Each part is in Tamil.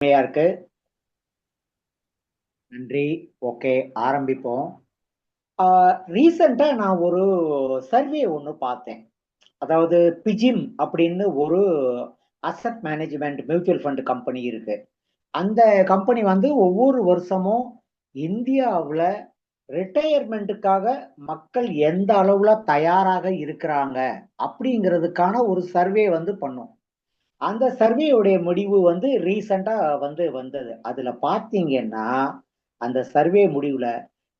இருக்கு. நன்றி. ஓகே, ஆரம்பிப்போம். ரீசெண்டா நான் ஒரு சர்வே ஒண்ணு பார்த்தேன். அதாவது பிஜிம் அப்படின்னு ஒரு asset management mutual fund company இருக்கு. அந்த கம்பெனி வந்து ஒவ்வொரு வருஷமும் இந்தியாவுல ரிட்டையர்மெண்ட்டுக்காக மக்கள் எந்த அளவுல தயாராக இருக்கிறாங்க அப்படிங்கிறதுக்கான ஒரு சர்வே வந்து பண்ணும். அந்த சர்வேயுடைய முடிவு வந்து ரீசெண்டா வந்தது. அதுல பாத்தீங்கன்னா, அந்த சர்வே முடிவுல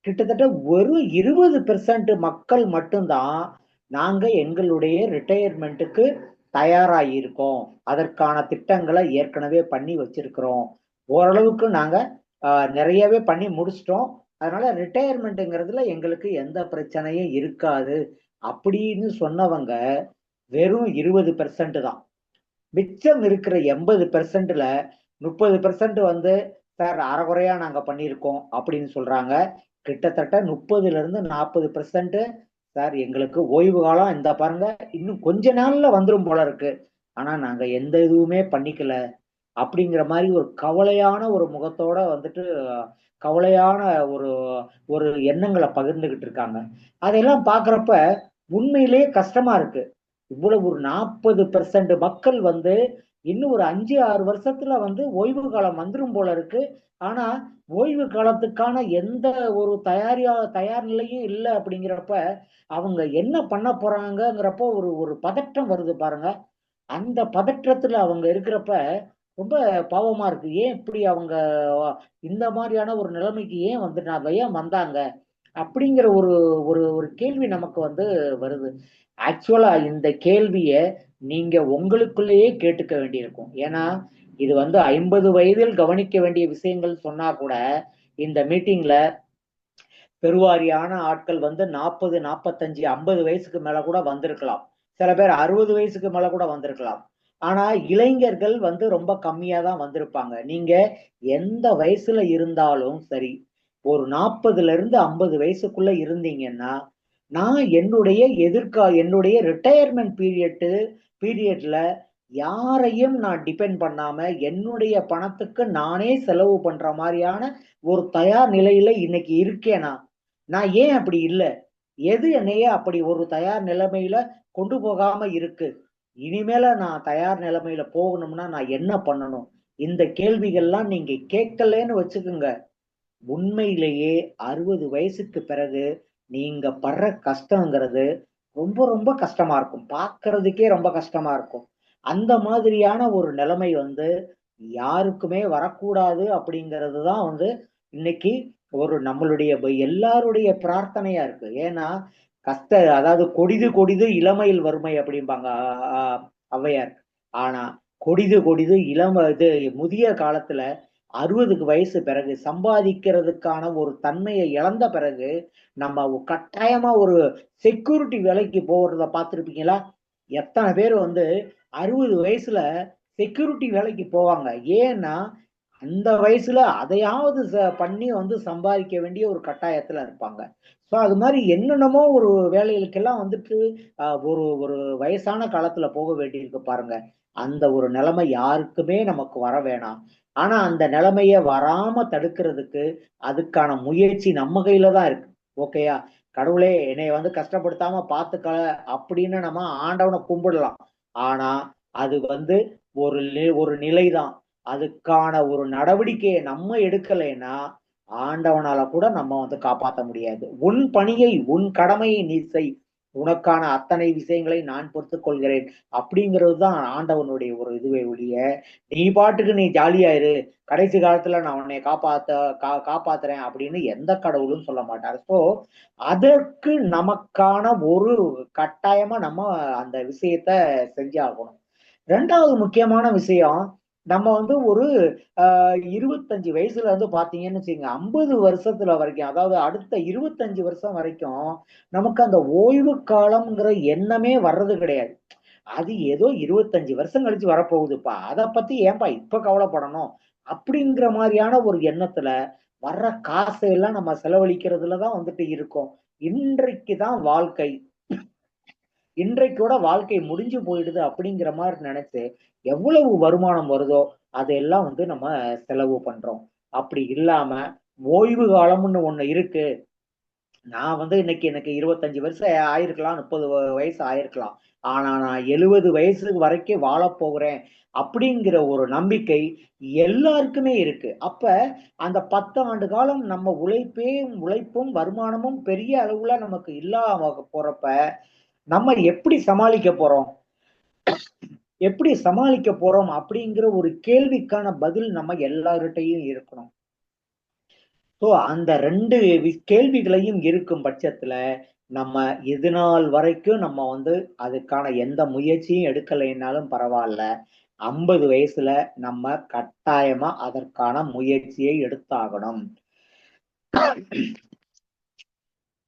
கிட்டத்தட்ட வெறும் 20% மக்கள் மட்டும்தான் நாங்க எங்களுடைய ரிட்டையர்மெண்ட்டுக்கு தயாராகியிருக்கோம். அதற்கான திட்டங்களை ஏற்கனவே பண்ணி வச்சிருக்கிறோம். ஓரளவுக்கு நாங்க நிறையவே பண்ணி முடிச்சிட்டோம். அதனால ரிட்டையர்மெண்ட்டுங்கிறதுல எங்களுக்கு எந்த பிரச்சனையும் இருக்காது அப்படின்னு சொன்னவங்க வெறும் 20% தான். மிச்சம் இருக்கிற 80%ல 30% வந்து சார் அறகுறையா நாங்க பண்ணியிருக்கோம் அப்படின்னு சொல்றாங்க. கிட்டத்தட்ட 30ல இருந்து 40% சார் எங்களுக்கு ஓய்வு காலம் இந்த பாருங்க இன்னும் கொஞ்ச நாள்ல வந்துரும் போல இருக்கு. ஆனா நாங்க எந்த இதுவுமே பண்ணிக்கல அப்படிங்கிற மாதிரி ஒரு கவலையான ஒரு முகத்தோட வந்துட்டு கவலையான ஒரு ஒரு எண்ணங்களை பகிர்ந்துகிட்டு இருக்காங்க. அதையெல்லாம் பாக்குறப்ப உண்மையிலேயே கஷ்டமா இருக்கு. இவ்வளவு ஒரு 40% மக்கள் வந்து இன்னும் ஒரு 5-6 வருஷத்துல வந்து ஓய்வு காலம் வந்துரும் போல இருக்கு. ஆனா ஓய்வு காலத்துக்கான எந்த ஒரு தயார் நிலையும் இல்லை அப்படிங்கிறப்ப அவங்க என்ன பண்ண போறாங்கங்கிறப்போ ஒரு ஒரு பதற்றம் வருது பாருங்க. அந்த பதற்றத்துல அவங்க இருக்கிறப்ப ரொம்ப பாவமா இருக்கு. ஏன் இப்படி அவங்க இந்த மாதிரியான ஒரு நிலைமைக்கு ஏன் வந்தாங்க அப்படிங்கிற ஒரு ஒரு ஒரு கேள்வி நமக்கு வந்து வருது. ஆக்சுவலா இந்த கேள்விய நீங்க உங்களுக்குள்ளேயே கேட்டுக்க வேண்டியிருக்கும். ஏன்னா இது வந்து 50 வயதில் கவனிக்க வேண்டிய விஷயங்கள் சொன்னா கூட இந்த மீட்டிங்ல பெருவாரியான ஆட்கள் வந்து 40, 45, 50 வயசுக்கு மேல கூட வந்திருக்கலாம். சில பேர் 60 வயசுக்கு மேல கூட வந்திருக்கலாம். ஆனா இளைஞர்கள் வந்து ரொம்ப கம்மியா தான் வந்திருப்பாங்க. நீங்க எந்த வயசுல இருந்தாலும் சரி, ஒரு 40ல இருந்து 50 வயசுக்குள்ள இருந்தீங்கன்னா, நான் என்னுடைய ரிட்டயர்மென்ட் பீரியட்ல யாரையும் நான் டிபெண்ட் பண்ணாம என்னுடைய பணத்துக்கு நானே செலவு பண்ற மாரியான ஒரு தயார் நிலையில இன்னைக்கு இருக்கேனா? நான் ஏன் அப்படி இல்ல? எது என்னைய அப்படி ஒரு தயார் நிலைமையில கொண்டு போகாம இருக்கு? இனிமேல நான் தயார் நிலைமையில போகணும்னா நான் என்ன பண்ணணும்? இந்த கேள்விகள்லாம் நீங்க கேட்கலன்னு வச்சுக்கங்க. உண்மையிலேயே 60 வயசுக்கு பிறகு நீங்க படுற கஷ்டங்கிறது ரொம்ப ரொம்ப கஷ்டமா இருக்கும். பார்க்கறதுக்கே ரொம்ப கஷ்டமா இருக்கும். அந்த மாதிரியான ஒரு நிலைமை வந்து யாருக்குமே வரக்கூடாது அப்படிங்கிறது தான் வந்து இன்னைக்கு ஒரு நம்மளுடைய எல்லாருடைய பிரார்த்தனையா இருக்கு. ஏன்னா அதாவது கொடிது கொடிது இளமையில் வறுமை அப்படிம்பாங்க ஔவையார். ஆனா கொடிது கொடிது இது முதிய காலத்துல 60 வயசு பிறகு சம்பாதிக்கிறதுக்கான ஒரு தன்மையை இழந்த பிறகு நம்ம கட்டாயமா ஒரு செக்யூரிட்டி வேலைக்கு போறத பார்த்திருப்பீங்களா? எத்தனை பேர் வந்து 60 வயசுல செக்யூரிட்டி வேலைக்கு போவாங்க. ஏன்னா அந்த வயசுல அதையாவது பண்ணி வந்து சம்பாதிக்க வேண்டிய ஒரு கட்டாயத்துல இருப்பாங்க. ஸோ அது மாதிரி என்னென்னமோ ஒரு வேலைகளுக்கெல்லாம் வந்துட்டு ஒரு ஒரு வயசான காலத்துல போக வேண்டியிருக்கு பாருங்க. அந்த ஒரு நிலைமை யாருக்குமே நமக்கு வர வேணாம். ஆனா அந்த நிலைமைய வராம தடுக்கிறதுக்கு அதுக்கான முயற்சி நம்ம கையில தான் இருக்கு. ஓகேயா? கடவுளே என்னைய வந்து கஷ்டப்படுத்தாம பார்த்துக்க அப்படின்னு நம்ம ஆண்டவனை கும்பிடலாம். ஆனா அது வந்து ஒரு நிலைதான். அதுக்கான ஒரு நடவடிக்கையை நம்ம எடுக்கலைன்னா ஆண்டவனால கூட நம்ம வந்து காப்பாற்ற முடியாது. உன் பணியை உன் கடமையை நீ செய், உனக்கான அத்தனை விஷயங்களை நான் பொறுத்துக் கொள்கிறேன் அப்படிங்கிறது தான் ஆண்டவனுடைய ஒரு இதுவே ஒழிய நீ பாட்டுக்கு நீ ஜாலியா இரு, கடைசி காலத்துல நான் உன்னை காப்பாத்துறேன் அப்படின்னு எந்த கடவுளும் சொல்ல மாட்டார். ஸோ அதற்கு நமக்கான ஒரு கட்டாயமா நம்ம அந்த விஷயத்த செஞ்சாகணும். 2வது முக்கியமான விஷயம், நம்ம வந்து ஒரு 25 வயசுல வந்து பார்த்தீங்கன்னு வச்சுக்கங்க, 50 வருஷத்துல வரைக்கும், அதாவது அடுத்த 25 வருஷம் வரைக்கும், நமக்கு அந்த ஓய்வு காலம்ங்கிற எண்ணமே வர்றது கிடையாது. அது ஏதோ 25 வருஷம் கழிச்சு வரப்போகுதுப்பா. அத பத்தி ஏன்பா இப்ப கவலைப்படணும்? அப்படிங்கிற மாரியான ஒரு எண்ணத்துல வர்ற காசையெல்லாம் நம்ம செலவழிக்கிறதுல தான் வந்துட்டு இருக்கோம். இன்றைக்கு தான் வாழ்க்கை. இன்றைக்கூட வாழ்க்கை முடிஞ்சு போயிடுது அப்படிங்கிற மாதிரி நினைச்சு எவ்வளவு வருமானம் வருதோ அதையெல்லாம் வந்து நம்ம செலவு பண்றோம். அப்படி இல்லாம ஓய்வு காலம்னு ஒண்ணு இருக்கு. நான் வந்து இன்னைக்கு எனக்கு 25 வருஷம் ஆயிருக்கலாம், 30 வயசு ஆயிருக்கலாம். ஆனா நான் 70 வயசு வரைக்கும் வாழப் போகிறேன் அப்படிங்கிற ஒரு நம்பிக்கை எல்லாருக்குமே இருக்கு. அப்ப அந்த 10 ஆண்டு காலம் நம்ம உழைப்பும் வருமானமும் பெரிய அளவுல நமக்கு இல்லாம போறப்ப நம்ம எப்படி சமாளிக்க போறோம்? எப்படி சமாளிக்க போறோம் அப்படிங்கிற ஒரு கேள்விக்கான பதில் நம்ம எல்லார்கிட்டயும் இருக்கணும். ஸோ அந்த 2 கேள்விகளையும் இருக்கும் பட்சத்துல, நம்ம இது நாள் வரைக்கும் நம்ம வந்து அதுக்கான எந்த முயற்சியும் எடுக்கலைன்னாலும் பரவால்ல. 50 வயசுல நம்ம கட்டாயமா அதற்கான முயற்சியை எடுத்தாகணும்.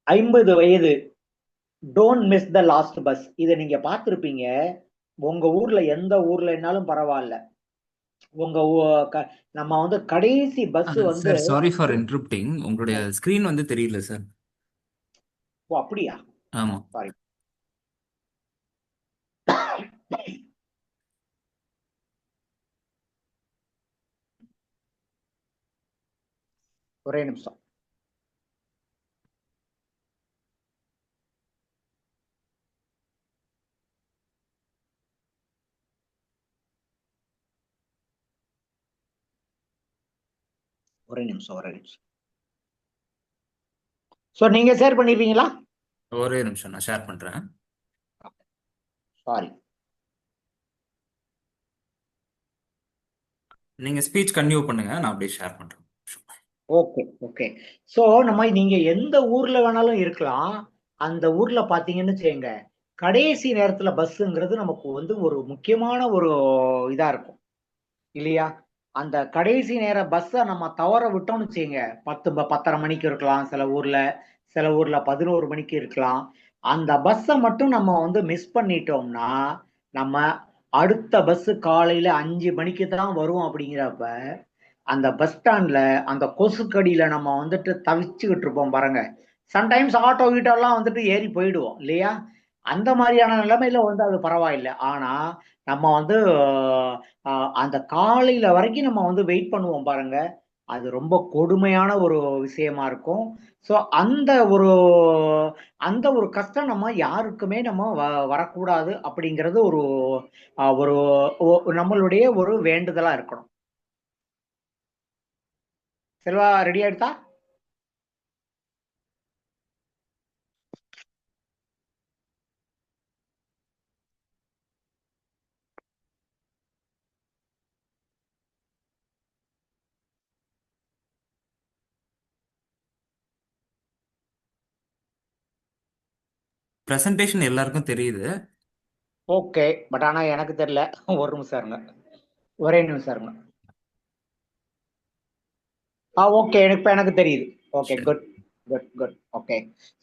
50 வயது don't miss the last bus. இத நீங்க பார்த்திருப்பீங்க. உங்க ஊர்ல எந்த ஊர்லனாலும் பரவால்ல. உங்க ஊ க நம்ம வந்து கடைசி பஸ் வந்து சார், சாரி ஃபார் இன்டரப்டிங். உங்களுடைய ஸ்கிரீன் வந்து தெரியல சார். ஓ அப்படியா? ஆமா. சாரி. ஒரே நிமிஷம். ஒரே நிமிஷம், ஒரே நிமிஷம். சோ நீங்க ஷேர் பண்ணிருவீங்களா? ஒரே நிமிஷம், நான் ஷேர் பண்றேன். சாரி. நீங்க ஸ்பீச் கன்டினியூ பண்ணுங்க, நான் அப்படியே ஷேர் பண்றேன். Okay, okay. சோ நீங்க எந்த ஊர்ல வேணாலும் இருக்கலாம். அந்த ஊர்ல பாத்தீங்கன்னு வச்சுக்கங்க, கடைசி நேரத்துல பஸ்ஸுங்கிறது நமக்கு வந்து ஒரு முக்கியமான ஒரு இதா இருக்கும். இல்லையா? அந்த கடைசி நேர பஸ்ஸ நம்ம தவற விட்டோம்னு வச்சுக்கங்க, 10:30 மணிக்கு இருக்கலாம் சில ஊர்ல. சில ஊர்ல 11 மணிக்கு இருக்கலாம். அந்த பஸ்ஸ மட்டும் நம்ம வந்து மிஸ் பண்ணிட்டோம்னா, நம்ம அடுத்த பஸ் காலையில 5 மணிக்கு தான் வரும் அப்படிங்கிறப்ப, அந்த பஸ் ஸ்டாண்ட்ல அந்த கொசுக்கடியில நம்ம வந்துட்டு தவிச்சுக்கிட்டு இருப்போம் பாருங்க. சம்டைம்ஸ் ஆட்டோ கீட்டோலாம் வந்துட்டு ஏறி போயிடுவோம் இல்லையா? அந்த மாதிரியான நிலைமையில வந்து அது பரவாயில்ல. ஆனா நம்ம வந்து அந்த காலையில வரைக்கும் நம்ம வந்து வெயிட் பண்ணுவோம் பாருங்க. அது ரொம்ப கொடுமையான ஒரு விஷயமா இருக்கும். ஸோ அந்த ஒரு கஷ்டம் நம்ம யாருக்குமே நம்ம வரக்கூடாது அப்படிங்கிறது ஒரு ஒரு நம்மளுடைய ஒரு வேண்டுதலா இருக்கணும். செல்வா ரெடி ஆயிடுதா? பிரசன்டேஷன் எல்லாருக்கும் தெரியுது. ஓகே. பட் ஆனா எனக்கு தெரியல. ஒரு நிமிஷம் இருங்க. ஒரே நிமிஷம் இருங்க. ஓகே. எனக்கு தெரியுது. ஓகே. சரி. Good, good, good. Okay.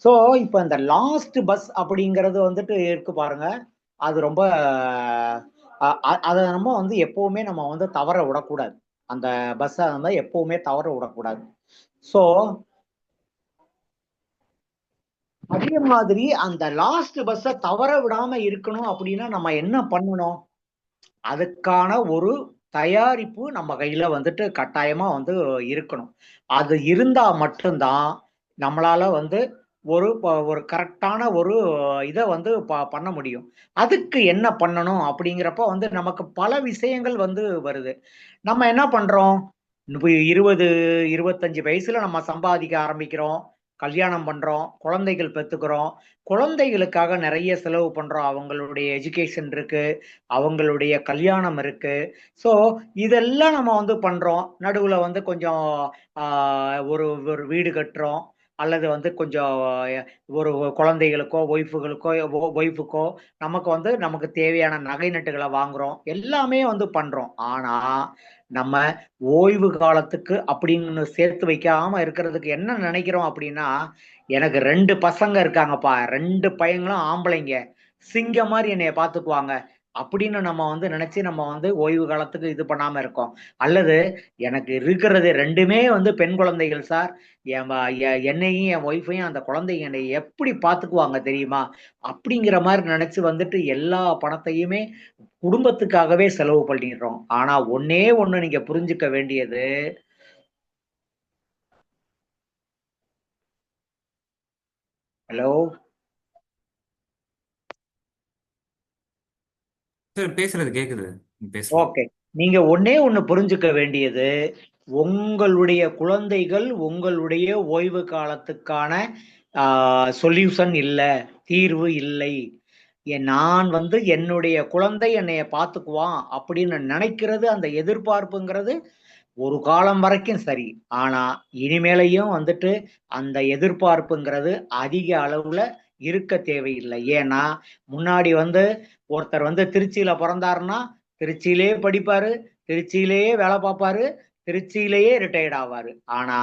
So இப்போ இந்த லாஸ்ட் பஸ் அப்படிங்கிறது வந்துட்டு இருக்கு பாருங்க. அது ரொம்ப அத நம்ம வந்து எப்பவுமே நம்ம வந்து தவற விடக்கூடாது. அந்த பஸ்ஸ வந்து எப்பவுமே தவற விடக்கூடாது. ஸோ அதே மாதிரி அந்த லாஸ்ட் பஸ்ஸ தவற விடாம இருக்கணும் அப்படின்னா நம்ம என்ன பண்ணணும்? அதுக்கான ஒரு தயாரிப்பு நம்ம கையில வந்துட்டு கட்டாயமா வந்து இருக்கணும். அது இருந்தா மட்டும்தான் நம்மளால வந்து ஒரு கரெக்டான ஒரு இத வந்து பண்ண முடியும். அதுக்கு என்ன பண்ணணும் அப்படிங்கிறப்ப வந்து நமக்கு பல விஷயங்கள் வந்து வருது. நம்ம என்ன பண்றோம்? இப்ப 20, 25 வயசுல நம்ம சம்பாதிக்க ஆரம்பிக்கிறோம். கல்யாணம் பண்றோம். குழந்தைகள் பெத்துக்கிறோம். குழந்தைகளுக்காக நெறைய செலவு பண்றோம். அவங்களுடைய எஜுகேஷன் இருக்கு. அவங்களுடைய கல்யாணம் இருக்கு. ஸோ இதெல்லாம் நம்ம வந்து பண்றோம். நடுவுல வந்து கொஞ்சம் ஆ ஒரு ஒரு வீடு கட்டுறோம். அல்லது வந்து கொஞ்சம் ஒரு குழந்தைகளுக்கோ, ஒய்ஃபுக்கோ நமக்கு வந்து நமக்கு தேவையான நகை நட்டுகள வாங்குறோம். எல்லாமே வந்து பண்றோம். ஆனா, நம்ம ஓய்வு காலத்துக்கு அப்படின்னு சேர்த்து வைக்காம இருக்கிறதுக்கு என்ன நினைக்கிறோம் அப்படின்னா, எனக்கு 2 பசங்க இருக்காங்கப்பா. 2 பையங்களும் ஆம்பளைங்க. சிங்கம் மாரி என்னைய பார்த்துக்குவாங்க. அப்படின்னு நம்ம வந்து நினைச்சு நம்ம வந்து ஓய்வு காலத்துக்கு இது பண்ணாம இருக்கோம். அல்லது எனக்கு இருக்கிறது ரெண்டுமே வந்து பெண் குழந்தைகள் சார், என்னையும் என் ஒய்ஃபையும் அந்த குழந்தைங்க என்னை எப்படி பாத்துக்குவாங்க தெரியுமா, அப்படிங்கிற மாதிரி நினைச்சு வந்துட்டு எல்லா பணத்தையுமே குடும்பத்துக்காகவே செலவு பண்ணிடுறோம். ஆனா ஒண்ணே ஒண்ணு நீங்க புரிஞ்சுக்க வேண்டியது, ஹலோ, சார் பேசுறது கேக்குது, நீங்க பேசலாம். ஓகே, நீங்க ஒண்ணே ஒண்ணு புரிஞ்சுக்க வேண்டியது, உங்களுடைய குழந்தைகள் உங்களுடைய ஓய்வு காலத்துக்கான சொல்யூஷன் இல்ல, தீர்வு இல்லை. நான் வந்து என்னுடைய குழந்தை என்னைய பாத்துக்குவான் அப்படின்னு நினைக்கிறது, அந்த எதிர்பார்ப்புங்கிறது ஒரு காலம் வரைக்கும் சரி. ஆனா இனிமேலையும் வந்துட்டு அந்த எதிர்பார்ப்புங்கிறது அதிக அளவுல இருக்க தேவையில்லை. ஏன்னா முன்னாடி வந்து ஒருத்தர் வந்து திருச்சியில பிறந்தாருன்னா திருச்சியிலேயே படிப்பாரு, திருச்சியிலேயே வேலை பார்ப்பாரு, திருச்சியிலேயே ரிட்டையர்ட் ஆவாரு. ஆனா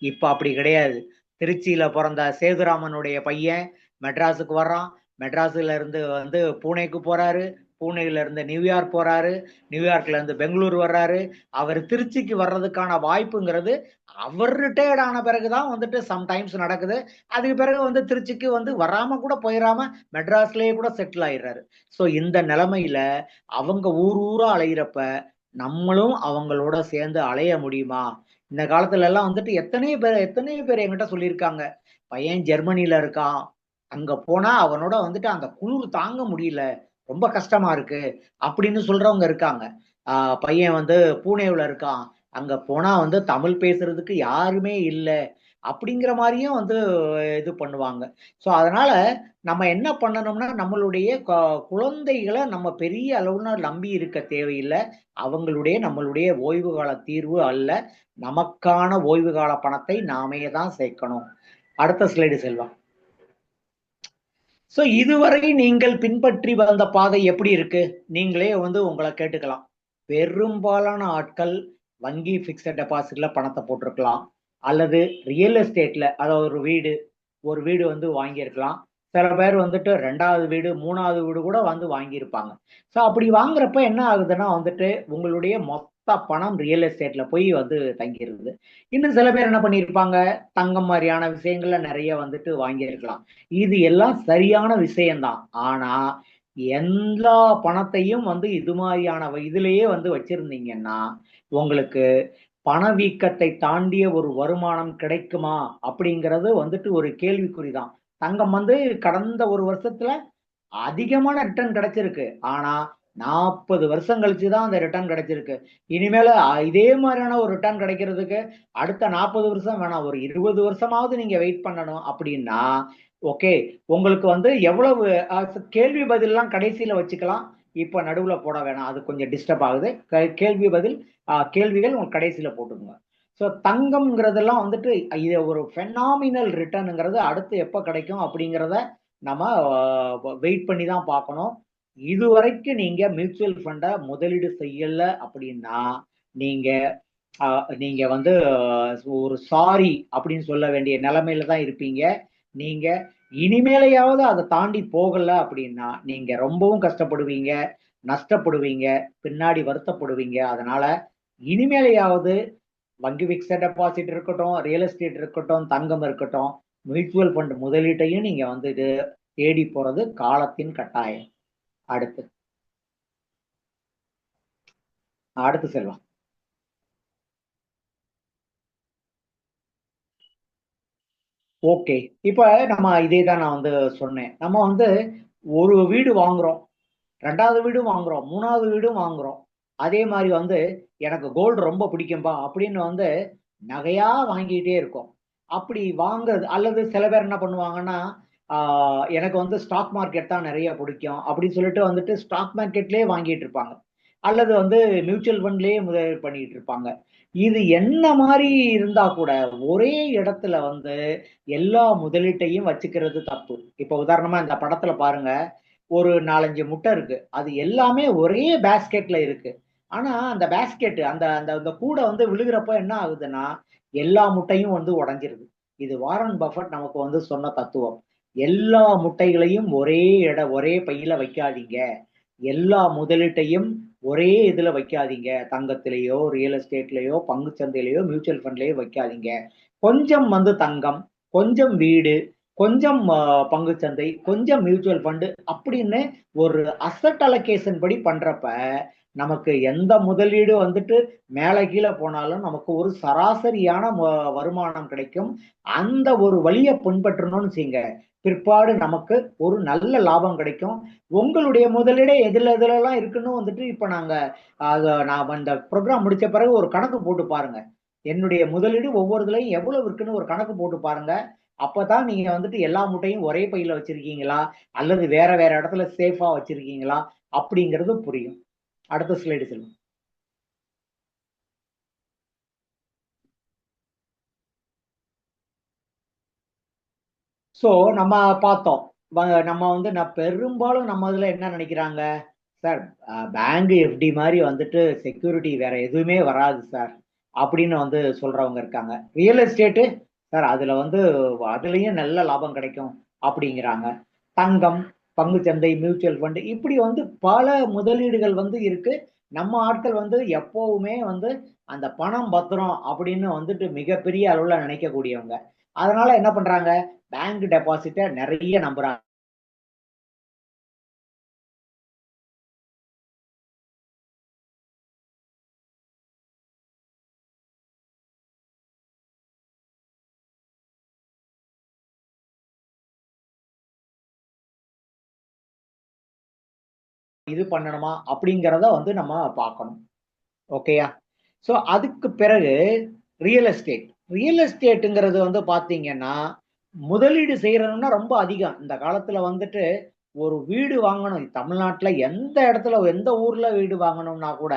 இப்ப அப்படி கிடையாது. திருச்சியில பிறந்த சேதுராமனுடைய பையன் மெட்ராஸுக்கு வர்றான், மெட்ராஸ்ல இருந்து வந்து பூனேக்கு போறாரு, பூனேல இருந்து நியூயார்க் போறாரு, நியூயார்க்ல இருந்து பெங்களூர் வர்றாரு. அவர் திருச்சிக்கு வர்றதுக்கான வாய்ப்புங்கிறது அவர் ரிட்டையர்ட் ஆன பிறகுதான் வந்துட்டு சம்டைம்ஸ் நடக்குது. அதுக்கு பிறகு வந்து திருச்சிக்கு வந்து வராம கூட போயிடாம மெட்ராஸ்லயே கூட செட்டில் ஆயிடுறாரு. ஸோ இந்த நிலைமையில அவங்க ஊர் ஊரா அலையிறப்ப நம்மளும் அவங்களோட சேர்ந்து அலைய முடியுமா? இந்த காலத்துல எல்லாம் வந்துட்டு எத்தனையோ பேர் என்கிட்ட சொல்லியிருக்காங்க, பையன் ஜெர்மனில இருக்கான், அங்க போனா அவனோட வந்துட்டு அந்த குளிர் தாங்க முடியல, ரொம்ப கஷ்டமா இருக்கு அப்படின்னு சொல்றவங்க இருக்காங்க. பையன் வந்து பூனேவுல இருக்கான், அங்க போனா வந்து தமிழ் பேசுறதுக்கு யாருமே இல்ல அப்படிங்கிற மாதிரியும் வந்து இது பண்ணுவாங்க. ஸோ அதனால நம்ம என்ன பண்ணணும்னா, நம்மளுடைய குழந்தைகளை நம்ம பெரிய அளவுல நம்பி இருக்க தேவையில்லை. நம்மளுடைய ஓய்வு கால தீர்வு அல்ல, நமக்கான ஓய்வு கால பணத்தை நாமே தான் சேர்க்கணும். அடுத்த ஸ்லைடு செல்வா. சோ இதுவரை நீங்கள் பின்பற்றி வந்த பாதை எப்படி இருக்கு? நீங்களே வந்து உங்களை கேட்டுக்கலாம். பெரும்பாலான ஆட்கள் வங்கி பிக்ஸட் டெபாசிட்ல பணத்தை போட்டிருக்கலாம், அல்லது ரியல் எஸ்டேட்ல, அதாவது ஒரு வீடு வந்து வாங்கியிருக்கலாம். சில பேர் வந்துட்டு 2வது வீடு 3வது வீடு கூட வந்து வாங்கியிருப்பாங்க. ஸோ அப்படி வாங்குறப்ப என்ன ஆகுதுன்னா வந்துட்டு உங்களுடைய மொத்த பணம் ரியல் எஸ்டேட்ல போய் வந்து தங்கிருது. இன்னும் சில பேர் என்ன பண்ணியிருப்பாங்க, தங்கம் மாதிரியான விஷயங்கள்ல நிறைய வந்துட்டு வாங்கியிருக்கலாம். இது எல்லாம் சரியான விஷயம்தான். ஆனா எல்லா பணத்தையும் வந்து இது மாதிரியான இதுலயே வந்து வச்சிருந்தீங்கன்னா உங்களுக்கு பணவீக்கத்தை தாண்டிய ஒரு வருமானம் கிடைக்குமா அப்படிங்கிறது வந்துட்டு ஒரு கேள்விக்குறிதான். தங்கம் வந்து கடந்த ஒரு வருஷத்துல அதிகமான ரிட்டர்ன் கிடைச்சிருக்கு. ஆனா 40 வருஷம் கழிச்சுதான் அந்த ரிட்டர்ன் கிடைச்சிருக்கு. இனிமேல இதே மாதிரியான ஒரு ரிட்டர்ன் கிடைக்கிறதுக்கு அடுத்த 40 வருஷம் வேணாம், ஒரு 20 வருஷமாவது நீங்க வெயிட் பண்ணணும் அப்படின்னா, ஓகே, உங்களுக்கு வந்து எவ்வளவு கேள்வி பதில்லாம் கடைசியில வச்சுக்கலாம். இப்ப நடுவுல போட வேணாம், அது கொஞ்சம் டிஸ்டர்ப் ஆகுது. கேள்வி பதில் கேள்விகள் உங்களுக்கு கடைசியில போட்டுக்கோங்க. ஸோ தங்கம்ங்கிறதெல்லாம் வந்துட்டு இது ஒரு ஃபெனாமினல் ரிட்டர்னுங்கிறது அடுத்து எப்ப கிடைக்கும் அப்படிங்கிறத நம்ம வெயிட் பண்ணி தான் பார்க்கணும். இதுவரைக்கும் நீங்க மியூச்சுவல் ஃபண்ட முதலீடு செய்யல அப்படின்னா நீங்க நீங்க வந்து ஒரு சாரி அப்படின்னு சொல்ல வேண்டிய நிலைமையில தான் இருப்பீங்க. நீங்க இனிமேலையாவது அதை தாண்டி போகல அப்படின்னா நீங்க ரொம்பவும் கஷ்டப்படுவீங்க, நஷ்டப்படுவீங்க, பின்னாடி வருத்தப்படுவீங்க. அதனால இனிமேலையாவது வங்கி பிக்ஸட் டெபாசிட் இருக்கட்டும், ரியல் எஸ்டேட் இருக்கட்டும், தங்கம் இருக்கட்டும், மியூச்சுவல் ஃபண்ட் முதலீட்டையும் நீங்க வந்து இது தேடி போறது காலத்தின் கட்டாயம். அடுத்து அடுத்து செல்வம். ஓகே, இப்ப நம்ம இதே தான் நான் வந்து சொன்னேன். நம்ம வந்து ஒரு வீடு வாங்குறோம், 2வது வீடும் வாங்குறோம், 3வது வீடும் வாங்குறோம். அதே மாதிரி வந்து எனக்கு கோல்டு ரொம்ப பிடிக்கும்பா அப்படின்னு வந்து நகையா வாங்கிட்டே இருக்கோம். அப்படி வாங்குறது, அல்லது சில பேர் என்ன பண்ணுவாங்கன்னா, எனக்கு வந்து ஸ்டாக் மார்க்கெட் தான் நிறைய பிடிக்கும் அப்படின்னு சொல்லிட்டு வந்துட்டு ஸ்டாக் மார்க்கெட்லயே வாங்கிட்டு இருப்பாங்க. அல்லது வந்து மியூச்சுவல் ஃபண்ட்லயே முதலீடு பண்ணிட்டு இருப்பாங்க. இது என்ன மாதிரி இருந்தா கூட ஒரே இடத்துல வந்து எல்லா முதலீட்டையும் வச்சுக்கிறது தப்பு. இப்ப உதாரணமா இந்த படத்துல பாருங்க, ஒரு 4, 5 முட்டை இருக்கு. அது எல்லாமே ஒரே பேஸ்கெட்ல இருக்கு. ஆனா அந்த பேஸ்கெட் அந்த அந்த அந்த கூடை வந்து விழுகிறப்ப என்ன ஆகுதுன்னா, எல்லா முட்டையும் வந்து உடைஞ்சிருது. இது வாரன் பஃபட் நமக்கு வந்து சொன்ன தத்துவம். எல்லா முட்டைகளையும் ஒரே பையில வைக்காதீங்க. எல்லா முதலீட்டையும் ஒரே இதுல வைக்காதீங்க. தங்கத்திலேயோ, ரியல் எஸ்டேட்லயோ, பங்கு சந்தையிலயோ, மியூச்சுவல் ஃபண்ட்லயோ வைக்காதீங்க. கொஞ்சம் வந்து தங்கம், கொஞ்சம் வீடு, கொஞ்சம் பங்குச்சந்தை, கொஞ்சம் மியூச்சுவல் ஃபண்ட் அப்படின்னு ஒரு அசெட் அலோகேஷன் படி பண்றப்ப நமக்கு எந்த முதலீடு வந்துட்டு மேல கீழ போனாலும் நமக்கு ஒரு சராசரியான வருமானம் கிடைக்கும். அந்த ஒரு வழியை பின்பற்றணும்னு செய்யுங்க. பிற்பாடு நமக்கு ஒரு நல்ல லாபம் கிடைக்கும். உங்களுடைய முதலீடே எதுலலாம் இருக்குன்னு வந்துட்டு இப்ப நான் இந்த ப்ரோக்ராம் முடிச்ச பிறகு ஒரு கணக்கு போட்டு பாருங்க. என்னுடைய முதலீடு ஒவ்வொருதுலயும் எவ்வளவு இருக்குன்னு ஒரு கணக்கு போட்டு பாருங்க. அப்பதான் நீங்க வந்துட்டு எல்லா முட்டையும் ஒரே பையில வச்சிருக்கீங்களா அல்லது வேற வேற இடத்துல சேஃபா வச்சிருக்கீங்களா அப்படிங்கிறது புரியும். அடுத்த ஸ்லைடு சொல்லுங்க. சோ நம்ம பார்த்தோம். நம்ம வந்து நான் பெரும்பாலும் நம்ம இதுல என்ன நினைக்கிறாங்க, சார் பேங்க் எஃப்டி மாதிரி வந்துட்டு செக்யூரிட்டி வேற எதுவுமே வராது சார் அப்படின்னு வந்து சொல்றவங்க இருக்காங்க. ரியல் எஸ்டேட்டு சார் அதுல வந்து அதுலயும் நல்ல லாபம் கிடைக்கும் அப்படிங்கிறாங்க. தங்கம், பங்குச்சந்தை, மியூச்சுவல் ஃபண்ட் இப்படி வந்து பல முதலீடுகள் வந்து இருக்கு. நம்ம ஆட்கள் வந்து எப்பவுமே வந்து அந்த பணம் பத்திரம் அப்படின்னு வந்துட்டு மிகப்பெரிய அளவுல நினைக்கக்கூடியவங்க. அதனால என்ன பண்றாங்க, பேங்க் டெபாசிட்ட நிறைய நம்புறாங்க. இது பண்ணணுமா அப்படிங்கிறத வந்து நம்ம பார்க்கணும். ஓகேயா? சோ அதுக்கு பிறகு ரியல் எஸ்டேட். ரியல் எஸ்டேட்டுங்கிறது வந்து பாத்தீங்கன்னா முதலீடு செய்யறதுன்னா ரொம்ப அதிகம். இந்த காலத்துல வந்துட்டு ஒரு வீடு வாங்கணும் தமிழ்நாட்டுல எந்த இடத்துல எந்த ஊர்ல வீடு வாங்கணும்னா கூட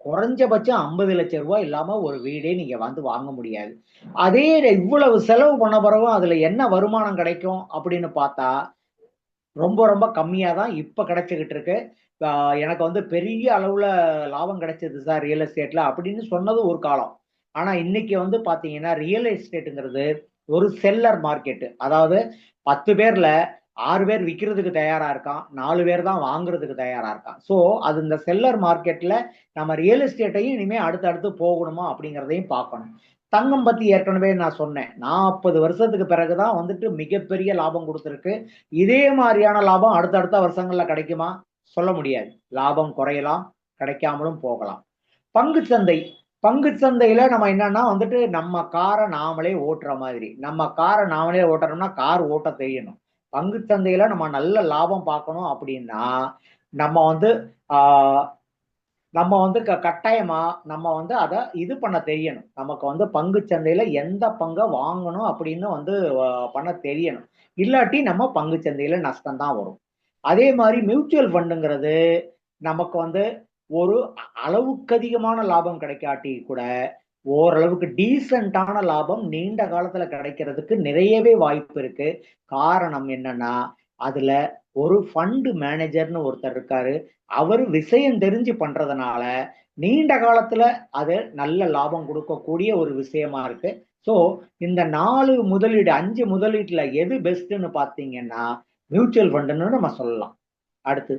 குறைஞ்சபட்சம் 50 லட்சம் ரூபாய் இல்லாம ஒரு வீடே நீங்க வந்து வாங்க முடியாது. அதே இவ்வளவு செலவு பண்ண பிறகும் அதுல என்ன வருமானம் கிடைக்கும் அப்படின்னு பார்த்தா ரொம்ப ரொம்ப கம்மியா தான் இப்ப கிடைச்சுக்கிட்டு இருக்கு. எனக்கு வந்து பெரிய அளவுல லாபம் கிடைச்சது சார் ரியல் எஸ்டேட்ல அப்படின்னு சொன்னது ஒரு காலம். ஆனா இன்னைக்கு வந்து பாத்தீங்கன்னா ரியல் எஸ்டேட்டுங்கிறது ஒரு செல்லர் மார்க்கெட். அதாவது 10 பேர்ல 6 பேர் விக்கிறதுக்கு தயாரா இருக்கான், 4 பேர் தான் வாங்குறதுக்கு தயாரா இருக்கான். சோ அது இந்த செல்லர் மார்க்கெட்ல நம்ம ரியல் எஸ்டேட்டையும் இனிமே அடுத்து போகணுமா அப்படிங்கிறதையும் பார்க்கணும். தங்கம் பத்தி ஏற்கனவே நான் சொன்னேன். 40 வருஷத்துக்கு பிறகுதான் வந்துட்டு மிகப்பெரிய லாபம் கொடுத்திருக்கு. இதே மாதிரியான லாபம் அடுத்தடுத்த வருஷங்கள்ல கிடைக்குமா? சொல்ல முடியாது. லாபம் குறையலாம், கிடைக்காமலும் போகலாம். பங்குச்சந்தை. பங்குச்சந்தையில நம்ம என்னன்னா வந்துட்டு நம்ம கார நாமளே ஓட்டுற மாதிரி. நம்ம கார நாமளே ஓட்டணும்னா கார் ஓட்ட தெரியணும். பங்குச்சந்தையில நம்ம நல்ல லாபம் பார்க்கணும் அப்படின்னா, நம்ம வந்து ஆ நம்ம வந்து கட்டாயமா நம்ம வந்து அத இது பண்ண தெரியணும். நமக்கு வந்து பங்குச்சந்தையில எந்த பங்க வாங்கணும் அப்படின்னு வந்து பண்ண தெரியணும். இல்லாட்டி நம்ம பங்குச்சந்தையில நஷ்டம் தான் வரும். அதே மாரி மியூச்சுவல் ஃபண்டுங்கிறது நமக்கு வந்து ஒரு அளவுக்கு அதிகமான லாபம் கிடைக்காட்டி கூட, ஓரளவுக்கு டீசென்ட்டான லாபம் நீண்ட காலத்துல கிடைக்கிறதுக்கு நிறையவே வாய்ப்பு இருக்கு. காரணம் என்னன்னா, அதுல ஒரு ஃபண்ட் மேனேஜர்ன்னு ஒருத்தர் இருக்காரு. அவரு விஷயம் தெரிஞ்சு பண்றதுனால, நீண்ட காலத்துல அது நல்ல லாபம் குடுக்கக்கூடிய ஒரு விஷயமா இருக்கு. ஸோ, இந்த 4 முதலீடு 5 முதலீட்டுல எது பெஸ்ட்டுன்னு பார்த்தீங்கன்னா, மியூச்சுவல் ஃபண்டுன்னு நம்ம சொல்லலாம். அடுத்து.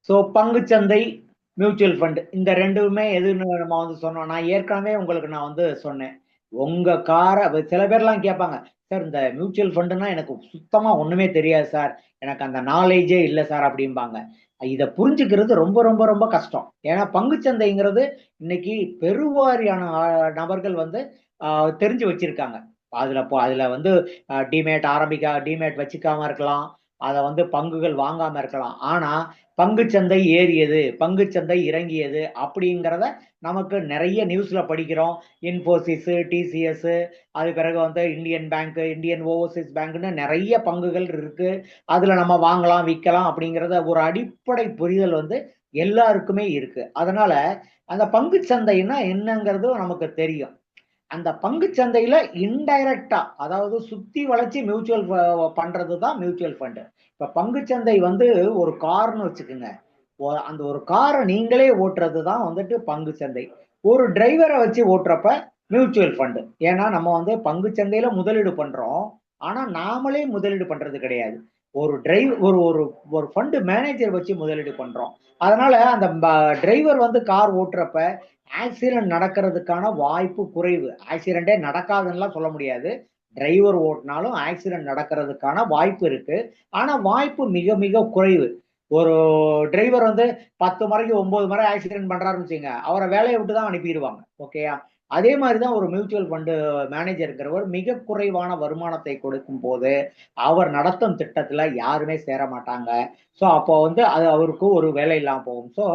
ஸோ பங்குச்சந்தை, மியூச்சுவல் ஃபண்ட் இந்த 2மே எதுன்னு நம்ம வந்து சொன்னோம். நான் ஏற்கனவே உங்களுக்கு நான் வந்து சொன்னேன். உங்க கார சில பேர்லாம் கேட்பாங்க, "சார் இந்த மியூச்சுவல் ஃபண்டுன்னா எனக்கு சுத்தமா ஒண்ணுமே தெரியாது சார். எனக்கு அந்த நாலேட்ஜே இல்ல சார்" அப்படிம்பாங்க. இத புரிஞ்சுக்கிறது ரொம்ப ரொம்ப ரொம்ப கஷ்டம். ஏன்னா பங்குச்சந்தைங்கிறது இன்னைக்கு பெருவாரியான நபர்கள் வந்து அ தெரிஞ்சு வச்சிருக்காங்க. அதுல வந்து டிமேட் வச்சுக்காம இருக்கலாம். அத வந்து பங்குகள் வாங்காம இருக்கலாம். ஆனா பங்குச்சந்தை ஏறியது, பங்குச்சந்தை இறங்கியது அப்படிங்கிறத நமக்கு நிறைய நியூஸ்ல படிக்கிறோம். இன்ஃபோசிஸ், டிசிஎஸ், அது பிறகு வந்து இந்தியன் பேங்க், இந்தியன் ஓவர்சீஸ் பேங்க்ன்னு நிறைய பங்குகள் இருக்கு. அதுல நம்ம வாங்கலாம், விக்கலாம் அப்படிங்கிறத ஒரு அடிப்படை புரிதல் வந்து எல்லாருக்குமே இருக்கு. அதனால அந்த பங்குச்சந்தைன்னா என்னங்கிறது நமக்கு தெரியும். அந்த பங்குச் சந்தையில இன்டைரக்டா அதாவது சுத்தி வளைச்சு பண்றது தான் மியூச்சுவல் ஃபண்ட். இப்ப பங்குச்சந்தை வந்து ஒரு கார்ன்னு வச்சுக்கோங்க. அந்த ஒரு காரை நீங்களே ஓட்டுறது தான் வந்துட்டு பங்குச்சந்தை. ஒரு டிரைவரை வச்சு ஓட்டுறப்ப மியூச்சுவல் ஃபண்டு. ஏன்னா நம்ம வந்து பங்கு சந்தையில முதலீடு பண்றோம். ஆனா நாமளே முதலீடு பண்றது கிடையாது. ஒரு டிரைவ் ஒரு ஒரு ஒரு ஃபண்ட் மேனேஜர் வச்சு முதலீடு பண்றோம். அதனால அந்த டிரைவர் வந்து கார் ஓட்டுறப்ப ஆக்சிடென்ட் நடக்கிறதுக்கான வாய்ப்பு குறைவு. ஆக்சிடென்டே நடக்காதுன்னுலாம் சொல்ல முடியாது. டிரைவர் ஓட்டினாலும் ஆக்சிடென்ட் நடக்கிறதுக்கான வாய்ப்பு இருக்கு. ஆனா வாய்ப்பு மிக மிக குறைவு. ஒரு டிரைவர் வந்து 10 முறைக்கு 9 முறை ஆக்சிடென்ட் பண்றாருன்னு வச்சுங்க, அவரை வேலையை விட்டு தான் அனுப்பிடுவாங்க. ஓகேயா? அதே மாதிரி தான் ஒரு மியூச்சுவல் ஃபண்டு மேனேஜர்ங்கிறவர் மிக குறைவான வருமானத்தை கொடுக்கும் போது, அவர் நடத்தும் திட்டத்துல யாருமே சேர மாட்டாங்க. ஸோ அப்போ வந்து அது அவருக்கு ஒரு வேலை இல்லாம போகும். ஸோ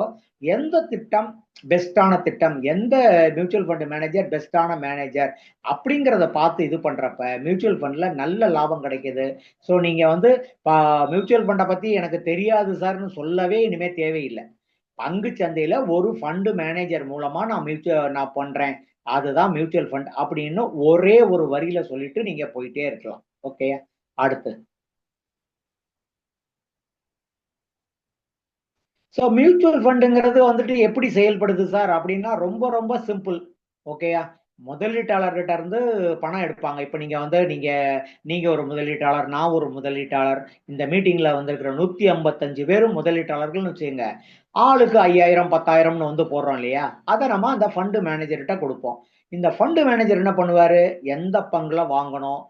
எந்த திட்டம் பெஸ்ட்டான திட்டம், எந்த மியூச்சுவல் ஃபண்ட் மேனேஜர் பெஸ்ட்டான மேனேஜர் அப்படிங்கிறத பார்த்து இது பண்றப்ப, மியூச்சுவல் ஃபண்ட்ல நல்ல லாபம் கிடைக்குது. ஸோ நீங்க வந்து ப மியூச்சுவல் ஃபண்ட பத்தி எனக்கு தெரியாது சார்ன்னு சொல்லவே இனிமே தேவையில்ல. பங்கு சந்தையில ஒரு ஃபண்ட் மேனேஜர் மூலமா நான் பண்றேன். அதுதான் மியூச்சுவல் ஃபண்ட் அப்படின்னு ஒரே ஒரு வரியில சொல்லிட்டு நீங்க போயிட்டே இருக்கலாம். ஓகேயா? அடுத்து. ஸோ மியூச்சுவல் ஃபண்டுங்கிறது வந்துட்டு எப்படி செயல்படுது சார் அப்படின்னா ரொம்ப ரொம்ப சிம்பிள். ஓகேயா? முதலீட்டாளர்கிட்ட இருந்து பணம் எடுப்பாங்க. இப்ப நீங்க வந்து நீங்க நீங்க ஒரு முதலீட்டாளர், நான் ஒரு முதலீட்டாளர். இந்த மீட்டிங்ல வந்திருக்கிற 155 பேரும் முதலீட்டாளர்கள்னு வச்சுக்கங்க. ஆளுக்கு 5000, 10,000ன்னு வந்து போடுறோம் இல்லையா? அத நம்ம அந்த ஃபண்ட் மேனேஜர்ட்ட குடுப்போம். இந்த ஃபண்ட் மேனேஜர் என்ன பண்ணுவாரு? எந்த பங்குல வாங்கணும்?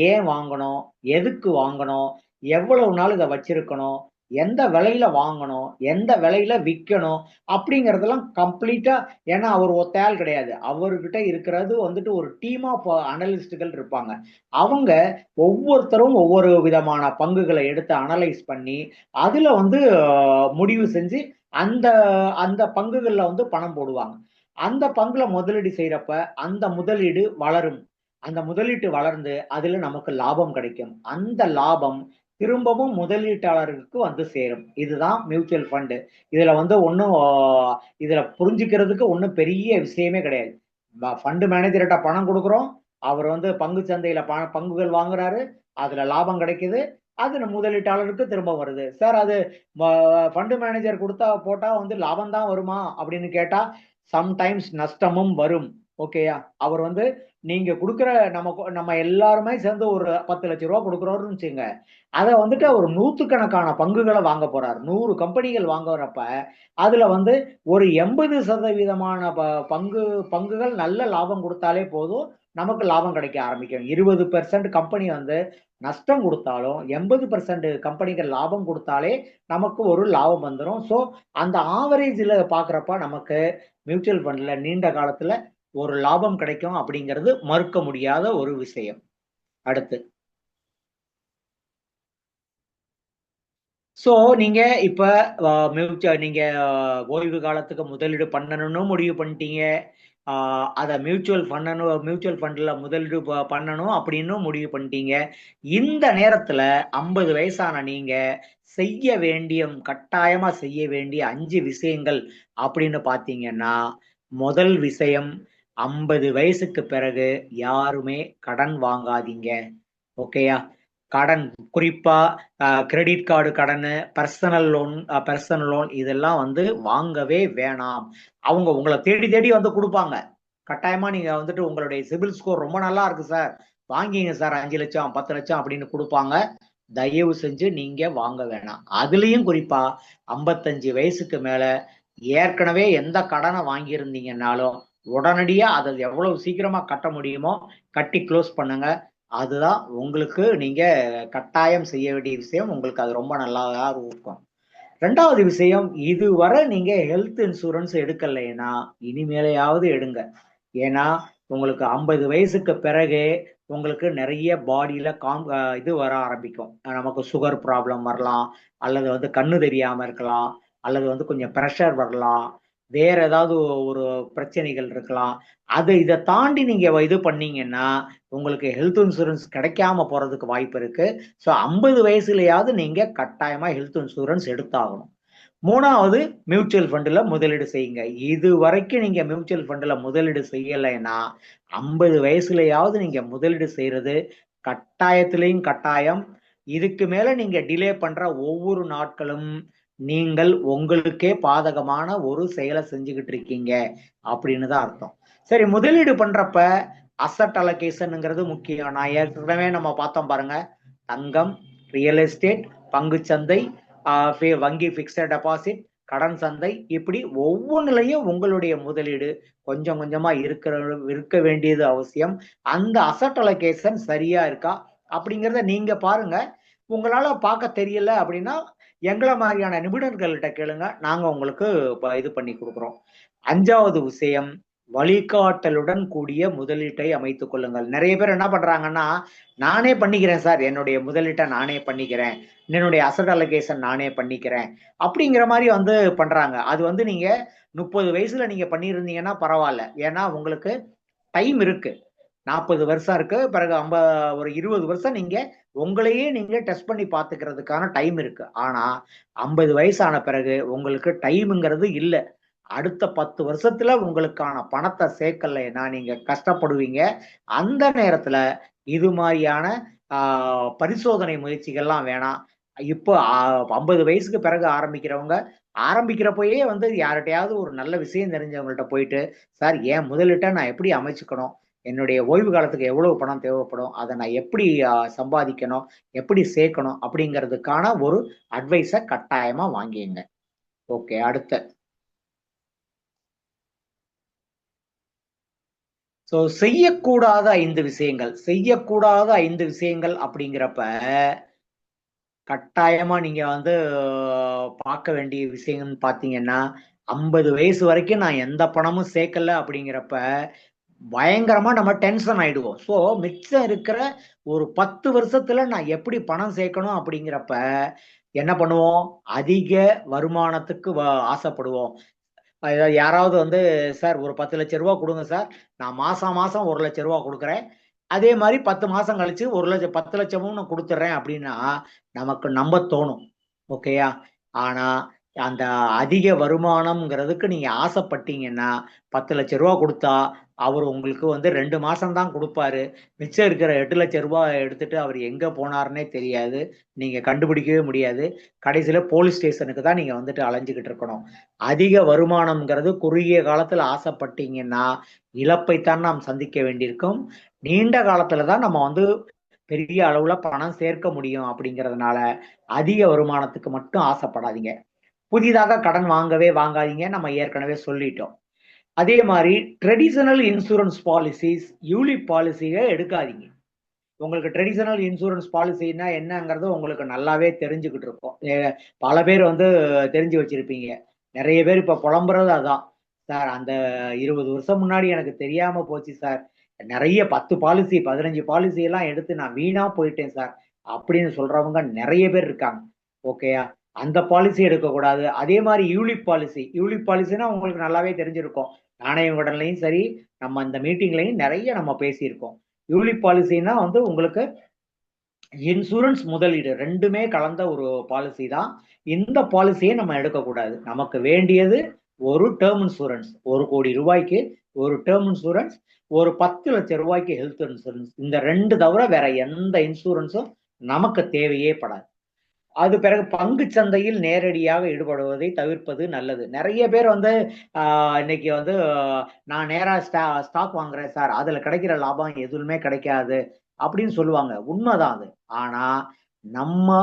ஏன் வாங்கணும்? எதுக்கு வாங்கணும்? எவ்வளவு நாள் இத வச்சிருக்கணும்? எந்த விலையில வாங்கணும்? எந்த விலையில விக்கணும்? அப்படிங்கிறதெல்லாம் கம்ப்ளீட்டா. ஏன்னா அவர் ஒத்த ஆள் கிடையாது. அவர்கிட்ட இருக்கிறது வந்துட்டு ஒரு டீம் ஆஃப் அனலிஸ்ட்கள் இருப்பாங்க. அவங்க ஒவ்வொருத்தரும் ஒவ்வொரு விதமான பங்குகளை எடுத்து அனலைஸ் பண்ணி, அதுல வந்து முடிவு செஞ்சு அந்த அந்த பங்குகள்ல வந்து பணம் போடுவாங்க. அந்த பங்குல முதலீடு செய்றப்ப, அந்த முதலீடு வளரும். அந்த முதலீட்டு வளர்ந்து அதுல நமக்கு லாபம் கிடைக்கும். அந்த லாபம் திரும்பவும் முதலீட்டாளருக்கு வந்து சேரும். இதுதான் மியூச்சுவல் ஃபண்ட். இதுல வந்து ஒண்ணும் இதுல புரிஞ்சுக்கிறதுக்கு ஒண்ணும் பெரிய விஷயமே கிடையாது. ஃபண்ட் மேனேஜர்ட்ட பணம் குடுக்குறோம். அவர் வந்து பங்கு சந்தையில பங்குகள் வாங்குறாரு. அதுல லாபம் கிடைக்குது. அது நம்ம முதலீட்டாளருக்கு திரும்ப வருது. சார் அது ம ஃபண்ட் மேனேஜர் போட்டா வந்து லாபம் தான் வருமா? அப்படின்னு கேட்டா, சம்டைம்ஸ் நஷ்டமும் வரும். ஓகேயா? அவர் வந்து நீங்க குடுக்குற நம்ம எல்லாருமே சேர்ந்து ஒரு ரூ. 10,00,000 குடுக்குறோம்னு வச்சுக்கங்க. அத வந்துட்டு அவர் நூத்துக்கணக்கான பங்குகள வாங்க போறார். 100 கம்பெனிகள் வாங்குறப்ப, அதுல வந்து ஒரு 80% பங்குகள் நல்ல லாபம் குடுத்தாலே போதும். நமக்கு லாபம் கிடைக்க ஆரம்பிக்கும். 20% கம்பெனி வந்து நஷ்டம் குடுத்தாலும், 80% கம்பெனிகள் லாபம் குடுத்தாலே நமக்கு ஒரு லாபம் வந்துரும். ஸோ அந்த ஆவரேஜ்ல பார்க்குறப்ப நமக்கு மியூச்சுவல் ஃபண்ட்ல நீண்ட காலத்துல ஒரு லாபம் கிடைக்கும் அப்படிங்கிறது மறுக்க முடியாத ஒரு விஷயம். அடுத்து. ஸோ நீங்க இப்ப நீங்க ஓய்வு காலத்துக்கு முதலீடு பண்ணணும்னு முடிவு பண்ணிட்டீங்க. ஆ அத மியூச்சுவல் ஃபண்ட்ல முதலீடு பண்ணணும் அப்படின்னு முடிவு பண்ணிட்டீங்க. இந்த நேரத்துல 50 வயசான நீங்க கட்டாயமா செய்ய வேண்டிய 5 விஷயங்கள் அப்படின்னு பார்த்தீங்கன்னா, முதல் விஷயம் 50 வயசுக்கு பிறகு யாருமே கடன் வாங்காதீங்க. ஓகேயா? கடன் குறிப்பா கிரெடிட் கார்டு கடனு, பெர்சனல் லோன் இதெல்லாம் வந்து வாங்கவே வேணாம். அவங்க உங்கள தேடி தேடி வந்து குடுப்பாங்க. கட்டாயமா நீங்க வந்துட்டு உங்களுடைய சிபில் ஸ்கோர் ரொம்ப நல்லா இருக்கு சார். வாங்கிங்க சார் 5,00,000, 10,00,000 அப்படின்னு குடுப்பாங்க. தயவு செஞ்சு நீங்க வாங்க வேணாம். அதுலயும் குறிப்பா 55 வயசுக்கு மேல ஏற்கனவே எந்த கடன வாங்கியிருந்தீங்கன்னாலும், உடனடியா அத எவ்வளவு சீக்கிரமா கட்ட முடியுமோ கட்டி குளோஸ் பண்ணுங்க. அதுதான் உங்களுக்கு நீங்க கட்டாயம் செய்ய வேண்டிய விஷயம். உங்களுக்கு அது ரொம்ப நல்லாதா இருக்கும். 2வது விஷயம், இதுவரை நீங்க ஹெல்த் இன்சூரன்ஸ் எடுக்கலைன்னா, இனிமேலையாவது எடுங்க. ஏன்னா, உங்களுக்கு 50 வயசுக்கு பிறகு உங்களுக்கு நெறைய பாடியில இது வர ஆரம்பிக்கும். நமக்கு சுகர் ப்ராப்ளம் வரலாம், அல்லது வந்து கண்ணு தெரியாம இருக்கலாம், அல்லது வந்து கொஞ்சம் பிரஷர் வரலாம், வேற ஏதாவது ஒரு பிரச்சனைகள் இருக்கலாம். இத தாண்டி நீங்க இது பண்ணீங்கன்னா, உங்களுக்கு ஹெல்த் இன்சூரன்ஸ் கிடைக்காம போறதுக்கு வாய்ப்பு இருக்கு. ஸோ 50 வயசுலயாவது நீங்க கட்டாயமா ஹெல்த் இன்சூரன்ஸ் எடுத்தாகணும். 3வது மியூச்சுவல் ஃபண்டுல முதலீடு செய்யுங்க. இதுவரைக்கும் நீங்க மியூச்சுவல் ஃபண்டுல முதலீடு செய்யலைன்னா, 50 வயசுலயாவது நீங்க முதலீடு செய்றது கட்டாயத்திலயும் கட்டாயம். இதுக்கு மேல நீங்க டிலே பண்ற ஒவ்வொரு நாட்களும், நீங்கள் உங்களுக்கே பாதகமான ஒரு செயல செஞ்சுகிட்டு இருக்கீங்க அப்படின்னு தான் அர்த்தம். சரி, முதலீடு பண்றப்ப அசட் அலோகேஷன்ங்கிறது முக்கியம். நான் ஏற்கனவே நம்ம பார்த்தோம் பாருங்க, தங்கம், ரியல் எஸ்டேட், பங்குச்சந்தை, வங்கி பிக்ஸட் டெபாசிட், கடன் சந்தை, இப்படி ஒவ்வொன்றுலையும் உங்களுடைய முதலீடு கொஞ்சம் கொஞ்சமா இருக்க வேண்டியது அவசியம். அந்த அசட் அலோகேஷன் சரியா இருக்கா அப்படிங்கிறத நீங்க பாருங்க. உங்களால பார்க்க தெரியல அப்படின்னா எங்களை மாதிரியான நிபுணர்கள்ட்ட கேளுங்க, நாங்க உங்களுக்கு இது பண்ணி கொடுக்குறோம். 5வது விஷயம், வழிகாட்டலுடன் கூடிய முதலீட்டை அமைத்துக் கொள்ளுங்கள். நிறைய பேர் என்ன பண்றாங்கன்னா, நானே பண்ணிக்கிறேன் சார், என்னுடைய முதலீட்டை நானே பண்ணிக்கிறேன், என்னுடைய அசட் அலோகேஷன் நானே பண்ணிக்கிறேன் அப்படிங்கிற மாதிரி வந்து பண்றாங்க. அது வந்து நீங்க 30 வயசுல நீங்க பண்ணியிருந்தீங்கன்னா பரவாயில்ல, ஏன்னா உங்களுக்கு டைம் இருக்கு. 40 வருஷம் இருக்கு, பிறகு ஒரு 20 வருஷம் நீங்க உங்களையே நீங்க டெஸ்ட் பண்ணி பாத்துக்கிறதுக்கான டைம் இருக்கு. ஆனா 50 வயசான பிறகு உங்களுக்கு டைம்ங்கிறது இல்ல. அடுத்த 10 வருஷத்துல உங்களுக்கான பணத்தை சேர்க்கலைன்னா நீங்க கஷ்டப்படுவீங்க. அந்த நேரத்துல இது மாதிரியான பரிசோதனை முயற்சிகள்லாம் வேணாம். இப்போ 50 வயசுக்கு பிறகு ஆரம்பிக்கிறப்பயே வந்து யார்கிட்டயாவது ஒரு நல்ல விஷயம் தெரிஞ்சவங்கள்ட்ட போயிட்டு, சார் என் முதலீட்டை நான் எப்படி அமைச்சுக்கணும், என்னுடைய ஓய்வு காலத்துக்கு எவ்வளவு பணம் தேவைப்படும், அதை நான் எப்படி சம்பாதிக்கணும், எப்படி சேர்க்கணும் அப்படிங்கிறதுக்கான ஒரு அட்வைஸை கட்டாயமா வாங்கிங்க. ஓகே, அடுத்த செய்யக்கூடாத 5 விஷயங்கள் அப்படிங்கிறப்ப கட்டாயமா நீங்க வந்து பார்க்க வேண்டிய விஷயங்கள்னு பாத்தீங்கன்னா, 50 வயசு வரைக்கும் நான் எந்த பணமும் சேர்க்கல அப்படிங்கிறப்ப பயங்கரமா நம்ம டென்ஷன் ஆயிடுவோம். மிச்சம் இருக்கிற ஒரு 10 வருஷத்துல நான் எப்படி பணம் சேர்க்கணும் அப்படிங்கிறப்ப என்ன பண்ணுவோம், அதிக வருமானத்துக்கு ஆசைப்படுவோம். யாராவது வந்து, சார் ஒரு 10,00,000 கொடுங்க சார், நான் மாசம் மாசம் 1,00,000 கொடுக்குறேன், அதே மாதிரி 10 மாசம் கழிச்சு 10,00,000 நான் கொடுத்துட்றேன் அப்படின்னா நமக்கு நம்ப தோணும். ஓகேயா? ஆனா அந்த அதிக வருமானம்ங்கிறதுக்கு நீங்க ஆசைப்பட்டீங்கன்னா 10,00,000 கொடுத்தா அவர் உங்களுக்கு வந்து 2 மாசம் தான் கொடுப்பாரு. மிச்சம் இருக்கிற 8,00,000 எடுத்துட்டு அவர் எங்க போனாருன்னே தெரியாது. நீங்க கண்டுபிடிக்கவே முடியாது. கடைசியில போலீஸ் ஸ்டேஷனுக்கு தான் நீங்க வந்துட்டு அலைஞ்சுகிட்டு இருக்கணும். அதிக வருமானம்ங்கிறது குறுகிய காலத்துல ஆசைப்பட்டீங்கன்னா இழப்பைத்தான் நாம் சந்திக்க வேண்டியிருக்கும். நீண்ட காலத்துல தான் நம்ம வந்து பெரிய அளவுல பணம் சேர்க்க முடியும். அப்படிங்கிறதுனால அதிக வருமானத்துக்கு மட்டும் ஆசைப்படாதீங்க. புதிதாக கடன் வாங்காதீங்க, நம்ம ஏற்கனவே சொல்லிட்டோம். அதே மாதிரி ட்ரெடிஷனல் இன்சூரன்ஸ் பாலிசிஸ், யூலிப் பாலிசியை எடுக்காதீங்க. உங்களுக்கு ட்ரெடிஷனல் இன்சூரன்ஸ் பாலிசின்னா என்னங்கிறது உங்களுக்கு நல்லாவே தெரிஞ்சுக்கிட்டு இருக்கும். பல பேர் வந்து தெரிஞ்சு வச்சிருப்பீங்க. நிறைய பேர் இப்ப புலம்புறது அதான், சார் அந்த 20 வருஷம் முன்னாடி எனக்கு தெரியாம போச்சு சார், நிறைய 10 பாலிசி 15 பாலிசி எல்லாம் எடுத்து நான் வீணா போயிட்டேன் சார் அப்படின்னு சொல்றவங்க நிறைய பேர் இருக்காங்க. ஓகேயா? அந்த பாலிசி எடுக்கக்கூடாது. அதே மாதிரி யூலிப் பாலிசினா உங்களுக்கு நல்லாவே தெரிஞ்சிருக்கும். நாணய உடன்லையும் சரி, நம்ம இந்த மீட்டிங்லையும் நிறைய நம்ம பேசியிருக்கோம். யூலிப் பாலிசினா வந்து உங்களுக்கு இன்சூரன்ஸ் முதலீடு ரெண்டுமே கலந்த ஒரு பாலிசி தான். இந்த பாலிசியை நம்ம எடுக்கக்கூடாது. நமக்கு வேண்டியது ஒரு டேர்ம் இன்சூரன்ஸ், 1 கோடி ரூபாய்க்கு ஒரு டேர்ம் இன்சூரன்ஸ், ஒரு 10,00,000 ஹெல்த் இன்சூரன்ஸ். இந்த 2 தவிர வேற எந்த இன்சூரன்ஸும் நமக்கு தேவையே படாது. அது பிறகு பங்கு சந்தையில் நேரடியாக ஈடுபடுவதை தவிர்ப்பது நல்லது. நிறைய பேர் வந்து இன்னைக்கு வந்து நான் நேரா ஸ்டாக் வாங்குறேன் சார், அதுல கிடைக்கிற லாபம் எதுவுமே கிடைக்காது அப்படின்னு சொல்லுவாங்க. உண்மைதான் அது. ஆனா நம்ம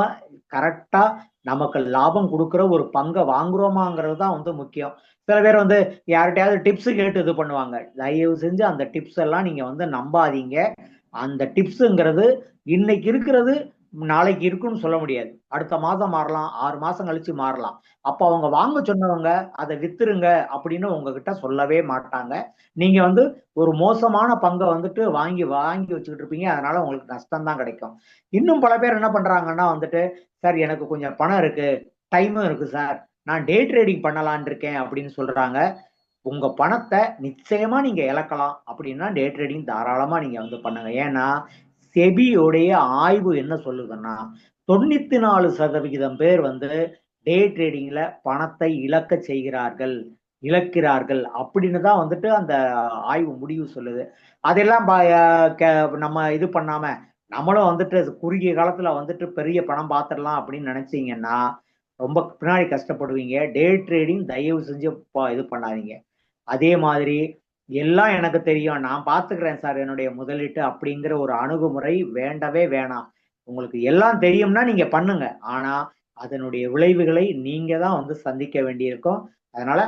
கரெக்டா நமக்கு லாபம் கொடுக்குற ஒரு பங்கை வாங்குறோமாங்கிறது தான் வந்து முக்கியம். சில பேர் வந்து யார்கிட்டயாவது டிப்ஸ் கேட்டு இது பண்ணுவாங்க. தயவு செஞ்சு அந்த டிப்ஸ் எல்லாம் நீங்க வந்து நம்பாதீங்க. அந்த டிப்ஸுங்கிறது இன்னைக்கு இருக்கிறது நாளைக்கு இருக்குன்னு சொல்ல முடியாது. அடுத்த மாதம் மாறலாம், 6 மாசம் கழிச்சு மாறலாம். அப்ப அவங்க வாங்க சொன்னவங்க அதை வித்துருங்க அப்படின்னு உங்ககிட்ட சொல்லவே மாட்டாங்க. நீங்க வந்து ஒரு மோசமான பங்கை வந்துட்டு வாங்கி வாங்கி வச்சுக்கிட்டு இருப்பீங்க. அதனால உங்களுக்கு நஷ்டம் தான் கிடைக்கும். இன்னும் பல பேர் என்ன பண்றாங்கன்னா வந்துட்டு, சார் எனக்கு கொஞ்சம் பணம் இருக்கு, டைமும் இருக்கு சார், நான் டே ட்ரேடிங் பண்ணலான் இருக்கேன் அப்படின்னு சொல்றாங்க. உங்க பணத்தை நிச்சயமா நீங்க இழக்கலாம். அப்படின்னா டே ட்ரேடிங் தாராளமா நீங்க வந்து பண்ணுங்க. ஏன்னா செபியோடைய ஆய்வு என்ன சொல்லுதுன்னா 94% பேர் வந்து டே ட்ரேடிங்ல பணத்தை இழக்கிறார்கள் அப்படின்னு தான் வந்துட்டு அந்த ஆய்வு முடிவு சொல்லுது. அதெல்லாம் நம்ம இது பண்ணாம நம்மளும் வந்துட்டு குறுகிய காலத்துல வந்துட்டு பெரிய பணம் பார்த்துடலாம் அப்படின்னு நினைச்சீங்கன்னா ரொம்ப பின்னாடி கஷ்டப்படுவீங்க. டே ட்ரேடிங் தயவு செஞ்சு இது பண்ணாதீங்க. அதே மாதிரி எல்லாம் எனக்கு தெரியும், நான் பாத்துக்கிறேன் சார் என்னுடைய முதலீட்டு அப்படிங்கிற ஒரு அணுகுமுறை வேண்டவே வேணாம். உங்களுக்கு எல்லாம் தெரியும்னா நீங்க பண்ணுங்க. ஆனா அதனுடைய விளைவுகளை நீங்க தான் வந்து சந்திக்க வேண்டியிருக்கும். அதனால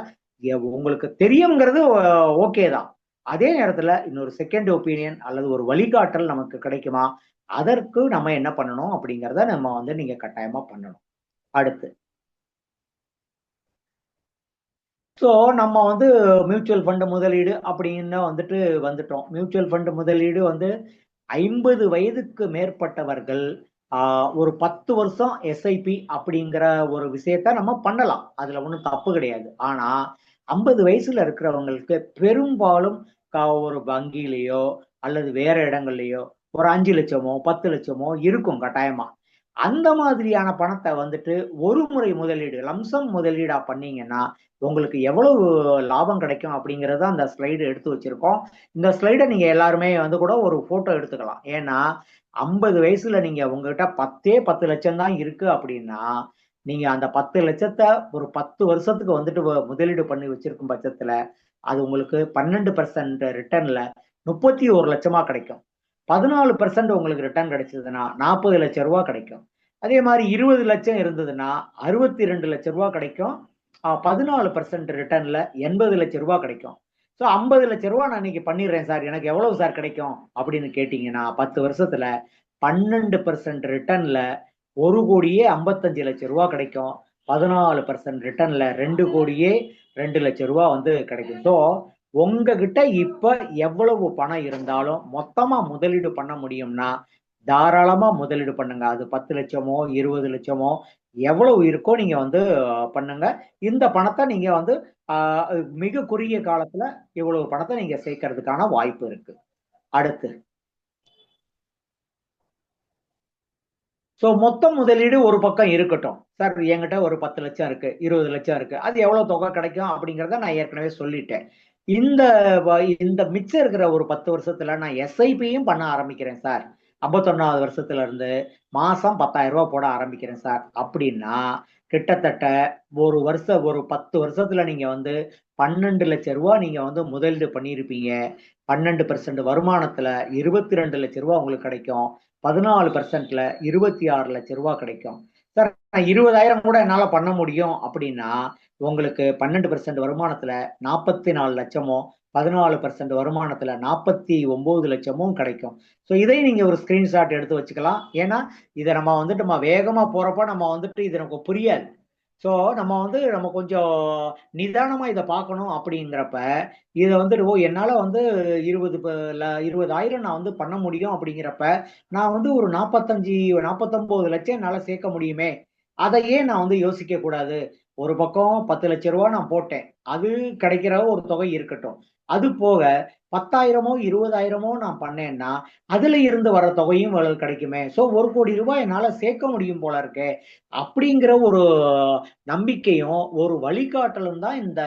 உங்களுக்கு தெரியுங்கிறது ஓகே தான். அதே நேரத்துல இன்னொரு செகண்ட் ஒப்பீனியன் அல்லது ஒரு வழிகாட்டல் நமக்கு கிடைக்குமா? அதற்கு நம்ம என்ன பண்ணணும் அப்படிங்கிறத நம்ம வந்து நீங்க கட்டாயமா பண்ணணும். அடுத்து ஸோ நம்ம வந்து மியூச்சுவல் ஃபண்ட் முதலீடு அப்படின்னு வந்துட்டு வந்துட்டோம். மியூச்சுவல் ஃபண்ட் முதலீடு வந்து 50 வயதுக்கு மேற்பட்டவர்கள் ஒரு 10 வருஷம் எஸ்ஐபி அப்படிங்கிற ஒரு விஷயத்த நம்ம பண்ணலாம். அதுல ஒண்ணும் தப்பு கிடையாது. ஆனா 50 வயசுல இருக்கிறவங்களுக்கு பெரும்பாலும் ஒரு வங்கியிலயோ அல்லது வேற இடங்கள்லயோ ஒரு 5 லட்சமோ 10 லட்சமோ இருக்கும் கட்டாயமா. அந்த மாதிரியான பணத்தை வந்துட்டு ஒரு முறை முதலீடு லம்சம் முதலீடா பண்ணீங்கன்னா உங்களுக்கு எவ்வளவு லாபம் கிடைக்கும் அப்படிங்கறத அந்த ஸ்லைடு எடுத்து வச்சிருக்கோம். இந்த ஸ்லைடை நீங்க எல்லாருமே வந்து கூட ஒரு போட்டோ எடுத்துக்கலாம். ஏன்னா 50 வயசுல நீங்க உங்ககிட்ட 10 லட்சம் தான் இருக்கு அப்படின்னா நீங்க அந்த 10 லட்சத்தை ஒரு 10 வருஷத்துக்கு வந்துட்டு முதலீடு பண்ணி வச்சிருக்கும் பட்சத்துல அது உங்களுக்கு 12% ரிட்டர்ன்ல 31 லட்சமா கிடைக்கும். 14% உங்களுக்கு ரிட்டர்ன் கிடைச்சதுன்னா 40 லட்சம் ரூபாய் கிடைக்கும். அதே மாதிரி 20 லட்சம் இருந்ததுன்னா 62 லட்சம் ரூபாய் கிடைக்கும். 14% ரிட்டர்ன்ல 80 லட்சம் ரூபாய் கிடைக்கும். ஸோ 50 லட்சம் ரூபாய் நான் இன்னைக்கு பண்ணிடுறேன் சார், எனக்கு எவ்வளவு சார் கிடைக்கும் அப்படின்னு கேட்டீங்கன்னா 10 வருஷத்துல 12% ரிட்டர்ன்ல 1,55,00,000 ரூபாய் கிடைக்கும். 14% ரிட்டர்ன்ல 2,02,00,000 ரூபாய் வந்து கிடைக்கும். ஸோ உங்ககிட்ட இப்ப எவ்வளவு பணம் இருந்தாலும் மொத்தமா முதலீடு பண்ண முடியும்னா தாராளமா முதலீடு பண்ணுங்க. அது 10 லட்சமோ 20 லட்சமோ எவ்வளவு இருக்கோ நீங்க வந்து பண்ணுங்க. இந்த பணத்தை நீங்க வந்து மிக குறுகிய காலத்துல இவ்வளவு பணத்தை நீங்க சேர்க்கறதுக்கான வாய்ப்பு இருக்கு. அடுத்து மொத்த முதலீடு ஒரு பக்கம் இருக்கட்டும் சார். என்கிட்ட ஒரு 10 லட்சம் இருக்கு, 20 லட்சம் இருக்கு, அது எவ்வளவு தொகை கிடைக்கும் அப்படிங்கறத நான் ஏற்கனவே சொல்லிட்டேன். இந்த இந்த மிச்சம் இருக்கிற ஒரு 10 வருஷத்துல நான் எஸ்ஐபியும் பண்ண ஆரம்பிக்கிறேன் சார். 51வது வருஷத்துல இருந்து மாசம் 10,000 ரூபாய் போட ஆரம்பிக்கிறேன் சார் அப்படின்னா கிட்டத்தட்ட ஒரு 10 வருஷத்துல நீங்க வந்து 12 லட்சம் ரூபாய் நீங்க வந்து முதலீடு பண்ணியிருப்பீங்க. 12% வருமானத்துல 22 லட்சம் ரூபாய் உங்களுக்கு கிடைக்கும். 14%ல 26 லட்சம் ரூபாய் கிடைக்கும். சார் 20,000 கூட என்னால பண்ண முடியும் அப்படின்னா உங்களுக்கு 12% வருமானத்துல 44 லட்சமோ 14% வருமானத்துல 49 லட்சமும் கிடைக்கும். ஸோ இதை நீங்க ஒரு ஸ்கிரீன்ஷாட் எடுத்து வச்சுக்கலாம். ஏன்னா இதை நம்ம வந்துட்டு நம்ம வேகமா போறப்ப நம்ம வந்துட்டு இது நமக்கு புரியாது. ஸோ நம்ம கொஞ்சம் நிதானமா இதை பார்க்கணும் அப்படிங்கிறப்ப இதை வந்துட்டு என்னால வந்து 20,000 நான் வந்து பண்ண முடியும் அப்படிங்கிறப்ப நான் வந்து ஒரு 49 லட்சம் என்னால சேர்க்க முடியுமே, அதை ஏன் நான் வந்து யோசிக்க கூடாது? ஒரு பக்கம் 10 லட்சம் ரூபாய் நான் போட்டேன், அது கிடைக்கிற ஒரு தொகை இருக்கட்டும். அது போக 10,000மோ 20,000மோ நான் பண்ணேன்னா அதுல இருந்து வர தொகையும் கிடைக்குமே. சோ 1,00,00,000 ரூபாய் என்னால சேர்க்க முடியும் போல இருக்கே அப்படிங்கிற ஒரு நம்பிக்கையும் ஒரு வழிகாட்டலும் தான் இந்த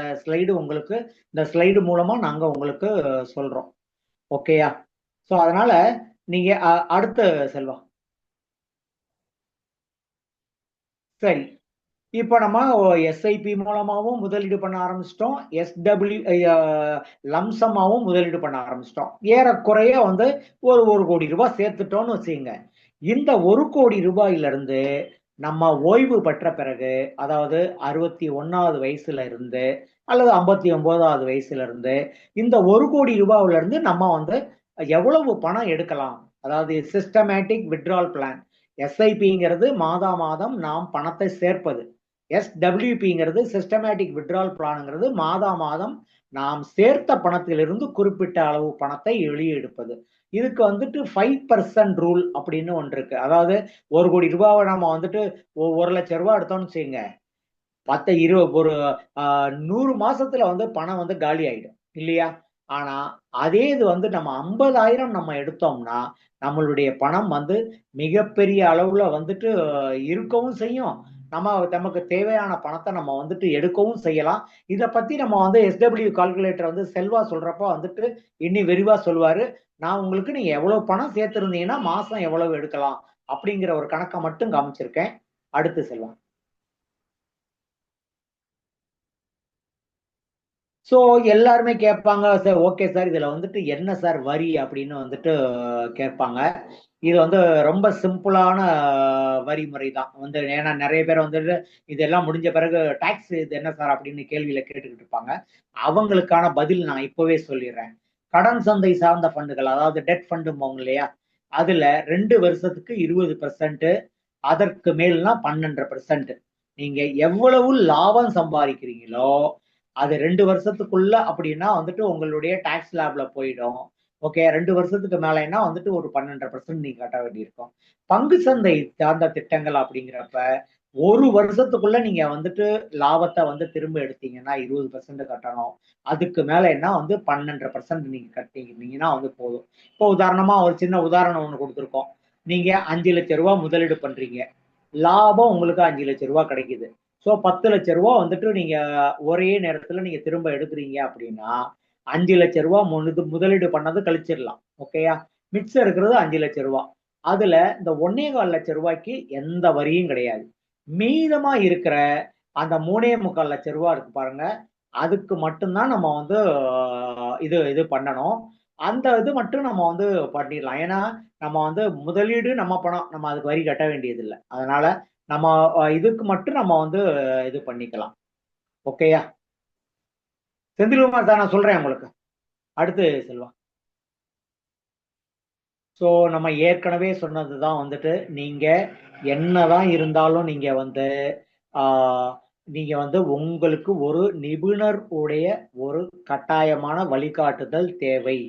ஸ்லைடு மூலமா நாங்க உங்களுக்கு சொல்றோம். ஓகேயா? சோ அதனால நீங்க அடுத்த செல்வா. சரி. இப்ப நம்ம எஸ்ஐபி மூலமாவும் முதலீடு பண்ண ஆரம்பிச்சிட்டோம். லம்சமாவும் முதலீடு பண்ண ஆரம்பிச்சிட்டோம். ஏறக்குறைய வந்து ஒரு 1,00,00,000 ரூபாய் சேர்த்துட்டோம்னு வச்சுக்கங்க. இந்த 1,00,00,000 ரூபாயில இருந்து நம்ம ஓய்வு பெற்ற பிறகு, அதாவது 61வது வயசுல இருந்து அல்லது 59வது வயசுல இருந்து இந்த 1,00,00,000 ரூபாயில இருந்து நம்ம வந்து எவ்வளவு பணம் எடுக்கலாம்? அதாவது சிஸ்டமேட்டிக் வித்ட்ரால் பிளான். எஸ்ஐபிங்கிறது மாதா மாதம் நாம் பணத்தை சேர்ப்பது. எஸ்டபிள்யூபிங்கிறது சிஸ்டமேட்டிக் வித்ட்ரால் பிளான்ங்கிறது மாதா மாதம் நாம் சேர்த்த பணத்திலிருந்து குறிப்பிட்ட அளவு பணத்தை வெளியே எடுப்பது. இதுக்கு வந்துட்டு 5% ரூல் அப்படின்னு ஒன்று இருக்கு. அதாவது 1,00,00,000 ரூபாவை நம்ம வந்துட்டு 1,00,000 ரூபாய் எடுத்தோம்னு வச்சுக்கோங்க. 100 மாசத்துல வந்து பணம் வந்து காலி ஆயிடும் இல்லையா? ஆனா அதே இது வந்து நம்ம 50,000 நம்ம எடுத்தோம்னா நம்மளுடைய பணம் வந்து மிகப்பெரிய அளவுல வந்துட்டு இருக்கவும் செய்யும். நமக்கு தேவையான பணத்தை நம்ம வந்துட்டு எடுக்கவும் செய்யலாம். இத பத்தி நம்ம வந்து எஸ்டபிள்யூ கால்குலேட்டர் வந்து செல்வா சொல்றப்ப வந்துட்டு இன்னும் விரிவா சொல்லுவாரு. நான் உங்களுக்கு நீங்க எவ்வளவு பணம் சேர்த்திருந்தீங்கன்னா மாசம் எவ்வளவு எடுக்கலாம் அப்படிங்கிற ஒரு கணக்கை மட்டும் காமிச்சிருக்கேன். அடுத்து செல்வா. ஸோ எல்லாருமே கேட்பாங்க சார், ஓகே சார், இதுல வந்துட்டு என்ன சார் வரி அப்படின்னு வந்துட்டு கேட்பாங்க. இது வந்து ரொம்ப சிம்பிளான வரி முறை தான் வந்து. ஏன்னா நிறைய பேர் வந்துட்டு இதெல்லாம் முடிஞ்ச பிறகு டாக்ஸ் இது என்ன சார் அப்படின்னு கேள்வியில கேட்டுக்கிட்டு இருப்பாங்க. அவங்களுக்கான பதில் நான் இப்பவே சொல்லிடுறேன். கடன் சந்தை சார்ந்த ஃபண்டுகள், அதாவது டெட் ஃபண்டும்போங்க இல்லையா, அதுல 2 வருஷத்துக்கு 20%, அதற்கு மேல்னா 12%. நீங்க எவ்வளவு லாபம் சம்பாதிக்கிறீங்களோ அது 2 வருஷத்துக்குள்ள அப்படின்னா வந்துட்டு உங்களுடைய டாக்ஸ் லேப்ல போயிடும். ஓகே, 2 வருஷத்துக்கு மேலேன்னா வந்துட்டு ஒரு 12% நீங்க கட்ட வேண்டியிருக்கும். பங்கு சந்தை சார்ந்த திட்டங்கள் அப்படிங்கிறப்ப 1 வருஷத்துக்குள்ள நீங்க வந்துட்டு லாபத்தை வந்து திரும்ப எடுத்தீங்கன்னா 20% கட்டணும். அதுக்கு மேலேன்னா வந்து 12% நீங்க கட்டிக்கிட்டீங்கன்னா வந்து போதும். இப்போ உதாரணமா ஒரு சின்ன உதாரணம் ஒண்ணு கொடுத்துருக்கோம். நீங்க 5 லட்சம் ரூபாய் முதலீடு பண்றீங்க, லாபம் உங்களுக்கு 5 லட்சம் ரூபாய் கிடைக்குது. ஸோ 10 லட்சம் ரூபாய் வந்துட்டு நீங்க ஒரே நேரத்துல நீங்க திரும்ப எடுக்கிறீங்க அப்படின்னா 5 லட்சம் ரூபாய் முதலீடு பண்ணது கழிச்சிடலாம். ஓகேயா? மிச்சம் இருக்கிறது 5 லட்சம் ரூபாய். அதுல இந்த 1,4 லட்சம் ரூபாய்க்கு எந்த வரியும் கிடையாது. மீதமா இருக்கிற அந்த 3,4 லட்சம் ரூபாய் இருக்கு பாருங்க, அதுக்கு மட்டும்தான் நம்ம வந்து இது இது பண்ணணும். அந்த இது மட்டும் நம்ம வந்து பண்ணிடலாம். ஏன்னா நம்ம வந்து முதலீடு நம்ம பணம், நம்ம அதுக்கு வரி கட்ட வேண்டியது இல்லை. அதனால நம்ம இதுக்கு மட்டும் நம்ம வந்து இது பண்ணிக்கலாம். ஓகேயா? செந்தில்குமார் சார், நான் சொல்றேன் உங்களுக்கு. அடுத்து செல்வா. ஸோ நம்ம ஏற்கனவே சொன்னதுதான் வந்துட்டு, நீங்க என்னதான் இருந்தாலும் நீங்க வந்து ஆஹ், நீங்க வந்து உங்களுக்கு ஒரு நிபுணர் உடைய ஒரு கட்டாயமான வழிகாட்டுதல் தேவை.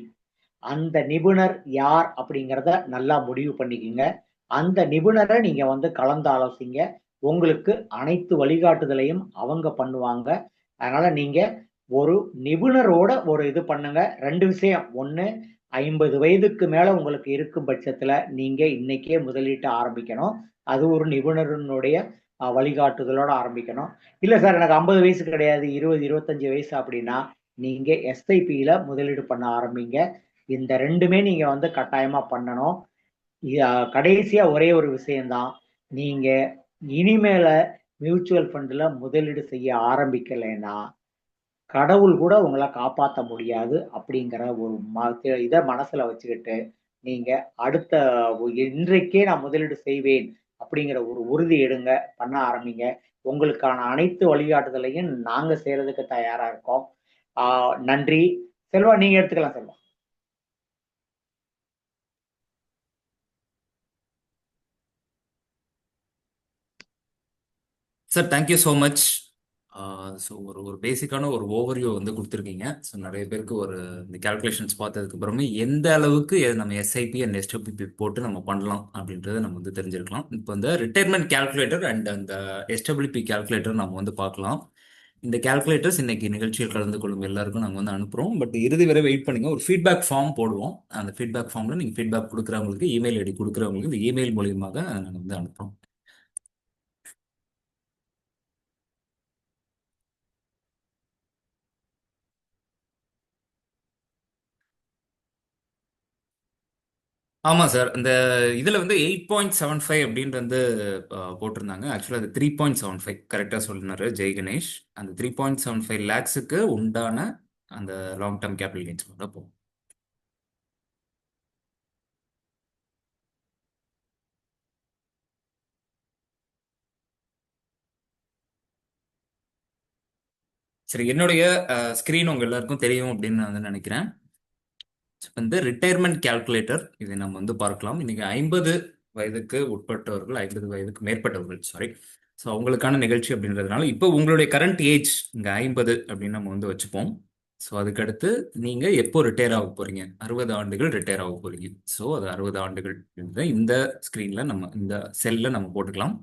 அந்த நிபுணர் யார் அப்படிங்கிறத நல்லா முடிவு பண்ணிக்கங்க. அந்த நிபுணரை நீங்க வந்து கலந்து ஆலோசிங்க. உங்களுக்கு அனைத்து வழிகாட்டுதலையும் அவங்க பண்ணுவாங்க. அதனால நீங்க ஒரு நிபுணரோட ஒரு இது பண்ணுங்க. 2 விஷயம். ஒண்ணு, 50 வயதுக்கு மேல உங்களுக்கு இருக்கும் பட்சத்துல நீங்க இன்னைக்கே முதலீட்டை ஆரம்பிக்கணும். அது ஒரு நிபுணரினுடைய வழிகாட்டுதலோட ஆரம்பிக்கணும். இல்ல சார், எனக்கு 50 வயசு கிடையாது, 20 25 வயசு அப்படின்னா நீங்க எஸ்ஐபியில முதலீடு பண்ண ஆரம்பிங்க. இந்த ரெண்டுமே நீங்க வந்து கட்டாயமா பண்ணணும். கடைசியா ஒரே ஒரு விஷயம்தான். நீங்க இனிமேல மியூச்சுவல் ஃபண்ட்ல முதலீடு செய்ய ஆரம்பிக்கலைன்னா கடவுள் கூட உங்களை காப்பாற்ற முடியாது அப்படிங்கிற ஒரு இதை மனசுல வச்சுக்கிட்டு நீங்க அடுத்த இன்றைக்கே நான் முதலீடு செய்வேன் அப்படிங்கிற ஒரு உறுதி எடுங்க, பண்ண ஆரம்பிங்க. உங்களுக்கான அனைத்து வழிகாட்டுதலையும் நாங்க செய்யறதுக்கு தயாரா இருக்கோம். நன்றி. செல்வா, நீங்க எடுத்துக்கலாம் Selva. Sir thank you so much. So ஒரு ஒரு பேசிக்கான ஒரு ஓவர்வியூ வந்து கொடுத்துருக்கீங்க. ஸோ நிறைய பேருக்கு ஒரு இந்த கேல்குலேஷன்ஸ் பார்த்ததுக்கு அப்புறமே எந்த அளவுக்கு நம்ம எஸ்ஐபி அண்ட் எஸ்டபிள்பி போட்டு நம்ம பண்ணலாம் அப்படின்றத நம்ம வந்து தெரிஞ்சிருக்கலாம். இப்போ இந்த ரிட்டையர்மெண்ட் கேல்குலேட்டர் அண்ட் அந்த எஸ்டபிள்பி கேல்குலேட்டர் நம்ம வந்து பார்க்கலாம். இந்த கேல்குலேட்டர்ஸ் இன்னைக்கு நிகழ்ச்சியில் கலந்து கொள்ளும் எல்லாருக்கும் நாங்கள் வந்து அனுப்புகிறோம். பட் இறுதி வரை வெயிட் பண்ணுங்க. ஒரு ஃபீட்பேக் ஃபார்ம் போடுவோம். அந்த ஃபீட்பேக் ஃபார்மில் நீங்கள் ஃபீட்பேக் கொடுக்குறவங்களுக்கு, இமெயில் ஐடி கொடுக்குறவங்களுக்கு இந்த இமெயில் மூலியமாக நாங்கள் வந்து அனுப்புகிறோம். ஆமாம் சார். இந்த இதில் வந்து 8.75 அப்படின்ட்டு வந்து போட்டிருந்தாங்க. ஆக்சுவலாக அது 3.75 கரெக்டாக சொன்னார் ஜெய் கணேஷ். அந்த 3.75 லேக்ஸுக்கு உண்டான அந்த லாங் டேர்ம் கேபிட்டல் கெயின்ஸ் தான் போகும். சரி, என்னுடைய ஸ்க்ரீன் உங்கள் எல்லாருக்கும் தெரியும் அப்படின்னு நான் வந்து நினைக்கிறேன். வந்து ரிட்டையர்மெண்ட் கேல்குலேட்டர் இதை நம்ம வந்து பார்க்கலாம். இன்னைக்கு 50 வயதுக்கு உட்பட்டவர்கள், 50 வயதுக்கு மேற்பட்டவர்கள், சாரி. ஸோ அவங்களுக்கான நிகழ்ச்சி அப்படின்றதுனால இப்போ உங்களுடைய கரண்ட் ஏஜ் இங்கே 50 அப்படின்னு நம்ம வந்து வச்சுப்போம். ஸோ அதுக்கடுத்து நீங்கள் எப்போ ரிட்டையர் ஆக போறீங்க? 60 ஆண்டுகள் ரிட்டையர் ஆக போறீங்க. ஸோ அது 60 ஆண்டுகள் இந்த ஸ்க்ரீனில் நம்ம இந்த செல்லில் நம்ம போட்டுக்கலாம்.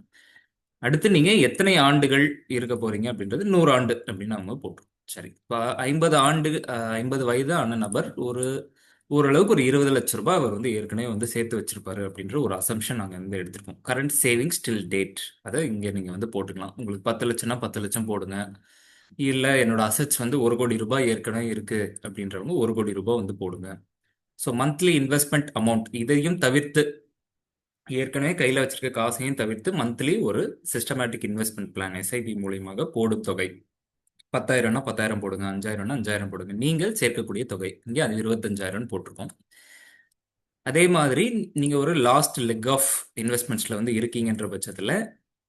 அடுத்து நீங்கள் எத்தனை ஆண்டுகள் இருக்க போறீங்க அப்படின்றது 100 ஆண்டு அப்படின்னு நம்ம போட்டுருவோம். சரி, இப்போ 50 ஆண்டு 50 வயது ஆன நபர் ஓரளவுக்கு ஒரு 20 லட்ச ரூபாய் அவர் வந்து ஏற்கனவே வந்து சேர்த்து வச்சிருப்பாரு அப்படின்ற ஒரு அசம்ஷன் நாங்கள் வந்து எடுத்திருக்கோம். கரண்ட் சேவிங்ஸ் டில் டேட் அதை இங்கே நீங்கள் வந்து போட்டுக்கலாம். உங்களுக்கு 10 லட்சம்னா 10 லட்சம் போடுங்க. இல்லை என்னோட அசட்ஸ் வந்து 1 கோடி ரூபாய் ஏற்கனவே இருக்கு அப்படின்றவங்க 1 கோடி ரூபாய் வந்து போடுங்க. ஸோ மந்த்லி இன்வெஸ்ட்மெண்ட் அமௌண்ட் இதையும் தவிர்த்து, ஏற்கனவே கையில் வச்சிருக்க காசையும் தவிர்த்து மந்த்லி ஒரு சிஸ்டமேட்டிக் இன்வெஸ்ட்மெண்ட் பிளான் எஸ்ஐபி மூலியமாக போடும் தொகை 10,000னா 10,000 போடுங்க, 5,000னா 5,000 போடுங்க. நீங்கள் சேர்க்கக்கூடிய தொகை இங்கே அது 25,000 போட்டிருக்கோம். அதே மாதிரி நீங்க ஒரு லாஸ்ட் லெக் ஆஃப் இன்வெஸ்ட்மெண்ட்ஸ்ல வந்து இருக்கீங்கன்ற பட்சத்துல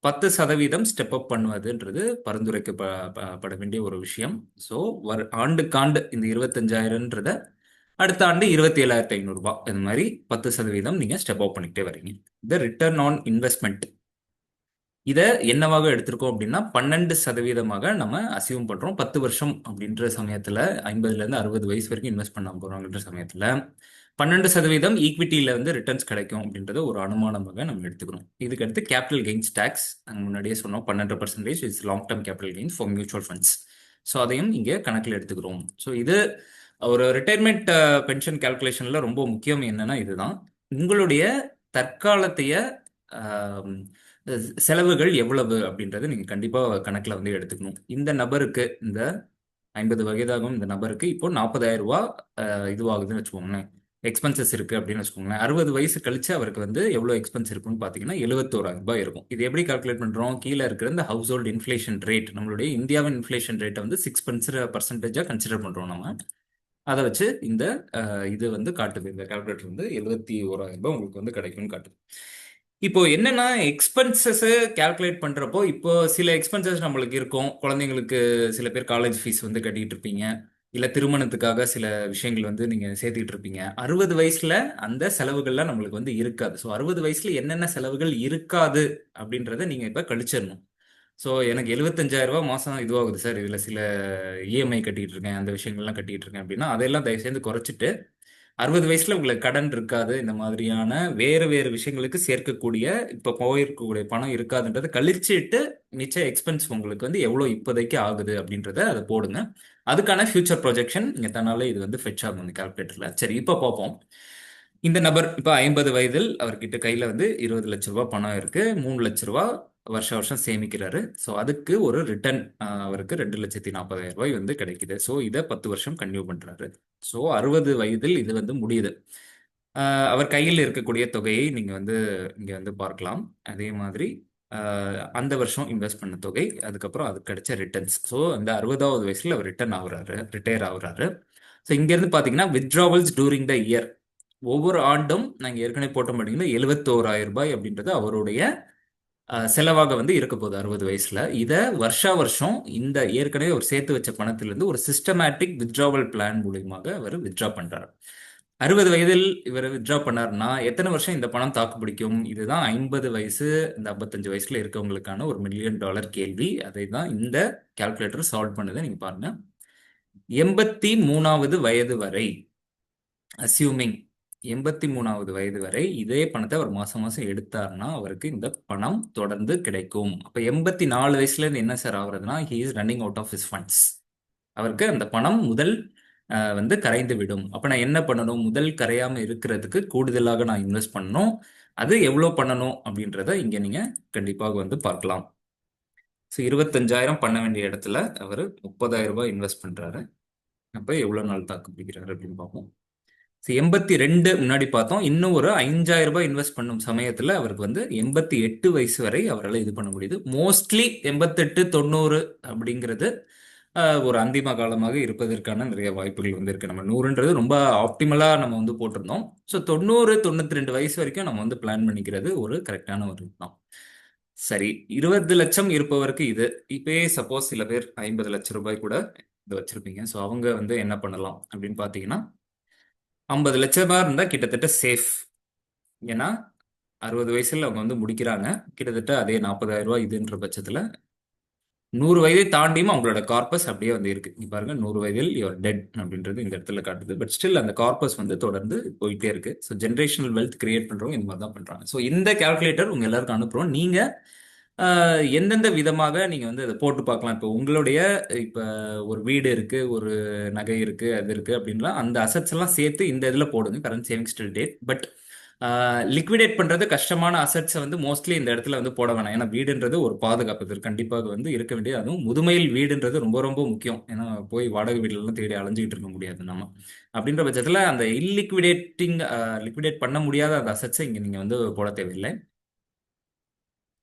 10% ஸ்டெப் அப் பண்ணுவதுன்றது பரிந்துரைக்கப்பட வேண்டிய ஒரு விஷயம். ஸோ ஆண்டுக்காண்டு இந்த 25,000ன்றத அடுத்த ஆண்டு 27,500 ரூபாய், இந்த மாதிரி 10% நீங்க ஸ்டெப் அப் பண்ணிக்கிட்டே வரீங்க. இந்த ரிட்டர்ன் ஆன் இன்வெஸ்ட்மெண்ட் இதை என்னவாக எடுத்திருக்கோம் அப்படின்னா 12% நம்ம அசியூம் பண்றோம். 10 வருஷம் அப்படின்ற சமயத்துல 50ல இருந்து 60 வயசு வரைக்கும் இன்வெஸ்ட் பண்ண போறோம்ன்ற சமயத்துல 12% ஈக்விட்டியில வந்து ரிட்டர்ன்ஸ் கிடைக்கும் அப்படின்றத ஒரு அனுமானமாக நம்ம எடுத்துக்கணும். இதுக்கு அடுத்து கேபிட்டல் கெயின்ஸ் டேக்ஸ், நாங்கள் முன்னாடியே சொன்னோம் 12% is long term capital gains for mutual funds. So அதையும் இங்கே கணக்கில் எடுத்துக்கிறோம். ஸோ இது ஒரு ரிட்டையர்மெண்ட் பென்ஷன் கால்குலேஷன்ல ரொம்ப முக்கியம் என்னன்னா இதுதான். உங்களுடைய தற்காலத்தைய ஆம், செலவுகள் எவ்வளவு அப்படின்றத நீங்க கண்டிப்பா கணக்குல வந்து எடுத்துக்கணும். இந்த நபருக்கு இந்த 50 வயதாகும் இந்த நபருக்கு இப்போ 40,000 ரூபாய் இதுவாகுதுன்னு வச்சுக்கோங்களேன், எக்ஸ்பென்சஸ் இருக்கு அப்படின்னு வச்சுக்கோங்களேன். 60 வயசு கழிச்சு அவருக்கு வந்து எவ்வளவு எக்ஸ்பென்ஸ் இருக்குன்னு பாத்தீங்கன்னா 71,000 ரூபாய் இருக்கும். இது எப்படி கால்குலேட் பண்றோம்? கீழே இருக்கிற இந்த ஹவுஸ் ஹோல்ட் இன்ஃபிளேஷன் ரேட், நம்மளுடைய இந்தியாவின் இன்ஃபிளேஷன் ரேட்டை வந்து 6% கன்சிடர் பண்றோம் நம்ம. அதை வச்சு இந்த இது வந்து காட்டுது. இந்த கால்குலேட்டர் வந்து 71,000 ரூபாய் உங்களுக்கு வந்து கிடைக்கும்னு காட்டுது. இப்போ என்னன்னா எக்ஸ்பென்சஸ் கால்குலேட் பண்றப்போ இப்போ சில எக்ஸ்பென்சஸ் நம்மளுக்கு இருக்கும். குழந்தைங்களுக்கு சில பேர் காலேஜ் ஃபீஸ் வந்து கட்டிட்டு இருப்பீங்க, இல்ல திருமணத்துக்காக சில விஷயங்கள் வந்து நீங்க சேர்த்துக்கிட்டு இருப்பீங்க. 60 வயசுல அந்த செலவுகள்லாம் நம்மளுக்கு வந்து இருக்காது. ஸோ 60 வயசுல என்னென்ன செலவுகள் இருக்காது அப்படின்றத நீங்க இப்ப கழிச்சிடணும். ஸோ எனக்கு 75,000 ரூபாய் மாசம் இதுவாகுது சார், இதுல சில இஎம்ஐ கட்டிட்டு இருக்கேன், அந்த விஷயங்கள்லாம் கட்டிட்டு இருக்கேன் அப்படின்னா அதெல்லாம் தயவு செய்து குறைச்சிட்டு 60 வயசுல உங்களுக்கு கடன் இருக்காது, இந்த மாதிரியான வேறு வேறு விஷயங்களுக்கு சேர்க்கக்கூடிய இப்ப போயிருக்கக்கூடிய பணம் இருக்காதுன்றதை கழிச்சிட்டு மிச்ச எக்ஸ்பென்ஸ் உங்களுக்கு வந்து எவ்வளவு இப்போதைக்கு ஆகுது அப்படின்றத அதை போடுங்க. அதுக்கான ஃபியூச்சர் ப்ரொஜெக்ஷன் நீங்க தன்னாலே இது வந்து ஃபெச் ஆகும் இந்த கால்குலேட்டர்ல. சரி, இப்போ பார்ப்போம். இந்த நபர் இப்போ 50 வயதில் அவர்கிட்ட கையில வந்து 20 லட்ச ரூபாய் பணம் இருக்கு, 3 லட்ச ரூபாய் வருஷம் வருஷம் சேமிக்கிறாரு. ஸோ அதுக்கு ஒரு ரிட்டர்ன் அவருக்கு 2,40,000 ரூபாய் வந்து கிடைக்குது. ஸோ இதை 10 வருஷம் கன்டினியூ பண்றாரு. ஸோ 60 வயதில் இது வந்து முடியுது. அவர் கையில் இருக்கக்கூடிய தொகையை நீங்க வந்து இங்க வந்து பார்க்கலாம். அதே மாதிரி அந்த வருஷம் இன்வெஸ்ட் பண்ண தொகை, அதுக்கப்புறம் அதுக்கு கிடைச்ச ரிட்டர்ன்ஸ். ஸோ இந்த 60வது வயசுல அவர் ரிட்டையர் ஆகுறாரு. ஸோ இங்க இருந்து பாத்தீங்கன்னா வித்ட்ராவல்ஸ் டூரிங் த இயர், ஒவ்வொரு ஆண்டும் நாங்க ஏற்கனவே போட்ட மாட்டீங்கன்னா 71,000 ரூபாய் அப்படின்றது அவருடைய செலவாக வந்து இருக்க போகுது 60 வயசுல. இதை வருஷா வருஷம் இந்த ஏற்கனவே ஒரு சேர்த்து வச்ச பணத்திலிருந்து ஒரு சிஸ்டமேட்டிக் வித்ட்ராவல் பிளான் மூலியமாக அவர் வித்ட்ரா பண்றாரு. 60 வயதில் இவர் வித்ட்ரா பண்ணாருன்னா எத்தனை வருஷம் இந்த பணம் தாக்கு பிடிக்கும்? இதுதான் 50 வயசு இந்த 55 வயசுல இருக்கவங்களுக்கான ஒரு $1,000,000 கேள்வி. அதை தான் இந்த கால்குலேட்டர் சால்வ் பண்ணுது. நீங்க பாருங்க, 83வது வயது வரை, அசியூமிங் 83வது வயது வரை இதே பணத்தை அவர் மாசம் மாசம் எடுத்தாருன்னா அவருக்கு இந்த பணம் தொடர்ந்து கிடைக்கும். அப்ப 84 வயசுல இருந்து என்ன சார் ஆகுறதுன்னா, he is running out of his funds. அவருக்கு அந்த பணம் முதல் வந்து கரைந்து விடும். அப்ப நான் என்ன பண்ணணும்? முதல் கரையாம இருக்கிறதுக்கு கூடுதலாக நான் இன்வெஸ்ட் பண்ணணும். அது எவ்வளவு பண்ணணும் அப்படின்றத இங்க நீங்க கண்டிப்பாக வந்து பார்க்கலாம். ஸோ 25,000 பண்ண வேண்டிய இடத்துல அவர் 30,000 ரூபாய் இன்வெஸ்ட் பண்றாரு. அப்ப எவ்வளவு நாள் தாக்கு பிடிக்கிறாரு அப்படின்னு பார்ப்போம். ஸோ 82 முன்னாடி பார்த்தோம். இன்னும் ஒரு 5,000 ரூபாய் இன்வெஸ்ட் பண்ணும் சமயத்துல அவருக்கு வந்து 88 வயசு வரை அவரால் இது பண்ண முடியுது. மோஸ்ட்லி 88, 90 அப்படிங்கிறது ஒரு அந்திம காலமாக இருப்பதற்கான நிறைய வாய்ப்புகள் வந்து இருக்கு. நம்ம 100ன்றது ரொம்ப ஆப்டிமலா நம்ம வந்து போட்டிருந்தோம். ஸோ 90, 92 வயசு வரைக்கும் நம்ம வந்து பிளான் பண்ணிக்கிறது ஒரு கரெக்டான ஒரு இதுதான். சரி, 20 லட்சம் இருப்பவருக்கு இது. இப்பயே சப்போஸ் சில பேர் 50 லட்சம் ரூபாய் கூட இது வச்சிருப்பீங்க. ஸோ அவங்க வந்து என்ன பண்ணலாம் அப்படின்னு பார்த்தீங்கன்னா, 50 லட்சமா இருந்தா கிட்டத்தட்ட சேஃப். ஏன்னா 60 வயசுல அவங்க வந்து முடிக்கிறாங்க. கிட்டத்தட்ட அதே 40,000 ரூபாய் இதுன்ற பட்சத்துல 100 வயதை தாண்டியும் அவங்களோட கார்பஸ் அப்படியே வந்து இருக்கு. நீ பாருங்க, 100 வயதில் யுவர் டெட் அப்படின்றது இந்த இடத்துல காட்டுது. பட் ஸ்டில் அந்த கார்பஸ் வந்து தொடர்ந்து போயிட்டே இருக்கு. ஸோ ஜென்ரேஷனல் வெல்த் கிரியேட் பண்றவங்க இந்த மாதிரி தான் பண்றாங்க. ஸோ இந்த கால்குலேட்டர் உங்க எல்லாருக்கும் அனுப்புறோம். நீங்க எந்தெந்த விதமாக நீங்க வந்து அதை போட்டு பார்க்கலாம். இப்போ உங்களுடைய இப்ப ஒரு வீடு இருக்கு, ஒரு நகை இருக்கு, அது இருக்கு அப்படின்லாம் அந்த அசட்ஸ் எல்லாம் சேர்த்து இந்த இதுல போடுங்க, current savings till date. But liquidate பண்றது கஷ்டமான அசட்ஸை வந்து மோஸ்ட்லி இந்த இடத்துல வந்து போட வேணாம். ஏன்னா வீடுன்றது ஒரு பாதுகாப்பு, இது கண்டிப்பாக வந்து இருக்க வேண்டியது. அதுவும் முதுமையில் வீடுன்றது ரொம்ப ரொம்ப முக்கியம். ஏன்னா போய் வாடகை வீடுலாம் தேடி அலைஞ்சிக்கிட்டு இருக்க முடியாது நம்ம. அப்படின்ற பட்சத்துல அந்த லிக்விடேட் பண்ண முடியாத அந்த அசட்ஸை இங்க நீங்க வந்து போட தேவையில்லை.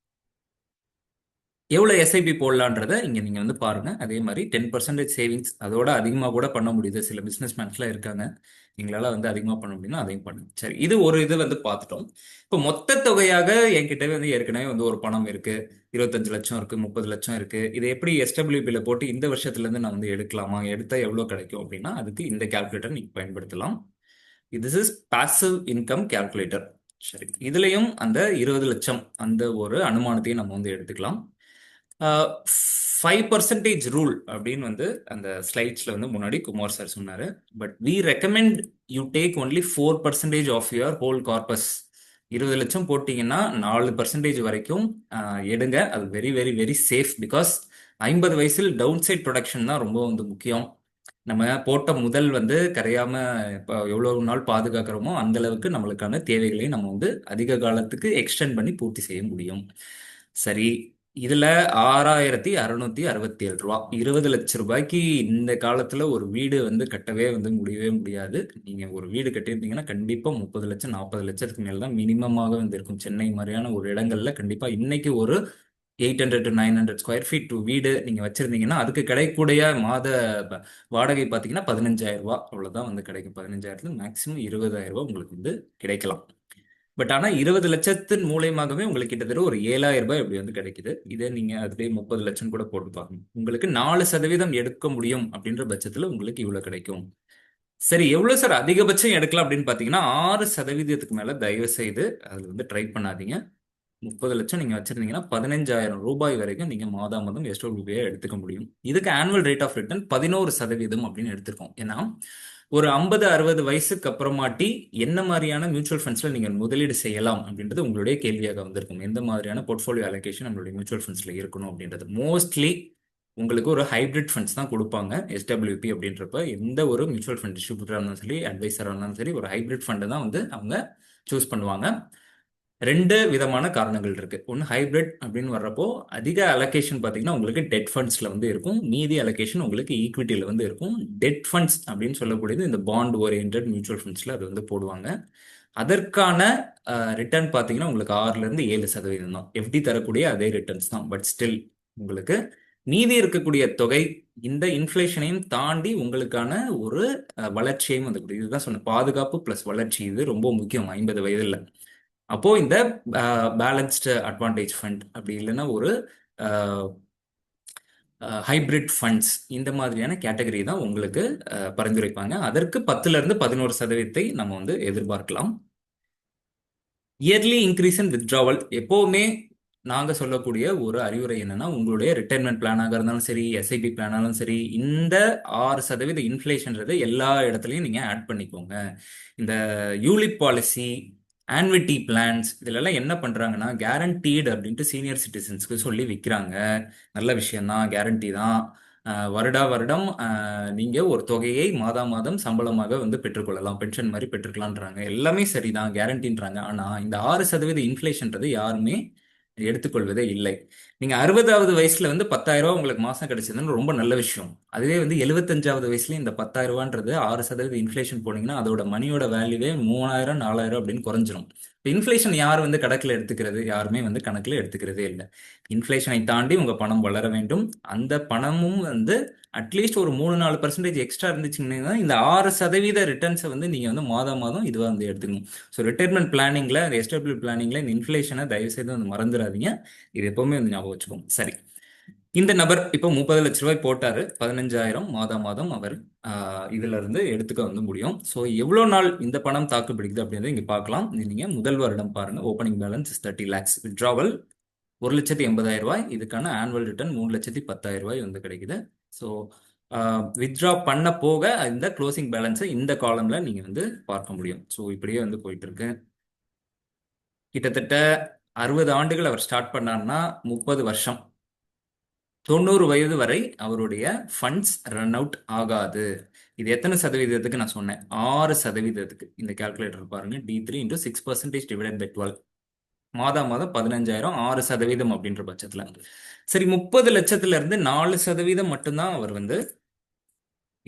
எவ்வளோ எஸ்ஐபி போடலான்றத இங்கே நீங்கள் வந்து பாருங்க. அதே மாதிரி 10% சேவிங்ஸ், அதோட அதிகமாக கூட பண்ண முடியுது. சில பிஸ்னஸ்மேன்ஸ்லாம் இருக்காங்க, எங்களால் வந்து அதிகமாக பண்ண முடியும்னா அதையும் பண்ணுங்க. சரி, இது ஒரு இது வந்து பார்த்துட்டோம். இப்போ மொத்த தொகையாக என்கிட்ட வந்து ஏற்கனவே வந்து ஒரு பணம் இருக்கு, 25 லட்சம் இருக்கு, 30 லட்சம் இருக்கு. இதை எப்படி எஸ்டபிள்யூபியில் போட்டு இந்த வருஷத்துலேருந்து நான் வந்து எடுக்கலாமா, எடுத்தால் எவ்வளோ கிடைக்கும் அப்படின்னா அதுக்கு இந்த கால்குலேட்டர் நீங்கள் பயன்படுத்தலாம். This is passive income calculator. சரி, இதுலயும் அந்த 20 லட்சம் அந்த ஒரு அனுமானத்தையும் நம்ம வந்து எடுத்துக்கலாம். 5% ரூல் அப்படின்னு வந்து அந்த ஸ்லைட்ஸ்ல வந்து முன்னாடி குமார் சார் சொன்னாரு. But we recommend you take only 4% of your whole corpus. 20 லட்சம் போட்டீங்கன்னா 4% வரைக்கும் எடுங்க. அது very very very safe. Because 50 வயசில் டவுன் சைட் ப்ரொடக்ஷன் தான் ரொம்ப வந்து முக்கியம். நம்ம போட்ட முதல் வந்து கரையாம இப்போ எவ்வளவு நாள் பாதுகாக்கிறோமோ அந்த அளவுக்கு நம்மளுக்கான தேவைகளையும் நம்ம வந்து அதிக காலத்துக்கு எக்ஸ்டெண்ட் பண்ணி பூர்த்தி செய்ய முடியும். சரி, இதுல 6,667 ரூபா, 20 லட்சம் ரூபாய்க்கு இந்த காலத்துல ஒரு வீடு வந்து கட்டவே வந்து முடியவே முடியாது. நீங்க ஒரு வீடு கட்டியிருந்தீங்கன்னா கண்டிப்பா 30 லட்சம் 40 லட்சத்துக்கு மேல தான் மினிமமாக வந்து இருக்கும். சென்னை மாதிரியான ஒரு இடங்கள்ல கண்டிப்பா இன்னைக்கு ஒரு 800 to 900 ஸ்கொயர் ஃபீட் வீடு நீங்க வச்சிருந்தீங்கன்னா அதுக்கு கிடைக்கக்கூடிய மாத வாடகை பார்த்தீங்கன்னா 15,000 ரூபா, அவ்வளவுதான் வந்து கிடைக்கும். 15,000ல மேக்ஸிமம் 20,000 ரூபாய் உங்களுக்கு வந்து கிடைக்கலாம். பட் ஆனா 20 லட்சத்தின் மூலியமாகவே உங்களுக்கு கிட்டத்தட்ட ஒரு 7,000 ரூபாய் இப்படி வந்து கிடைக்குது. இதே நீங்க அதுலேயே 30 லட்சம் கூட போட்டு பாருங்க, உங்களுக்கு 4% எடுக்க முடியும் அப்படின்ற பட்சத்துல உங்களுக்கு இவ்வளவு கிடைக்கும். சரி, எவ்வளவு சார் அதிகபட்சம் எடுக்கலாம் அப்படின்னு பாத்தீங்கன்னா 6%க்கு மேல தயவு செய்து அதுல வந்து ட்ரை பண்ணாதீங்க. 30 லட்சம் நீங்க வச்சிருந்தீங்கன்னா 15,000 ரூபாய் வரைக்கும் நீங்க மாதா மாதம் எஸ்டபிள்யூபியை எடுத்துக்க முடியும். இதுக்கு ஆனுவல் ரேட் ஆஃப் ரிட்டர்ன் 11% அப்படின்னு எடுத்திருக்கோம். ஏன்னா ஒரு 50-60 வயசுக்கு அப்புறமாட்டி என்ன மாதிரியான மியூச்சுவல் ஃபண்ட்ஸ்ல நீங்க முதலீடு செய்யலாம் அப்படின்றது உங்களுடைய கேள்வியாக வந்திருக்கும். எந்த மாதிரியான போர்ட்ஃபோலியோ அலோகேஷன் நம்மளுடைய மியூச்சுவல் ஃபண்ட்ஸ்ல இருக்கணும் அப்படின்றது. மோஸ்ட்லி உங்களுக்கு ஒரு ஹைபிரிட் ஃபண்ட்ஸ் தான் கொடுப்பாங்க. எஸ்டபிள்யூபி அப்படின்றப்ப எந்த ஒரு மியூச்சுவல் ஃபண்ட் டிஸ்ட்ரிபியூட்டராக இருந்தாலும் சரி, அட்வைசராக இருந்தாலும் சரி, ஒரு ஹைபிரிட் ஃபண்டை தான் வந்து அவங்க சூஸ் பண்ணுவாங்க. ரெண்டு விதமான காரணங்கள் இருக்கு. ஒன்று, ஹைபிரிட் அப்படின்னு வர்றப்போ அதிக அலோகேஷன் பார்த்தீங்கன்னா உங்களுக்கு டெட் ஃபண்ட்ஸ்ல வந்து இருக்கும், மீதி அலோகேஷன் உங்களுக்கு ஈக்விட்டியில் வந்து இருக்கும். டெட் ஃபண்ட்ஸ் அப்படின்னு சொல்லக்கூடியது இந்த பாண்ட் ஓரியன்ட் மியூச்சுவல் ஃபண்ட்ஸ்ல அது வந்து போடுவாங்க. அதற்கான ரிட்டர்ன் பார்த்தீங்கன்னா உங்களுக்கு 6-7% தான். எஃப்டி தரக்கூடிய அதே ரிட்டர்ன்ஸ் தான். பட் ஸ்டில் உங்களுக்கு மீதி இருக்கக்கூடிய தொகை இந்த இன்ஃப்ளேஷனையும் தாண்டி உங்களுக்கான ஒரு வளர்ச்சியையும் வந்து கொடுக்குது. இதுதான் சொன்ன பாதுகாப்பு பிளஸ் வளர்ச்சி, இது ரொம்ப முக்கியம் 50 வயதில். அப்போ இந்த பேலன்ஸ்டு அட்வான்டேஜ் ஃபண்ட் அப்படி இல்லைன்னா ஒரு ஹைபிரிட் ஃபண்ட்ஸ் இந்த மாதிரியான கேட்டகரி தான் உங்களுக்கு பரிந்துரைப்பாங்க. அதற்கு 10-11% நம்ம வந்து எதிர்பார்க்கலாம். இயர்லி இன்க்ரீஸ் இன் வித்ட்ராவல் எப்போவுமே நாங்க சொல்லக்கூடிய ஒரு அறிவுரை என்னன்னா, உங்களுடைய ரிட்டைர்மெண்ட் பிளானாக இருந்தாலும் சரி, எஸ்ஐபி பிளானாலும் சரி, இந்த 6% இன்ஃப்ளேஷன்றது எல்லா இடத்துலையும் நீங்க ஆட் பண்ணிக்கோங்க. இந்த யூலிப் பாலிசி, ஆன்விட்டி பிளான்ஸ் இதுலலாம் என்ன பண்றாங்கன்னா கேரண்டீடு அப்படின்ட்டு சீனியர் சிட்டிசன்ஸ்க்கு சொல்லி விற்கிறாங்க. நல்ல விஷயம்தான், கேரண்டி தான். வருடா வருடம் நீங்க ஒரு தொகையை மாதா மாதம் சம்பளமாக வந்து பெற்றுக்கொள்ளலாம், பென்ஷன் மாதிரி பெற்றுக்கலான்றாங்க. எல்லாமே சரிதான், கேரண்டின்றாங்க. ஆனா இந்த 6% இன்ஃப்ளேஷன்றது யாருமே எடுத்துக்கொள்வதே இல்லை. நீங்க 60வது வயசுல வந்து 10,000 ரூபாய் உங்களுக்கு மாசம் கிடைச்சதுன்னு ரொம்ப நல்ல விஷயம். அதுவே வந்து 75வது வயசுல இந்த 10,000 ரூபான்றது 6% இன்ஃப்ளேஷன் போனீங்கன்னா அதோட மணியோட வேல்யூவே 3,000 4,000 அப்படின்னு குறைஞ்சிரும். இன்ஃப்ளேஷன் யார் வந்து கணக்கில் எடுத்துக்கிறது? யாருமே வந்து கணக்கில் எடுத்துக்கிறதே இல்லை. இன்ஃப்ளேஷனை தாண்டி உங்க பணம் வளர வேண்டும். அந்த பணமும் வந்து அட்லீஸ்ட் ஒரு 3-4% எக்ஸ்ட்ரா இருந்துச்சுங்கன்னா இந்த 6% ரிட்டர்ன்ஸை வந்து நீங்க வந்து மாதம் மாதம் இதுவாக வந்து எடுத்துக்கணும். ஸோ ரிட்டைர்மெண்ட் பிளானிங்ல, எஸ்டபிள் பிளானிங்ல இந்த இன்ஃப்ளேஷனை தயவு செய்து வந்து மறந்துடாதீங்க. இது எப்பவுமே வந்து ஞாபகம் வச்சுக்கோங்க. சரி, இந்த நபர் இப்போ 30 லட்ச ரூபாய் போட்டாரு, 15,000 மாதம் மாதம் அவர் இதுல இருந்து எடுத்துக்க வந்து முடியும். ஸோ எவ்வளவு நாள் இந்த பணம் தாக்கு பிடிக்குது அப்படின்றத இங்க பார்க்கலாம். நீங்க முதல் வருடம் பாருங்க, ஓப்பனிங் பேலன்ஸ் 30 lakhs, வித்ட்ராவல் 1,80,000 ரூபாய். இதுக்கான ஆனுவல் ரிட்டர்ன் 3,10,000 ரூபாய் வந்து கிடைக்குது. ஸோ வித்ட்ரா பண்ண போக இந்த க்ளோசிங் பேலன்ஸை இந்த காலம்ல நீங்க வந்து பார்க்க முடியும். ஸோ இப்படியே வந்து போயிட்டு இருக்கு. கிட்டத்தட்ட 60 ஆண்டுகள் அவர் ஸ்டார்ட் பண்ணார்னா 30 வருஷம், 90 வயது வரை அவருடைய ஃபண்ட்ஸ் ரன் அவுட் ஆகாது. இது எத்தனை சதவீதத்துக்கு நான் சொன்னேன்? 6%. இந்த கால்குலேட்டர் பாருங்க, D3 × 6% டிவைடட் பை 12, மாதம் மாதம் 15,000, 6% அப்படின்ற பட்சத்துல. சரி, 30 லட்சத்துல இருந்து 4% மட்டும்தான் அவர் வந்து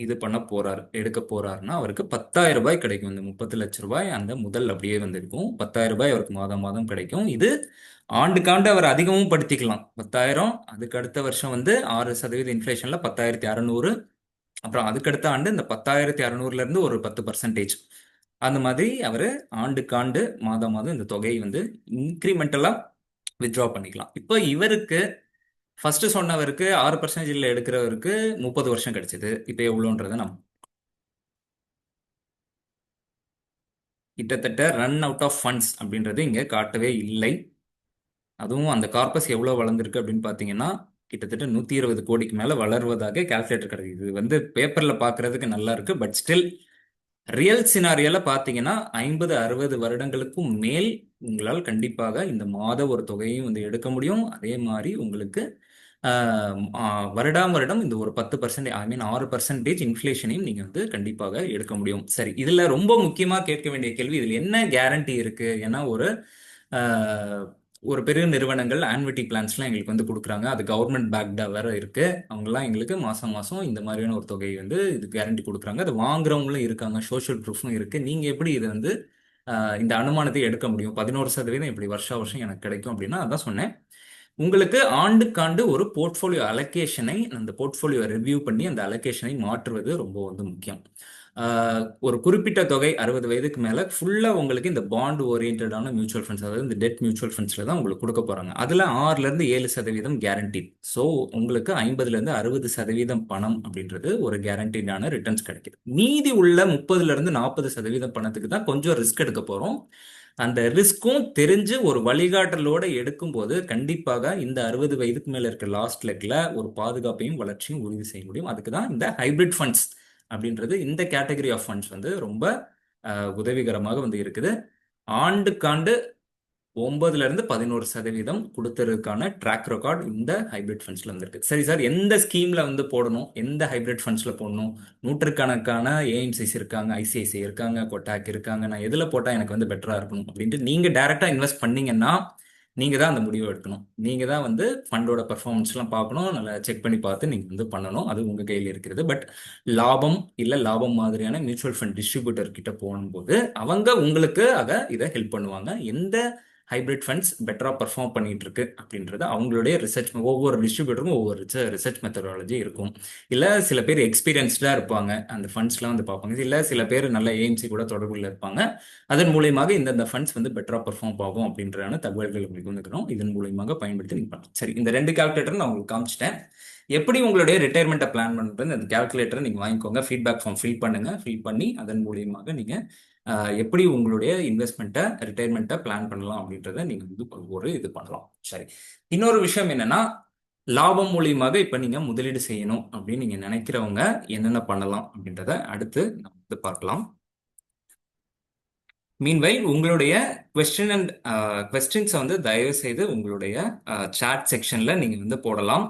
இது பண்ண போறாரு, எடுக்க போறாருன்னா அவருக்கு 10,000 ரூபாய் கிடைக்கும். இந்த 30 லட்ச ரூபாய் அந்த முதல் அப்படியே வந்திருக்கும். 10,000 ரூபாய் அவருக்கு மாதம் மாதம் கிடைக்கும். இது ஆண்டுக்காண்டு அவர் அதிகமும் படுத்திக்கலாம். 10,000, அதுக்கு அடுத்த வருஷம் வந்து 6% இன்ஃப்ளேஷன்ல 10,600, அப்புறம் அதுக்கடுத்த ஆண்டு இந்த 10,600ல இருந்து ஒரு 10%, அந்த மாதிரி அவர் ஆண்டுக்காண்டு மாதம் மாதம் இந்த தொகையை வந்து இன்க்ரிமெண்டலா வித்ட்ரா பண்ணிக்கலாம். இப்போ இவருக்கு ஃபர்ஸ்ட் சொன்னவருக்கு 6% எடுக்கிறவருக்கு 30 வருஷம் கிடைச்சது. இப்போ எவ்வளோன்றதை நம்ம கிட்டத்தட்ட ரன் அவுட் ஆஃப் ஃபண்ட்ஸ் அப்படின்றது இங்கே காட்டவே இல்லை. அதுவும் அந்த கார்பஸ் எவ்வளோ வளர்ந்துருக்கு அப்படின்னு பார்த்தீங்கன்னா கிட்டத்தட்ட 120 கோடிக்கு மேலே வளர்வதாக கால்குலேட்டர் கிடைக்குது. இது வந்து பேப்பரில் பார்க்கறதுக்கு நல்லா இருக்கு, பட் ஸ்டில் ரியல் சினாரியோல பார்த்தீங்கன்னா 50-60 வருடங்களுக்கும் மேல் உங்களால் கண்டிப்பாக இந்த மாத ஒரு தொகையும் வந்து எடுக்க முடியும். அதே மாதிரி உங்களுக்கு வருடாம் வருடம் இந்த ஒரு 10%, ஐ மீன் 6% இன்ஃப்ளேஷனையும் நீங்க வந்து கண்டிப்பாக எடுக்க முடியும். சரி, இதுல ரொம்ப முக்கியமா கேட்க வேண்டிய கேள்வி, இதுல என்ன கேரண்டி இருக்கு? ஏன்னா ஆஹ், ஒரு பெரிய நிறுவனங்கள் ஆன்விட்டி பிளான்ஸ்லாம் எங்களுக்கு வந்து கொடுக்குறாங்க. அது கவர்மெண்ட் பேக்டா வேற இருக்கு. அவங்கெல்லாம் எங்களுக்கு மாசம் மாசம் இந்த மாதிரியான ஒரு தொகையை வந்து இது கேரண்டி கொடுக்குறாங்க. அது வாங்குறவங்களும் இருக்காங்க, சோஷியல் ப்ரூஃபும் இருக்கு. நீங்க எப்படி இதை வந்து இந்த அனுமானத்தை எடுக்க முடியும்? 11% இப்படி வருஷா வருஷம் எனக்கு கிடைக்கும் அப்படின்னா அதான் சொன்னேன். உங்களுக்கு ஆண்டுக்காண்டு ஒரு போர்ட்ஃபோலியோ அலோகேஷனை, அந்த போர்ட்ஃபோலியோ ரிவ்யூ பண்ணி அந்த அலோகேஷனை மாற்றுவது ரொம்ப வந்து முக்கியம். ஒரு குறிப்பிட்ட தொகை 60 வயதுக்கு மேல ஃபுல்லா உங்களுக்கு இந்த பாண்ட் ஓரியன்டான மியூச்சுவல் ஃபண்ட்ஸ், அதாவது இந்த டெட் மியூச்சுவல் ஃபண்ட்ஸ்ல தான் உங்களுக்கு கொடுக்க போறாங்க. அதுல 6-7% கேரண்டி. ஸோ உங்களுக்கு 50-60% பணம் அப்படின்றது ஒரு கேரண்டீடான ரிட்டர்ன்ஸ் கிடைக்குது. மீதி உள்ள 30-40% பணத்துக்கு தான் கொஞ்சம் ரிஸ்க் எடுக்க போறோம். அந்த ரிஸ்க்கும் தெரிஞ்சு ஒரு வழிகாட்டலோட எடுக்கும்போது கண்டிப்பாக இந்த 60 வயதுக்கு மேல இருக்க லாஸ்ட் லெக்ல ஒரு பாதுகாப்பையும் வளர்ச்சியும் உறுதி செய்ய முடியும். அதுக்கு தான் இந்த ஹைபிரிட் ஃபண்ட்ஸ் அப்படின்றது, இந்த கேட்டகரி ஆஃப் ஃபண்ட்ஸ் வந்து ரொம்ப உதவிகரமாக வந்து இருக்குது. ஆண்டுக்காண்டு 9-11% கொடுத்ததுக்கான ட்ராக் ரெக்கார்ட் இந்த ஹைபிரிட் ஃபண்ட்ஸ்ல வந்திருக்கு. சரி சார், எந்த ஸ்கீம்ல வந்து போடணும், எந்த ஹைபிரிட் ஃபண்ட்ஸ்ல போடணும்? நூற்றுக்கணக்கான ஏஎம்சிஸ் இருக்காங்க, ஐசிஐசிஐ இருக்காங்க, கொட்டாக் இருக்காங்க. நான் எதுல போட்டா எனக்கு வந்து பெட்டரா இருக்கணும் அப்படின்ட்டு நீங்க டைரக்டா இன்வெஸ்ட் பண்ணீங்கன்னா நீங்க தான் அந்த முடிவை எடுக்கணும். நீங்க தான் வந்து ஃபண்டோட பெர்ஃபார்மன்ஸ்லாம் பார்க்கணும், நல்லா செக் பண்ணி பார்த்து நீங்க வந்து பண்ணணும். அது உங்க கையில் இருக்கிறது. பட் லாபம் இல்ல லாபம் மாதிரியான மியூச்சுவல் ஃபண்ட் டிஸ்ட்ரிபியூட்டர் கிட்ட போகும்போது அவங்க உங்களுக்கு இதை ஹெல்ப் பண்ணுவாங்க. எந்த ஹைபிரிட் ஃபண்ட்ஸ் பெட்டரா பெர்ஃபார்ம் பண்ணிட்டு இருக்கு அப்படின்றது அவங்களுடைய ரிசர்ச், ஒவ்வொரு டிஸ்ட்ரிபியூட்டருக்கும் ஒவ்வொரு ரிசர்ச் மெத்தடாலஜி இருக்கும். இல்ல சில பேர் எக்ஸ்பீரியன்ஸ்டா இருப்பாங்க, அந்த ஃபண்ட்ஸ்லாம் வந்து பார்ப்பாங்க. இல்ல சில பேர் நல்ல ஏஎம்சி கூட தொடர்புல இருப்பாங்க. அதன் மூலியமாக இந்த ஃபண்ட்ஸ் வந்து பெட்டரா பெர்ஃபார்ம் ஆகும் அப்படின்றான தகவல்கள் உங்களுக்கு வந்துக்கிறோம். இதன் மூலியமாக பயன்படுத்தி நீங்க பண்ணலாம். சரி, இந்த 2 கால்குலேட்டர் நான் உங்களுக்கு காமிச்சிட்டேன். எப்படி உங்களுடைய ரிட்டையர்மெண்ட்டை பிளான் பண்ணுறது, அந்த கால்குலேட்டரை நீங்கள் வாங்கிக்கோங்க. ஃபீட்பேக் ஃபார்ம் ஃபில் பண்ணுங்க. ஃபில் பண்ணி அதன் மூலியமாக நீங்கள் எப்படி உங்களுடைய இன்வெஸ்ட்மெண்ட்டை, ரிட்டையர்மெண்ட்டை பிளான் பண்ணலாம் அப்படின்றத நீங்கள் வந்து ஒரு இது பண்ணலாம். சரி, இன்னொரு விஷயம் என்னன்னா, லாபம் மூலியமாக இப்போ நீங்கள் முதலீடு செய்யணும் அப்படின்னு நீங்கள் நினைக்கிறவங்க என்னென்ன பண்ணலாம் அப்படின்றத அடுத்து நம்ம வந்து பார்க்கலாம். மீன்வைல் உங்களுடைய கொஸ்டின் அண்ட் கொஸ்டின்ஸை வந்து தயவு செய்து உங்களுடைய சாட் செக்ஷன்ல நீங்க வந்து போடலாம்.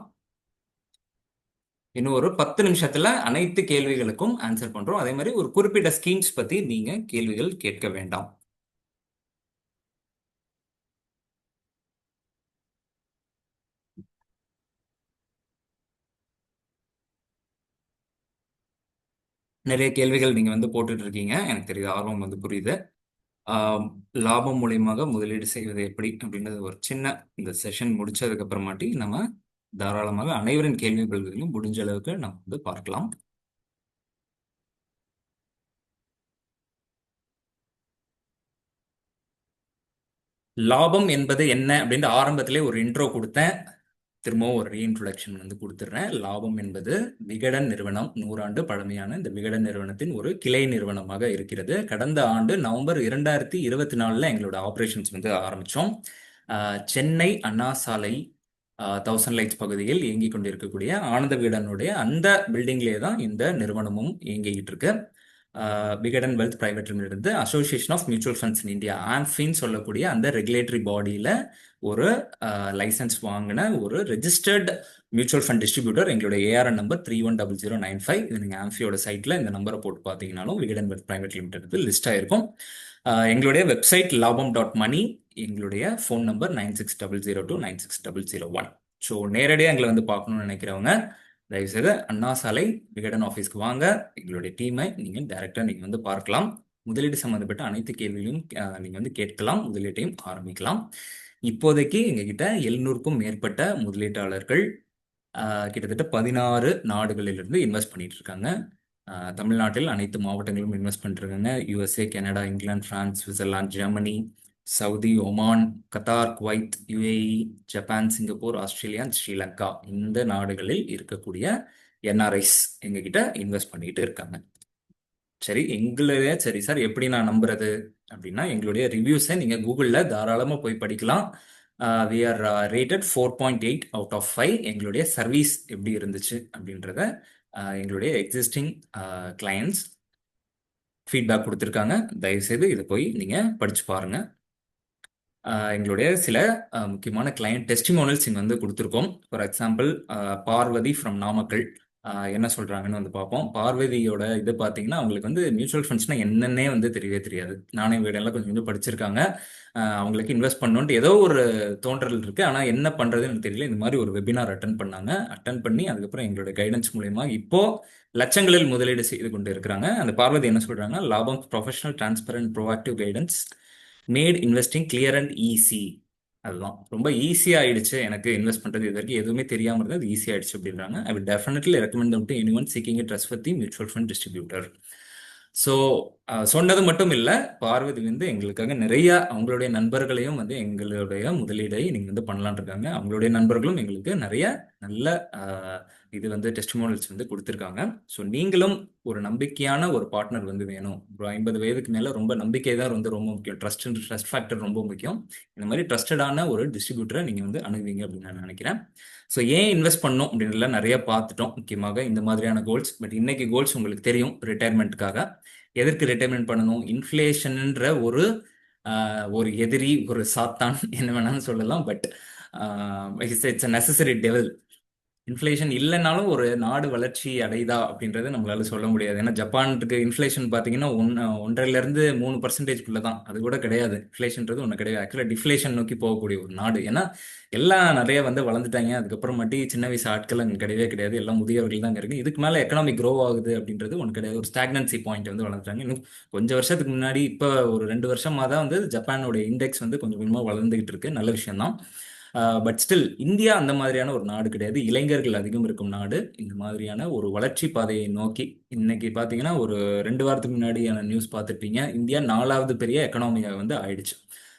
இன்னும் ஒரு 10 நிமிஷத்துல அனைத்து கேள்விகளுக்கும் ஆன்சர் பண்றோம். அதே மாதிரி ஒரு குறிப்பிட்ட ஸ்கீம்ஸ் பத்தி நீங்க கேள்விகள் கேட்க வேண்டாம். நிறைய கேள்விகள் நீங்க வந்து போட்டுட்டு இருக்கீங்க, எனக்கு தெரியுது, ஆர்வம் வந்து புரியுது. ஆஹ் லாபம் மூலியமாக முதலீடு செய்வது எப்படி அப்படின்றது ஒரு சின்ன இந்த செஷன் முடிச்சதுக்கு அப்புறமாட்டி நம்ம தாராளமாக அனைவரின் கேள்வி பதில்களையும் முடிஞ்ச அளவுக்கு நம்ம வந்து பார்க்கலாம். லாபம் என்பது என்ன அப்படின்ற ஆரம்பத்திலே ஒரு இன்ட்ரோ கொடுத்தேன். திரும்பவும் ஒரு ரீஇன்ட்ரோடக்ஷன் வந்து கொடுத்துட்றேன். லாபம் என்பது விகடன் நிறுவனம், 100 ஆண்டு பழமையான இந்த விகடன் நிறுவனத்தின் ஒரு கிளை நிறுவனமாக இருக்கிறது. கடந்த ஆண்டு நவம்பர் 2024 எங்களோட ஆப்ரேஷன்ஸ் வந்து ஆரம்பித்தோம். சென்னை அண்ணா சாலை 1000 லைட்ஸ் பகுதியில் இயங்கிக் கொண்டிருக்கக்கூடிய ஆனந்த விகடனுடைய அந்த பில்டிங்லேயே தான் இந்த நிறுவனமும் இயங்கிக்கிட்டு இருக்கு. Vikatan wealth private limited, association of mutual funds in India, ஆம்ஃபின்னு சொல்லக்கூடிய அந்த ரெகுலேட்டரி பாடியில் ஒரு லைசன்ஸ் வாங்கின ஒரு ரெஜிஸ்டர்ட் மியூச்சுவல் ஃபண்ட் டிஸ்ட்ரிபியூட்டர். எங்களுடைய ஏஆர்என் நம்பர் 310095. இது நீங்கள் ஆம்ஃபியோட சைட்டில் இந்த நம்பரை போட்டு பார்த்தீங்கன்னாலும் Vikatan wealth private limited list ஆயிருக்கும். எங்களுடைய வெப்சைட் லாபம்.மணி, எங்களுடைய ஃபோன் நம்பர் 9600296001. ஸோ நேரடியாக எங்களை வந்து பார்க்கணும்னு நினைக்கிறவங்க தயவுசெய்து அண்ணா சாலை விகடன் ஆஃபீஸ்க்கு வாங்க. எங்களுடைய டீமை நீங்கள் டைரெக்டாக நீங்கள் வந்து பார்க்கலாம். முதலீடு சம்மந்தப்பட்ட அனைத்து கேள்விகளையும் நீங்கள் வந்து கேட்கலாம். முதலீட்டையும் ஆரம்பிக்கலாம். இப்போதைக்கு எங்ககிட்ட 700க்கும் மேற்பட்ட முதலீட்டாளர்கள் கிட்டத்தட்ட 16 நாடுகளிலிருந்து இன்வெஸ்ட் பண்ணிட்டு இருக்காங்க. தமிழ்நாட்டில் அனைத்து மாவட்டங்களிலும் இன்வெஸ்ட் பண்ணிருக்காங்க. USA, Canada, England, France, Switzerland, Germany, Saudi, Oman, Qatar, Kuwait, UAE, Japan, Singapore, Australia, Sri Lanka, இந்த நாடுகளில் இருக்கக்கூடிய என்ஆர்ஐஸ் எங்ககிட்ட இன்வெஸ்ட் பண்ணிட்டு இருக்காங்க. சரி சார், எப்படி நான் நம்புறது அப்படின்னா, எங்களுடைய ரிவ்யூஸை நீங்க கூகுள்ல தாராளமா போய் படிக்கலாம். We are rated 4.8 out of 5. எங்களுடைய சர்வீஸ் எப்படி இருந்துச்சு அப்படின்றத எங்களுடைய எக்ஸிஸ்டிங் கிளையண்ட்ஸ் ஃபீட்பேக் கொடுத்துருக்காங்க. தயவுசெய்து இதை போய் நீங்க படிச்சு பாருங்க. எங்களுடைய சில முக்கியமான கிளையண்ட் டெஸ்டிமோனியல்ஸ் இங்கே வந்து கொடுத்துருக்கோம். For example, Parvathi from Namakkal என்ன சொல்றாங்கன்னு வந்து பார்ப்போம். பார்வதியோட இது பார்த்தீங்கன்னா, அவங்களுக்கு வந்து மியூச்சுவல் ஃபண்ட்ஸ்னா என்னன்னே வந்து தெரியவே தெரியாது. நானே வீடெல்லாம் கொஞ்சம் கொஞ்சம் படிச்சிருக்காங்க. அவங்களுக்கு இன்வெஸ்ட் பண்ணணுன்ட்டு ஏதோ ஒரு தோன்றல் இருக்கு, ஆனால் என்ன பண்றதுன்னு எனக்கு தெரியல. இந்த மாதிரி ஒரு வெபினார் அட்டன் பண்ணாங்க. அட்டன் பண்ணி அதுக்கப்புறம் எங்களோட கைடன்ஸ் மூலயமா இப்போ லட்சங்களில் முதலீடு செய்து கொண்டு இருக்கிறாங்க. அந்த பார்வதி என்ன சொல்றாங்க, லாபம், professional, transparent, proactive guidance made investing clear and easy. அதுதான் ரொம்ப ஈஸி ஆயிடுச்சு எனக்கு இன்வெஸ்ட் பண்றது. இது வரைக்கும் எதுவுமே தெரியாம இருந்தது, ஈஸி ஆயிடுச்சு அப்படின்றாங்க. I will definitely recommend them to anyone seeking a trustworthy mutual fund distributor. So சொன்னது மட்டும் இல்லை, பார்வதி வந்து எங்களுக்காக நிறைய அவங்களுடைய நண்பர்களையும் வந்து எங்களுடைய முதலீடை நீங்கள் வந்து பண்ணலான் இருக்காங்க. அவங்களுடைய நண்பர்களும் எங்களுக்கு நிறைய நல்ல இது வந்து டெஸ்டிமோனியல்ஸ் வந்து கொடுத்துருக்காங்க. ஸோ நீங்களும் ஒரு நம்பிக்கையான ஒரு பார்ட்னர் வந்து வேணும். ஒரு 50 வயதுக்கு மேலே ரொம்ப நம்பிக்கை தான் வந்து ரொம்ப முக்கியம். ட்ரஸ்ட் ஃபேக்டர் ரொம்ப முக்கியம். இந்த மாதிரி ட்ரஸ்டடான ஒரு டிஸ்ட்ரிபியூட்டரை நீங்கள் வந்து அணுகுவீங்க அப்படின்னு நான் நினைக்கிறேன். ஸோ ஏன் இன்வெஸ்ட் பண்ணணும் அப்படின்றதுலாம் நிறைய பார்த்துட்டோம், முக்கியமாக இந்த மாதிரியான கோல்ஸ். பட் இன்னைக்கு கோல்ஸ் உங்களுக்கு தெரியும், ரிட்டையர்மெண்ட்டுக்காக. எதற்கு ரிட்டையர்மெண்ட் பண்ணணும்? இன்ஃப்ளேஷன்ன்ற ஒரு ஒரு எதிரி, ஒரு சாத்தான், என்ன வேணாலும் சொல்லலாம். But it's a necessary devil. Inflation இல்லைனாலும் ஒரு நாடு வளர்ச்சி அடையுதா அப்படின்றத நம்மளால சொல்ல முடியாது. ஏன்னா ஜப்பானுக்கு இன்ஃப்ளேஷன் பார்த்தீங்கன்னா 1.5% 3% தான். அது கூட கிடையாது. இன்ஃப்ளேஷன்றது ஒன்று கிடையாது. ஆக்சுவலாக டிஃப்ளேஷன் நோக்கி போகக்கூடிய ஒரு நாடு. ஏன்னா எல்லாம் நிறைய வந்து வளர்ந்துட்டாங்க. அதுக்கப்புறமாட்டி சின்ன வயசு ஆட்கள் அங்கே கிடையவே கிடையாது. எல்லாம் முதியவர்கள் தான் இருக்கு. இதுக்கு மேலே எக்கனாமிக் க்ரோ ஆகுது அப்படின்றது ஒன்று கிடையாது. ஒரு ஸ்டாக்னன்சி பாயிண்ட் வந்து வளர்ந்துட்டாங்க. இன்னும் கொஞ்சம் வருஷத்துக்கு முன்னாடி, இப்போ ஒரு 2 வருஷமாக தான் வந்து ஜப்பானோட இண்டெக்ஸ் வந்து கொஞ்சம் கொஞ்சமாக வளர்ந்துகிட்டு இருக்கு. நல்ல விஷயம் தான். பட் ஸ்டில் இந்தியா அந்த மாதிரியான ஒரு நாடு கிடையாது. இளைஞர்கள் அதிகம் இருக்கும் நாடு. இந்த மாதிரியான ஒரு வளர்ச்சி பாதையை நோக்கி இன்னைக்கு பார்த்தீங்கன்னா, ஒரு 2 வாரத்துக்கு முன்னாடியான நியூஸ் பார்த்துருப்பீங்க. இந்தியா 4வது பெரிய எக்கனாமியாக வந்து ஆயிடுச்சு.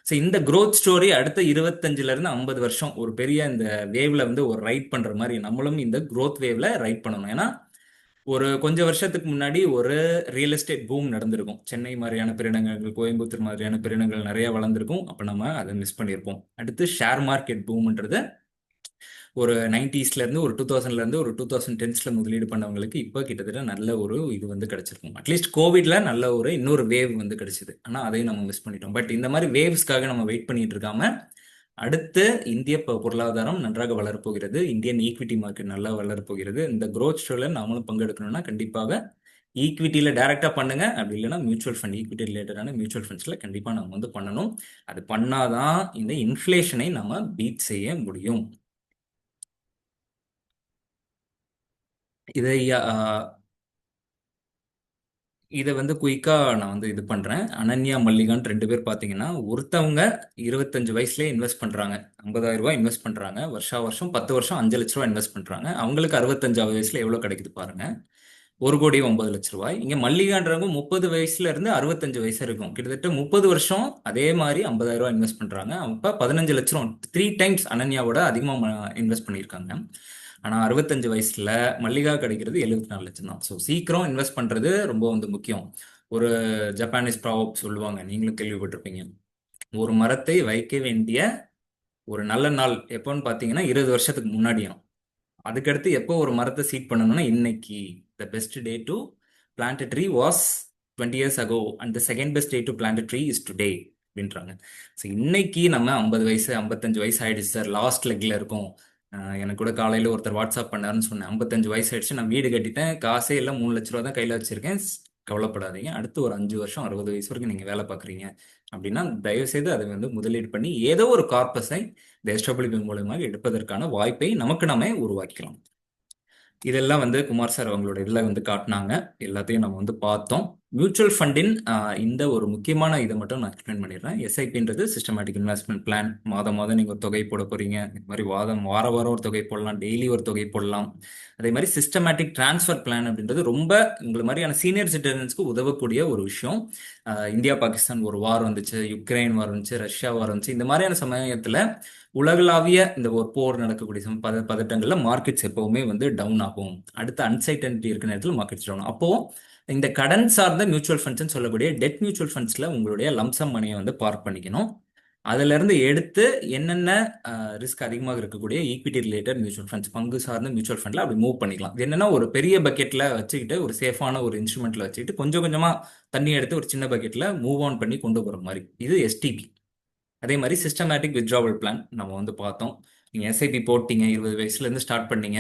ஸோ இந்த growth ஸ்டோரி அடுத்த 25ல இருந்து 50 வருஷம் ஒரு பெரிய இந்த வேவ்ல வந்து ஒரு ரைட் பண்ற மாதிரி நம்மளும் இந்த growth வேவ்ல ரைட் பண்ணணும். ஏன்னா ஒரு கொஞ்சம் வருஷத்துக்கு முன்னாடி ஒரு ரியல் எஸ்டேட் பூம் நடந்திருக்கும். சென்னை மாதிரியான பெருநகரங்கள், கோயம்புத்தூர் மாதிரியான பெருநகரங்கள் நிறைய வளர்ந்துருக்கும். அப்போ நம்ம அதை மிஸ் பண்ணியிருப்போம். அடுத்து ஷேர் மார்க்கெட் பூம்ன்றது ஒரு 90ஸ்ல இருந்து, ஒரு 2000ல இருந்து, ஒரு 2010ஸ்ல முதலீடு பண்ணவங்களுக்கு இப்போ கிட்டத்தட்ட நல்ல ஒரு இது வந்து கிடைச்சிருக்கும். அட்லீஸ்ட் கோவிட்ல நல்ல ஒரு இன்னொரு வேவ் வந்து கிடைச்சது. ஆனால் அதையும் நம்ம மிஸ் பண்ணிட்டோம். பட் இந்த மாதிரி வேவ்ஸ்க்காக நம்ம வெயிட் பண்ணிட்டு இருக்காம, அடுத்து இந்திய பொருளாதாரம் நன்றாக வளரப்போகிறது. இந்தியன் ஈக்விட்டி மார்க்கெட் நல்லா வளரப்போகிறது. இந்த growth ஸ்டோரியில நாமளும் பங்கெடுக்கணும்னா கண்டிப்பாக ஈக்விட்டியில் டைரக்டாக பண்ணுங்க. அப்படி இல்லைன்னா மியூச்சுவல் ஃபண்ட், ஈக்விட்டி ரிலேட்டடான மியூச்சுவல் ஃபண்ட்ஸில் கண்டிப்பாக நம்ம வந்து பண்ணணும். அது பண்ணாதான் இந்த இன்ஃப்ளேஷனை நம்ம பீட் செய்ய முடியும். இதை இதை வந்து குயிக்காக நான் வந்து இது பண்ணுறேன். அனன்யா, மல்லிகான் 2 பேர் பார்த்தீங்கன்னா, ஒருத்தவங்க 25 வயசுலேயே இன்வெஸ்ட் பண்ணுறாங்க. 50,000 ரூபாய் இன்வெஸ்ட் பண்ணுறாங்க. வருஷம் 10 வருஷம் 5 லட்ச ரூபா இன்வெஸ்ட் பண்ணுறாங்க. அவங்களுக்கு 65வது வயசுல எவ்வளோ கிடைக்குது பாருங்க, 1,09,00,000 ரூபாய். இங்கே மல்லிகான்றவங்க 30 வயசுல இருந்து 65 வயசு இருக்கும். கிட்டத்தட்ட 30 வருஷம் அதே மாதிரி 50,000 ரூபாய் இன்வெஸ்ட் பண்ணுறாங்க. அப்போ 15 லட்சம், 3 டைம்ஸ் அனன்யாவோட அதிகமாக இன்வெஸ்ட் பண்ணியிருக்காங்க. ஆனால் 65 வயசுல மல்லிகா கிடைக்கிறது 74 லட்சம் தான். ஸோ சீக்கிரம் இன்வெஸ்ட் பண்ணுறது ரொம்ப வந்து முக்கியம். ஒரு ஜப்பானீஸ் ப்ராவப் சொல்லுவாங்க, நீங்களும் கேள்விப்பட்டிருப்பீங்க. ஒரு மரத்தை வைக்க வேண்டிய ஒரு நல்ல நாள் எப்போன்னு பார்த்தீங்கன்னா 20 வருஷத்துக்கு முன்னாடியும். அதுக்கடுத்து எப்போ ஒரு மரத்தை சீட் பண்ணணும்னா இன்னைக்கு. The best day to plant tree was 20 years ago and the second best day to plant tree is today அப்படின்றாங்க. ஸோ இன்னைக்கு நம்ம 50 வயசு 55 வயசு ஆயிடுச்சு சார், லாஸ்ட் லெக்ல இருக்கோம். எனக்கு கூட காலையில் ஒருத்தர் வாட்ஸ்அப் பண்ணாருன்னு சொன்னேன். 55 வயசு ஆயிடுச்சு, நான் வீடு கட்டிட்டேன், காசே இல்லை, 3 லட்ச ரூபா தான் கையில் வச்சிருக்கேன். கவலைப்படாதீங்க, அடுத்து ஒரு 5 வருஷம் 60 வயசு வரைக்கும் நீங்கள் வேலை பார்க்குறீங்க அப்படின்னா தயவுசெய்து அதை வந்து முதலீடு பண்ணி ஏதோ ஒரு கார்பஸை இந்த எஸ்டபிள்யூபி மூலமாக எடுப்பதற்கான வாய்ப்பை நமக்கு நாமே உருவாக்கலாம். இதெல்லாம் வந்து குமார் சார் அவங்களோட இதில் வந்து காட்டினாங்க. எல்லாத்தையும் நம்ம வந்து பார்த்தோம். மியூச்சுவல் ஃபண்டின் இந்த ஒரு முக்கியமான இதை மட்டும் நான் எக்ஸ்பிளைன் பண்ணிடுறேன். எஸ்ஐபின்றது சிஸ்டமேட்டிக் இன்வெஸ்ட்மெண்ட் பிளான். மாதம் மாதம் நீங்கள் ஒரு தொகை போட போறீங்க. இது மாதிரி வார வாரம் ஒரு தொகை போடலாம், டெய்லி ஒரு தொகை போடலாம். அதே மாதிரி சிஸ்டமேட்டிக் டிரான்ஸ்ஃபர் பிளான் அப்படின்றது ரொம்ப உங்களை மாதிரியான சீனியர் சிட்டிசன்ஸ்க்கு உதவக்கூடிய ஒரு விஷயம். இந்தியா பாகிஸ்தான் ஒரு வார் வந்துச்சு, யுக்ரைன் வார் வந்துச்சு, ரஷ்யா வார் வந்துச்சு. இந்த மாதிரியான சமயத்தில் உலகளாவிய இந்த ஒரு போர் நடக்கக்கூடிய பதட்டங்கள்ல மார்க்கெட்ஸ் எப்பவுமே வந்து டவுன் ஆகும். அடுத்த அன்சைட்டனிட்டி இருக்கிற நேரத்தில் மார்க்கெட்ஸ் டவுன். அப்போ இந்த கடன் சார்ந்த மியூச்சுவல் ஃபண்ட்ஸ் சொல்லக்கூடிய டெட் மியூச்சுவல் ஃபண்ட்ஸ்ல உங்களுடைய லம்சம் மணியை வந்து பார்க் பண்ணிக்கணும். அதுல இருந்து எடுத்து என்னென்ன ரிஸ்க் அதிகமாக இருக்கக்கூடிய ஈக்விட்டி ரிலேட்டட் மியூச்சுவல் ஃபண்ட்ஸ், பங்கு சார்ந்த மியூச்சுவல் ஃபண்ட்ல அப்படி மூவ் பண்ணிக்கலாம். இது என்னன்னா ஒரு பெரிய பக்கெட்ல வச்சுக்கிட்டு ஒரு சேஃபான ஒரு இன்ஸ்ட்ருமெண்ட்ல வச்சுக்கிட்டு கொஞ்சம் கொஞ்சமா தண்ணி எடுத்து ஒரு சின்ன பக்கெட்ல மூவ் ஆன் பண்ணி கொண்டு போற மாதிரி இது எஸ்டிபி. அதே மாதிரி சிஸ்டமேட்டிக் வித்ட்ராவல் பிளான் நம்ம வந்து பார்த்தோம். நீங்கள் எஸ்ஐபி போட்டீங்க, 20 வயசுலேருந்து ஸ்டார்ட் பண்ணீங்க,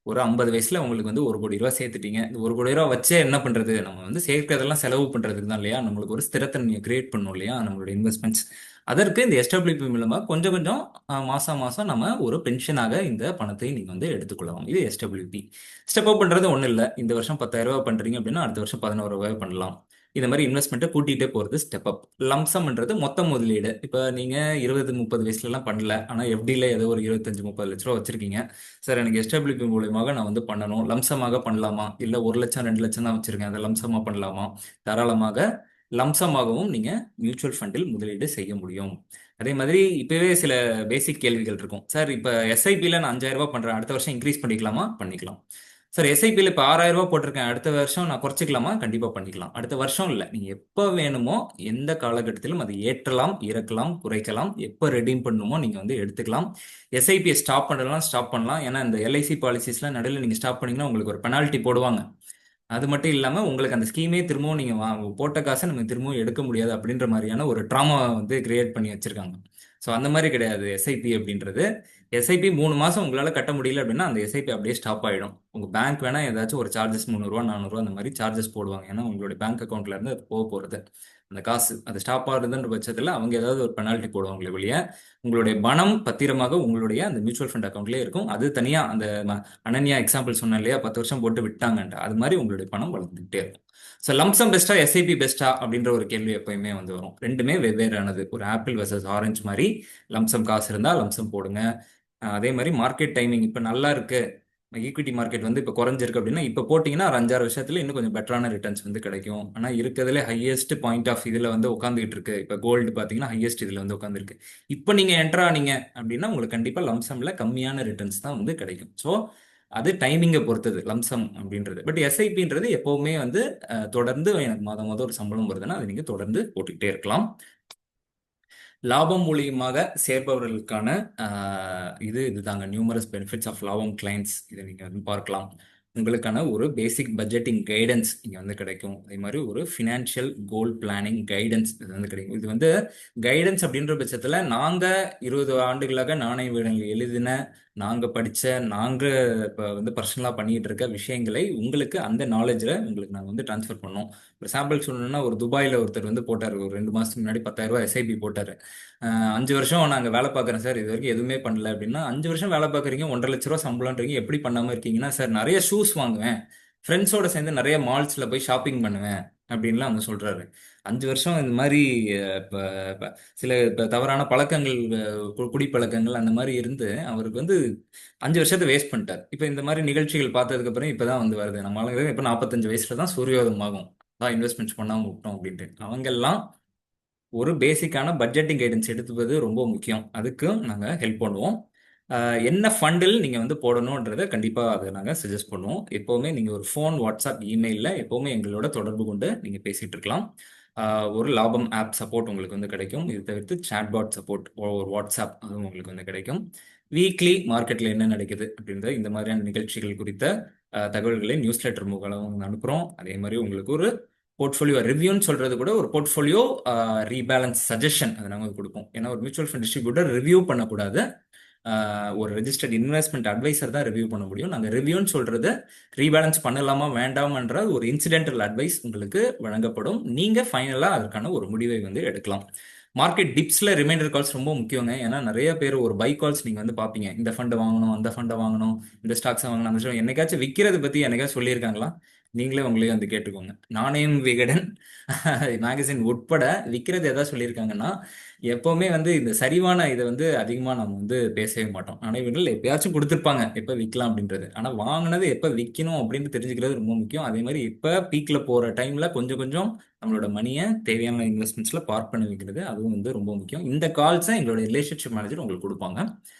ஒரு 50 வயசுல உங்களுக்கு வந்து 1 கோடி ரூபா சேர்த்துட்டீங்க. இந்த 1 கோடி ரூபா வச்சே என்ன பண்ணுறது? நம்ம வந்து சேர்க்கறதெல்லாம் செலவு பண்ணுறதுக்கு தான் இல்லையா? நம்மளுக்கு ஒரு ஸ்திரத்தன்மையை கிரியேட் பண்ணும் இல்லையா நம்மளோட இன்வெஸ்ட்மெண்ட்ஸ். அதற்கு இந்த எஸ்டபிள்யூபி மூலமாக கொஞ்சம் கொஞ்சம் மாதம் மாதம் நம்ம ஒரு பென்ஷனாக இந்த பணத்தை நீங்கள் வந்து எடுத்துக்கொள்ளலாம். இது எஸ்டபிள்யூபி. ஸ்டெப் அப் பண்ணுறது ஒன்றும் இல்லை. இந்த வருஷம் 10,000 பண்ணுறீங்க அப்படின்னா அடுத்த வருஷம் 11,000 பண்ணலாம். இந்த மாதிரி இன்வெஸ்ட்மெண்ட்டை கூட்டிகிட்டே போகிறது ஸ்டெப் அப். லம்சம்ன்றது மொத்த முதலீடு. இப்போ நீங்கள் 20-30 வயசுலலாம் பண்ணல, ஆனால் எஃப்டியில் ஏதோ ஒரு 25-30 லட்ச ரூபா வச்சிருக்கீங்க. சார் எனக்கு எஸ்டபிள்யூபி மூலியமாக நான் வந்து பண்ணணும், லம்சமாக பண்ணலாமா? இல்லை 1 லட்சம் 2 லட்சம் தான் வச்சிருக்கேன், அதை லம்சமாக பண்ணலாமா? தாராளமாக லம்சமாகவும் நீங்கள் மியூச்சுவல் ஃபண்டில் முதலீடு செய்ய முடியும். அதே மாதிரி இப்போவே சில பேசிக் கேள்விகள் இருக்கும். சார் இப்போ எஸ்ஐபியில் நான் 5,000 ரூபாய் பண்ணுறேன், அடுத்த வருஷம் இன்க்ரீஸ் பண்ணிக்கலாமா? பண்ணிக்கலாம். சார் எஸ்ஐபியில் இப்போ 6,000 ரூபாய் போட்டிருக்கேன், அடுத்த வருஷம் நான் குறைச்சிக்கலாமா? கண்டிப்பாக பண்ணிக்கலாம். அடுத்த வருஷம் இல்லை, நீங்கள் எப்போ வேணுமோ எந்த காலகட்டத்திலும் அதை ஏற்றலாம், இறக்கலாம், குறைக்கலாம். எப்போ ரெடீம் பண்ணணுமோ நீங்கள் வந்து எடுத்துக்கலாம். எஸ்ஐபியை ஸ்டாப் பண்ணலாம், ஸ்டாப் பண்ணலாம். ஏன்னா இந்த எல்ஐசி பாலிசிஸ்லாம் நடுவில் நீங்கள் ஸ்டாப் பண்ணீங்கன்னா உங்களுக்கு ஒரு பெனால்ட்டி போடுவாங்க. அது மட்டும் இல்லாமல் உங்களுக்கு அந்த ஸ்கீமே திரும்பவும் நீங்கள் போட்ட காசை நம்ம திரும்பவும் எடுக்க முடியாது அப்படின்ற மாதிரியான ஒரு ட்ராமா வந்து கிரியேட் பண்ணி வச்சிருக்காங்க. ஸோ அந்த மாதிரி கிடையாது எஸ்ஐபி அப்படின்றது. எஸ்ஐபி 3 மாதம் உங்களால் கட்ட முடியல அப்படின்னா அந்த எஸ்ஐபி அப்படியே ஸ்டாப் ஆகிடும். உங்கள் பேங்க் வேணால் ஏதாச்சும் ஒரு சார்ஜஸ் 300 400 அந்த மாதிரி சார்ஜஸ் போடுவாங்க. ஏன்னா உங்களுடைய பேங்க் அக்கௌண்ட்ல இருந்து அது போக போகிறது அந்த காசு. அது ஸ்டாப் ஆகுதுன்ற பட்சத்தில் அவங்க ஏதாவது ஒரு பெனால்ட்டி போடுவாங்களே வெளியே உங்களுடைய பணம் பத்திரமாக உங்களுடைய அந்த மியூச்சுவல் ஃபண்ட் அக்கௌண்ட்லேயே இருக்கும். அது தனியாக அந்த அனன்யா எக்ஸாம்பிள் சொன்னேன் இல்லையா, 10 வருஷம் போட்டு விட்டாங்கன்ட்டு, அது மாதிரி உங்களுடைய பணம் வளர்ந்துகிட்டே இருக்கும். ஸோ லம்சம் பெஸ்ட்டா எஸ்ஐபி பெஸ்ட்டா அப்படின்ற ஒரு கேள்வி எப்பயுமே வந்து வரும். ரெண்டுமே வெவ்வேறானது. ஒரு ஆப்பிள் வர்சஸ் ஆரஞ்சு மாதிரி. லம்சம் காசு இருந்தால் லம்சம் போடுங்க. அதே மாதிரி மார்க்கெட் டைமிங் இப்போ நல்லா இருக்கு, ஈக்விட்டி மார்க்கெட் வந்து இப்போ குறைஞ்சிருக்கு அப்படின்னா இப்போ போட்டிங்கன்னா ஒரு 5-6 வருஷத்துல இன்னும் கொஞ்சம் பெட்டரான ரிட்டர்ன்ஸ் வந்து கிடைக்கும். ஆனால் இருக்கிறதுல ஹையஸ்ட் பாயிண்ட் ஆஃப் இதில் வந்து உட்காந்துக்கிட்டு இருக்கு. இப்போ கோல்டு பார்த்தீங்கன்னா ஹையஸ்ட் இதில் வந்து உட்காந்துருக்கு. இப்போ நீங்கள் என்ட்ரா ஆனீங்க அப்படின்னா உங்களுக்கு கண்டிப்பாக லம்சம்ல கம்மியான ரிட்டர்ன்ஸ் தான் வந்து கிடைக்கும். ஸோ அது டைமிங்கை பொறுத்தது லம்சம் அப்படின்றது. பட் எஸ்ஐபின்றது எப்பவுமே வந்து தொடர்ந்து எனக்கு மாதம் மாதம் ஒரு சம்பளம் வருதுன்னா அதை நீங்கள் தொடர்ந்து போட்டுக்கிட்டே இருக்கலாம். லாபம் மூலியமாக சேர்ப்பவர்களுக்கான இதுதாங்க நியூமரஸ் பெனிஃபிட்ஸ் ஆஃப் லாபம் கிளைண்ட்ஸ். இதை நீங்கள் வந்து பார்க்கலாம். உங்களுக்கான ஒரு பேசிக் பட்ஜெட்டிங் கைடன்ஸ் இங்கே வந்து கிடைக்கும். அதே மாதிரி ஒரு ஃபினான்ஷியல் கோல் பிளானிங் கைடன்ஸ் இது வந்து கிடைக்கும். இது வந்து கைடன்ஸ் அப்படின்ற பட்சத்தில் நாங்கள் 20 ஆண்டுகளாக நாணய வீடங்கள் எழுதின, நாங்கள் படித்த, நாங்கள் இப்போ வந்து பர்சனலாக பண்ணிகிட்டு இருக்க விஷயங்களை உங்களுக்கு அந்த நாலேஜில் உங்களுக்கு நாங்கள் வந்து ட்ரான்ஸ்ஃபர் பண்ணோம். ஒரு சாம்பிள் சொல்லணும்னா ஒரு துபாயில் ஒருத்தர் வந்து போட்டார், ஒரு 2 மாதத்துக்கு முன்னாடி 10,000 ரூபாய் எஸ்ஐபி போட்டார். 5 வருஷம் நாங்கள் வேலை பார்க்குறேன் சார், இது வரைக்கும் எதுவுமே பண்ணல அப்படின்னா, 5 வருஷம் வேலை பார்க்குறீங்க, 1,50,000 ரூபா சம்பளம்ன்றீங்க, எப்படி பண்ணாமல் இருக்கீங்கன்னா, சார் நிறைய ஷூஸ் வாங்குவேன், ஃப்ரெண்ட்ஸோட சேர்ந்து நிறைய மால்ஸில் போய் ஷாப்பிங் பண்ணுவேன் அப்படின்லாம் அவங்க சொல்கிறாரு. 5 வருஷம் இந்த மாதிரி சில தவறான பழக்கங்கள், குடிப்பழக்கங்கள் அந்த மாதிரி இருந்து அவருக்கு வந்து 5 வருஷத்தை வேஸ்ட் பண்ணிட்டார். இப்போ இந்த மாதிரி நிகழ்ச்சிகள் பார்த்ததுக்கப்புறம் இப்போ தான் வந்து வருது. நம்ம ஆளுங்க இப்போ 45 வயசுல தான் சூரியோதயம் ஆகும், தான் இன்வெஸ்ட்மெண்ட்ஸ் பண்ணாமல் விட்டோம் அப்படின்ட்டு. அவங்கெல்லாம் ஒரு பேசிக்கான பட்ஜெட்டிங் கைடன்ஸ் எடுத்துவது ரொம்ப முக்கியம். அதுக்கும் நாங்கள் ஹெல்ப் பண்ணுவோம். என்ன ஃபண்டில் நீங்கள் வந்து போடணுன்றதை கண்டிப்பாக அதை நாங்கள் சஜஸ்ட் பண்ணுவோம். எப்போவுமே நீங்கள் ஒரு ஃபோன், வாட்ஸ்அப், இமெயிலில் எப்போவுமே எங்களோட தொடர்பு கொண்டு நீங்கள் பேசிகிட்டு இருக்கலாம். ஒரு லாபம் ஆப் சப்போர்ட் உங்களுக்கு வந்து கிடைக்கும். இது தவிர்த்து சாட்பாட் சப்போர்ட் ஒரு வாட்ஸ்அப் அதுவும் உங்களுக்கு வந்து கிடைக்கும். வீக்லி மார்க்கெட்டில் என்ன நடக்குது அப்படின்ற இந்த மாதிரியான நிகழ்ச்சிகள் குறித்த தகவல்களை நியூஸ் லெட்டர் மூலம் அனுப்புகிறோம். அதே மாதிரி உங்களுக்கு ஒரு போர்ட்ஃபோலியோ ரிவ்யூன்னு சொல்றது கூட ஒரு போர்ட்ஃபோலியோ ரீபேலன்ஸ் சஜஷன் அதை நாங்கள் கொடுப்போம். ஏன்னா ஒரு மியூச்சுவல் ஃபண்ட் டிஸ்ட்ரிபியூட்டர் ரிவ்யூ பண்ணக்கூடாது, ஒரு ரெஜிஸ்டர்ட் இன்வெஸ்ட்மெண்ட் அட்வைசர் தான் ரிவ்யூ பண்ண முடியும். நாங்கள் ரிவ்யூன்னு சொல்றது ரீபேலன்ஸ் பண்ணலாமா வேண்டாமன்ற ஒரு இன்சிடென்டல் அட்வைஸ் உங்களுக்கு வழங்கப்படும். நீங்கள் ஃபைனலாக அதற்கான ஒரு முடிவை வந்து எடுக்கலாம். மார்க்கெட் டிப்ஸ்ல ரிமைண்டர் கால்ஸ் ரொம்ப முக்கியங்க. ஏன்னா நிறைய பேர் ஒரு பை கால்ஸ் நீங்க வந்து பாப்பீங்க, இந்த ஃபண்டை வாங்கணும், அந்த ஃபண்டை வாங்கணும், இந்த ஸ்டாக்ஸ் வாங்கணும், அந்த என்னைக்காச்சும் விற்கிறது பத்தி என்னைக்காச்சும் சொல்லியிருக்காங்களா? நீங்களே உங்களே வந்து கேட்டுக்கோங்க. நாணயம் விகடன் மேகசின் உட்பட விற்கிறது எதாவது சொல்லியிருக்காங்கன்னா, எப்பவுமே வந்து இந்த சரிவான இதை வந்து அதிகமாக நம்ம வந்து பேசவே மாட்டோம். ஆனால் இவர்கள் எப்பயாச்சும் கொடுத்துருப்பாங்க எப்போ விற்கலாம் அப்படின்றது. ஆனால் வாங்கினது எப்போ விற்கணும் அப்படின்னு தெரிஞ்சுக்கிறது ரொம்ப முக்கியம். அதே மாதிரி இப்போ பீக்கில் போகிற டைமில் கொஞ்சம் கொஞ்சம் நம்மளோட மணியை தேவையான இன்வெஸ்ட்மெண்ட்ஸில் பார்க் பண்ணி வைக்கிறது, அதுவும் வந்து ரொம்ப முக்கியம். இந்த கால்ஸை எங்களோட ரிலேஷன்ஷிப் மேனேஜர் உங்களுக்கு கொடுப்பாங்க.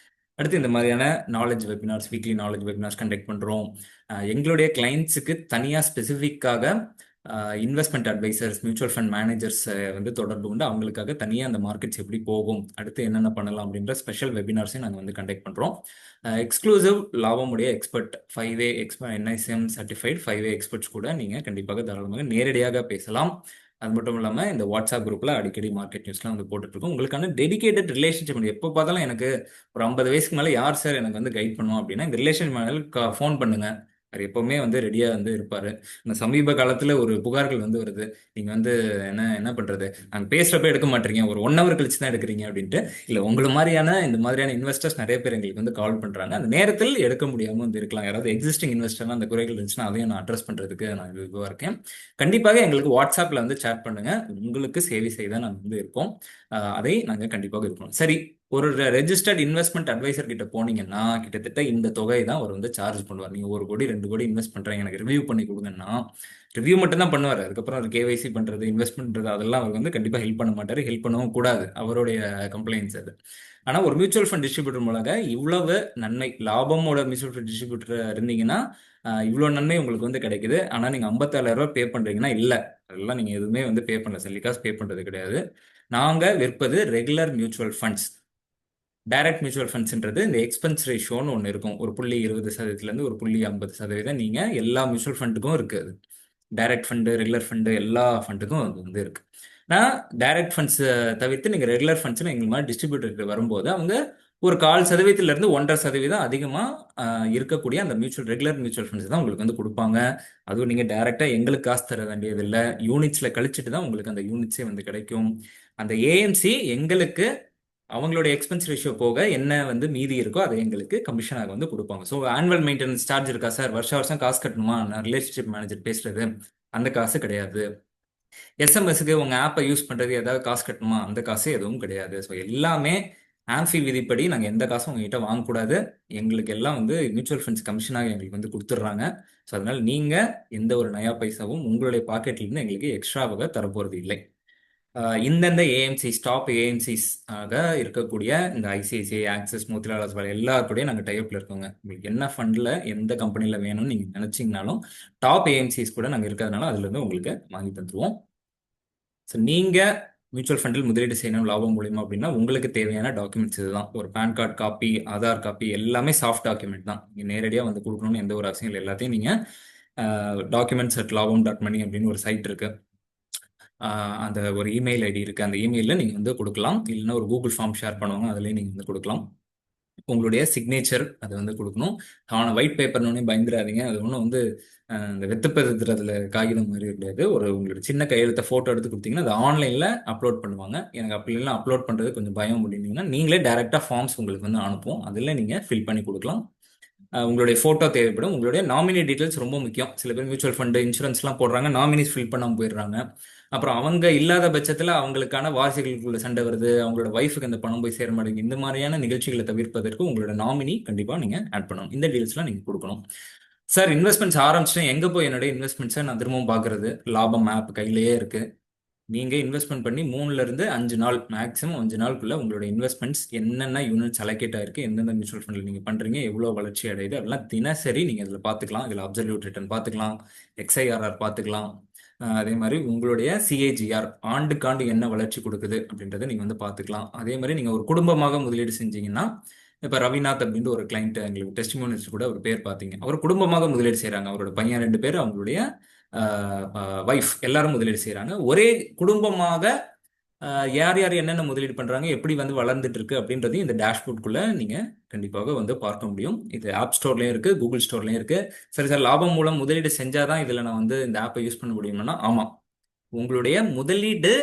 அடுத்து இந்த மாதிரியான knowledge webinars, weekly knowledge webinars conduct பண்ணுறோம். எங்களுடைய கிளைண்ட்ஸுக்கு தனியாக ஸ்பெசிஃபிக்காக investment advisers, mutual fund managers வந்து தொடர்பு கொண்டு அவங்களுக்காக தனியாக அந்த மார்க்கெட்ஸ் எப்படி போகும், அடுத்து என்னென்ன பண்ணலாம் அப்படின்ற ஸ்பெஷல் வெபினார்ஸையும் நாங்கள் வந்து கண்டக்ட் பண்ணுறோம். எக்ஸ்க்ளூசிவ் லாபமுடைய expert 5A NICM certified 5A experts கூட நீங்கள் கண்டிப்பாக தாராளமாக நேரடியாக பேசலாம். அது மட்டும் இல்லாமல் இந்த வாட்ஸ்அப் குரூப்பில் அடிக்கடி மார்க்கெட் நியூஸ்லாம் வந்து போட்டுட்ருக்கோம். உங்களுக்கான டெடிகேட்டட் ரிலேஷன்ஷிப், எப்போ பார்த்தாலும் எனக்கு ஒரு 50 வயசுக்கு மேலே யார் சார் எனக்கு வந்து கைட் பண்ணுவோம் அப்படின்னா, இந்த ரிலேஷன் மேனேஜருக்கு ஃபோன் பண்ணுங்க. அவர் எப்பவுமே வந்து ரெடியாக வந்து இருப்பார். இந்த சமீப காலத்தில் ஒரு புகார்கள் வந்து வருது, நீங்கள் வந்து என்ன என்ன பண்ணுறது, நாங்கள் பேசுகிறப்ப எடுக்க மாட்டீங்க, ஒரு 1 hour கழிச்சு தான் எடுக்கிறீங்க அப்படின்ட்டு. இல்லை, உங்களை மாதிரியான இந்த மாதிரியான இன்வெஸ்டர்ஸ் நிறைய பேர் எங்களுக்கு வந்து கால் பண்ணுறாங்க. அந்த நேரத்தில் எடுக்க முடியாமல் வந்து இருக்கலாம். யாராவது எக்ஸிஸ்டிங் இன்வெஸ்டர்னா அந்த குறைகள் இருந்துச்சுன்னா அதையும் நான் அட்ரஸ் பண்ணுறதுக்கு நான் இதுவாக இருக்கேன். கண்டிப்பாக எங்களுக்கு வாட்ஸ்அப்பில் வந்து சேட் பண்ணுங்கள். உங்களுக்கு சேவை செய்ய தான் நாங்கள் வந்து இருக்கோம். அதை நாங்கள் கண்டிப்பாக இருக்கணும். சரி, ஒரு ரெஜிஸ்டர்ட் இன்வெஸ்ட்மெண்ட் அட்வைசர் கிட்ட போனீங்கன்னா கிட்டத்தட்ட இந்த தொகை தான் அவர் வந்து சார்ஜ் பண்ணுவார். நீங்க 1 கோடி 2 கோடி இன்வெஸ்ட் பண்றீங்க, எனக்கு ரிவ்யூ பண்ணி கொடுங்கன்னா ரிவ்யூ மட்டும் தான் பண்ணுவார். அதுக்கப்புறம் அவர் கேவைசி பண்றது, இன்வெஸ்ட் பண்றது அதெல்லாம் அவர் வந்து கண்டிப்பா ஹெல்ப் பண்ண மாட்டாரு. ஹெல்ப் பண்ணவும் கூடாது, அவருடைய கம்ப்ளைண்ட்ஸ் அது. ஆனா ஒரு மியூச்சுவல் ஃபண்ட் டிஸ்ட்ரிபியூட்டர் மூலமாக இவ்வளவு நன்மை, லாபமோட மியூச்சுவல் ஃபண்ட் டிஸ்ட்ரிபியூட்டர் இருந்தீங்கன்னா இவ்வளவு நன்மை உங்களுக்கு வந்து கிடைக்குது. ஆனா நீங்க 57,000 பே பண்றீங்கன்னா இல்ல, அதெல்லாம் நீங்க எதுவுமே வந்து பே பண்ணல, செல்லிகாஸ் பே பண்றது கிடையாது. நாங்க விற்பது regular mutual funds. Direct mutual ஃபண்ட்ஸ்ன்றது இந்த எக்ஸ்பென்ஸ் ரேஷியோன்னு ஒன்று இருக்கும். ஒரு 0.20%லேருந்து ஒரு 0.50% நீங்கள் எல்லா மியூச்சுவல் ஃபண்டுக்கும் இருக்குது. டைரக்ட் ஃபண்டு, ரெகுலர் ஃபண்டு, எல்லா ஃபண்டுக்கும் அது வந்து இருக்கு. நான் டைரக்ட் ஃபண்ட்ஸ் தவிர்த்து நீங்கள் ரெகுலர் ஃபண்ட்ஸ்னு எங்கள் மாதிரி டிஸ்ட்ரிபியூட்டருக்கு வரும்போது அவங்க ஒரு 0.25%லேருந்து 1.5% அதிகமாக இருக்கக்கூடிய அந்த ரெகுலர் மியூச்சுவல் ஃபண்ட்ஸ் தான் உங்களுக்கு வந்து கொடுப்பாங்க. அதுவும் நீங்கள் டைரெக்டாக எங்களுக்கு காசு தர வேண்டியதில்லை, யூனிட்ஸில் கழிச்சிட்டு தான் உங்களுக்கு அந்த யூனிட்ஸே வந்து கிடைக்கும். அந்த ஏஎம்சி எங்களுக்கு அவங்களுடைய எக்ஸ்பென்ஸ் ரேஷியோ போக என்ன வந்து மீதி இருக்கோ அதை எங்களுக்கு கமிஷனாக வந்து கொடுப்பாங்க. ஸோ ஆனுவல் மெயின்டெனன்ஸ் சார்ஜ் இருக்கா சார், வருஷம் வருஷம் காசு கட்டணுமா, நான் ரிலேஷன்ஷிப் மேனேஜர் பேசுறது, அந்த காசு கிடையாது. எஸ்எம்எஸ்க்கு உங்கள் ஆப்பை யூஸ் பண்ணுறது ஏதாவது காசு கட்டணுமா, அந்த காசு எதுவும் கிடையாது. ஸோ எல்லாமே ஆம்ஃபி விதிப்படி நாங்கள் எந்த காசும் உங்ககிட்ட வாங்கக்கூடாது. எங்களுக்கு எல்லாம் வந்து மியூச்சுவல் ஃபண்ட்ஸ் கமிஷனாக எங்களுக்கு வந்து கொடுத்துட்றாங்க. ஸோ அதனால் நீங்கள் எந்த ஒரு நயா பைசாவும் உங்களுடைய பாக்கெட்லேருந்து எங்களுக்கு எக்ஸ்ட்ராவாக தரப்போகிறது இல்லை. இந்தந்த ஏஎம்சிஸ், டாப் ஏஎம்சிஸ் ஆக இருக்கக்கூடிய இந்த ஐசிஐசிஐ, ஆக்சிஸ், மோத்திலால் ஒஸ்வால் எல்லாருக்கூடயும் நாங்கள் டைப்ல இருக்கோங்க. உங்களுக்கு என்ன ஃபண்டில் எந்த கம்பெனியில் வேணும்னு நீங்கள் நினச்சிங்கனாலும் டாப் ஏஎம்சிஸ் கூட நாங்கள் இருக்கிறதுனால அதுலேருந்து உங்களுக்கு வாங்கி தந்துடுவோம். ஸோ நீங்கள் மியூச்சுவல் ஃபண்டில் முதலீடு செய்யணும் லாபம் மூலியமா அப்படின்னா உங்களுக்கு தேவையான டாக்குமெண்ட்ஸ் இதுதான். ஒரு PAN card copy, Aadhaar copy, எல்லாமே சாஃப்ட் டாக்குமெண்ட் தான். நீங்கள் நேரடியாக வந்து கொடுக்கணும்னு எந்த ஒரு அவசியம் இல்லை. எல்லாத்தையும் நீங்கள் டாக்குமெண்ட்ஸ்@lavum.money அப்படின்னு ஒரு சைட் இருக்குது, அந்த ஒரு இமெயில் ஐடி இருக்குது, அந்த இமெயிலில் நீங்கள் வந்து கொடுக்கலாம். இல்லைன்னா ஒரு கூகுள் ஃபார்ம் ஷேர் பண்ணுவாங்க, அதுலேயும் நீங்கள் வந்து கொடுக்கலாம். உங்களுடைய சிக்னேச்சர் அதை வந்து கொடுக்கணும். ஆனால் ஒயிட் பேப்பர்னு பயந்துடாதீங்க, அது ஒன்றும் வந்து இந்த வெத்தப்பதுறதுல காகிதம் மாதிரி கிடையாது. உங்களோட சின்ன கையெழுத்த ஃபோட்டோ எடுத்து கொடுத்தீங்கன்னா அது ஆன்லைனில் அப்லோட் பண்ணுவாங்க. எனக்கு அப்படி இல்லைன்னா அப்லோட் பண்ணுறது கொஞ்சம் பயம் அப்படின்னீங்கன்னா நீங்களே டேரெக்டாக ஃபார்ம்ஸ் உங்களுக்கு வந்து அனுப்புவோம், அதில் நீங்கள் ஃபில் பண்ணி கொடுக்கலாம். உங்களுடைய ஃபோட்டோ தேவைப்படும். உங்களுடைய நாமினி டீட்டெயில்ஸ் ரொம்ப முக்கியம். சில பேர் மியூச்சுவல் ஃபண்டு, இன்சூரன்ஸ்லாம் போடுறாங்க, நாமினிஸ் ஃபில் பண்ணாமல் போயிடுறாங்க. அப்புறம் அவங்க இல்லாத பட்சத்தில் அவங்களுக்கான வாரிசுகளுக்குள்ள சண்டை வருது, அவங்களோட ஒய்ஃபுக்கு அந்த பணம் போய் சேர மாட்டேங்குது. இந்த மாதிரியான நிகழ்ச்சிகளை தவிர்ப்பதற்கு உங்களோட நாமினி கண்டிப்பாக நீங்கள் ஆட் பண்ணணும். இந்த டீல்ஸ்லாம் நீங்கள் கொடுக்கணும். சார், இன்வெஸ்ட்மெண்ட்ஸ் ஆரம்பிச்சிட்டேன், எங்கே போய் என்னுடைய இன்வெஸ்ட்மெண்ட்ஸை நான் திரும்பவும் பார்க்குறது? லாபம் ஆப் கையிலேயே இருக்குது. நீங்கள் இன்வெஸ்ட்மெண்ட் பண்ணி 3லேருந்து 5 நாள், மேக்ஸிமம் 5 நாளுக்குள்ள உங்களோட இன்வெஸ்ட்மெண்ட்ஸ் என்னென்ன யூனிட்ஸ் அலோகேட் ஆயிருக்கு, எந்தெந்த மியூச்சுவல் ஃபண்டில் நீங்கள் பண்ணுறீங்க, எவ்வளோ வளர்ச்சி அடையுது, அதெல்லாம் தினசரி நீங்கள் இதில் பார்த்துக்கலாம். இதில் அப்சல்யூட் ரிட்டர்ன் பார்த்துக்கலாம், எக்ஸ்ஐஆர்ஆர் பார்த்துக்கலாம். அதே மாதிரி உங்களுடைய சிஏஜிஆர் ஆண்டுக்காண்டு என்ன வளர்ச்சி கொடுக்குது அப்படின்றத நீங்கள் வந்து பார்த்துக்கலாம். அதே மாதிரி நீங்கள் ஒரு குடும்பமாக முதலீடு செஞ்சீங்கன்னா, இப்போ ரவிநாத் அப்படின்ற ஒரு கிளைண்ட் எங்களுக்கு டெஸ்டிமோனியல்ஸ் கூட ஒரு பேர் பார்த்தீங்க, அவர் குடும்பமாக முதலீடு செய்கிறாங்க. அவரோட பையன் 2 பேர், அவங்களுடைய வைஃப், எல்லாரும் முதலீடு செய்கிறாங்க. ஒரே குடும்பமாக யார் யார் என்னென்ன முதலீடு பண்ணுறாங்க, எப்படி வந்து வளர்ந்துட்டு இருக்கு அப்படின்றதையும் இந்த டேஷ்போர்ட்குள்ளே நீங்கள் கண்டிப்பாக வந்து பார்க்க முடியும். இது ஆப் ஸ்டோர்லேயும் இருக்குது, கூகுள் ஸ்டோர்லேயும் இருக்குது. சரி சார், லாபம் மூலம் முதலீடு செஞ்சால் தான் இதில் நான் வந்து இந்த ஆப்பை யூஸ் பண்ண முடியும்னா, ஆமாம், உங்களுடைய முதலீடு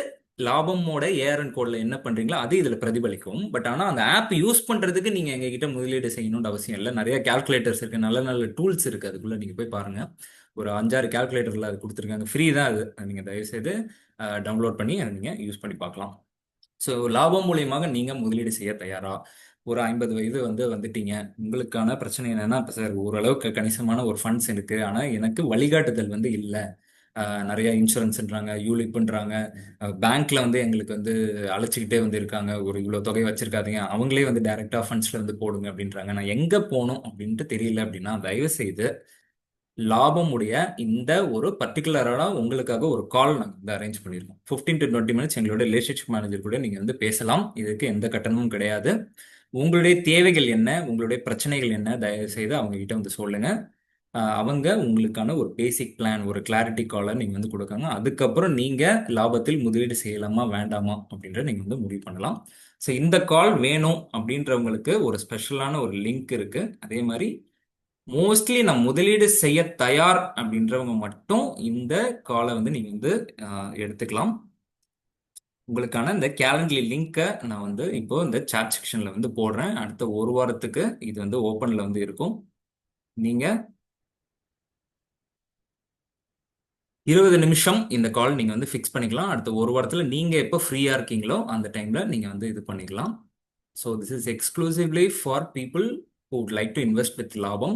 லாபமோட ஏஆர்என் கோட்ல என்ன பண்றீங்களோ அது இதுல பிரதிபலிக்கும். பட் ஆனா அந்த ஆப் யூஸ் பண்றதுக்கு நீங்க எங்ககிட்ட முதலீடு செய்யணும்னு அவசியம் இல்லை. நிறைய கால்குலேட்டர்ஸ் இருக்கு, நல்ல நல்ல டூல்ஸ் இருக்கு, அதுக்குள்ள நீங்க போய் பாருங்க. ஒரு 5-6 கால்குலேட்டர்ல அது கொடுத்துருக்காங்க, ஃப்ரீ தான் அது. நீங்க தயவுசெய்து டவுன்லோட் பண்ணி அதை நீங்க யூஸ் பண்ணி பார்க்கலாம். ஸோ லாபம் மூலியமாக நீங்க முதலீடு செய்ய தயாரா? ஒரு 50 வயது வந்துட்டீங்க. உங்களுக்கான பிரச்சனை என்னன்னா, இப்ப சார் ஓரளவுக்கு கணிசமான ஒரு ஃபண்ட்ஸ் இருக்கு, ஆனா எனக்கு வழிகாட்டுதல் இல்லை. நிறைய இன்சூரன்ஸ்ன்றாங்க, யூலிப்ன்றாங்க, பேங்க்ல எங்களுக்கு அழைச்சிக்கிட்டே இருக்காங்க, ஒரு இவ்வளவு தொகை வச்சிருக்காதீங்க, அவங்களே டைரக்டா ஃபண்ட்ஸ்ல போடுங்க அப்படின்றாங்க. நான் எங்க போகணும் அப்படின்ட்டு தெரியல அப்படின்னா, தயவு செய்து லாபம் உடைய இந்த ஒரு பர்டிகுலரான உங்களுக்காக ஒரு கால் நாங்கள் அரேஞ்ச் பண்ணியிருக்கோம். 15 to 20 மினிட்ஸ் எங்களோட ரிலேஷன்ஷிப் மேனேஜர் கூட நீங்கள் பேசலாம். இதுக்கு எந்த கட்டணமும் கிடையாது. உங்களுடைய தேவைகள் என்ன, உங்களுடைய பிரச்சனைகள் என்ன, தயவு செய்து அவங்க கிட்ட சொல்லுங்க. அவங்க உங்களுக்கான ஒரு பேசிக் பிளான், ஒரு கிளாரிட்டி காலை நீங்க கொடுக்காங்க. அதுக்கப்புறம் நீங்க லாபத்தில் முதலீடு செய்யலாமா வேண்டாமா அப்படின்ற நீங்க முடிவு பண்ணலாம். ஸோ இந்த கால் வேணும் அப்படின்றவங்களுக்கு ஒரு ஸ்பெஷலான ஒரு லிங்க் இருக்கு. அதே மாதிரி மோஸ்ட்லி நான் முதலீடு செய்ய தயார் அப்படின்றவங்க மட்டும் இந்த காலை நீங்க எடுத்துக்கலாம். உங்களுக்கான இந்த கேலண்டர் லிங்கை நான் இப்போ இந்த சாட் செக்ஷன்ல போடுறேன். அடுத்த ஒரு வாரத்துக்கு இது ஓப்பன்ல இருக்கும். நீங்க 20 நிமிஷம் இந்த கால் நீங்க ஃபிக்ஸ் பண்ணிக்கலாம். அடுத்த ஒரு வாரத்துல நீங்க எப்போ ஃப்ரீயா இருக்கீங்களோ அந்த டைம்ல நீங்க இது பண்ணிக்கலாம். So this is exclusively for people who would like to invest with லாபம்.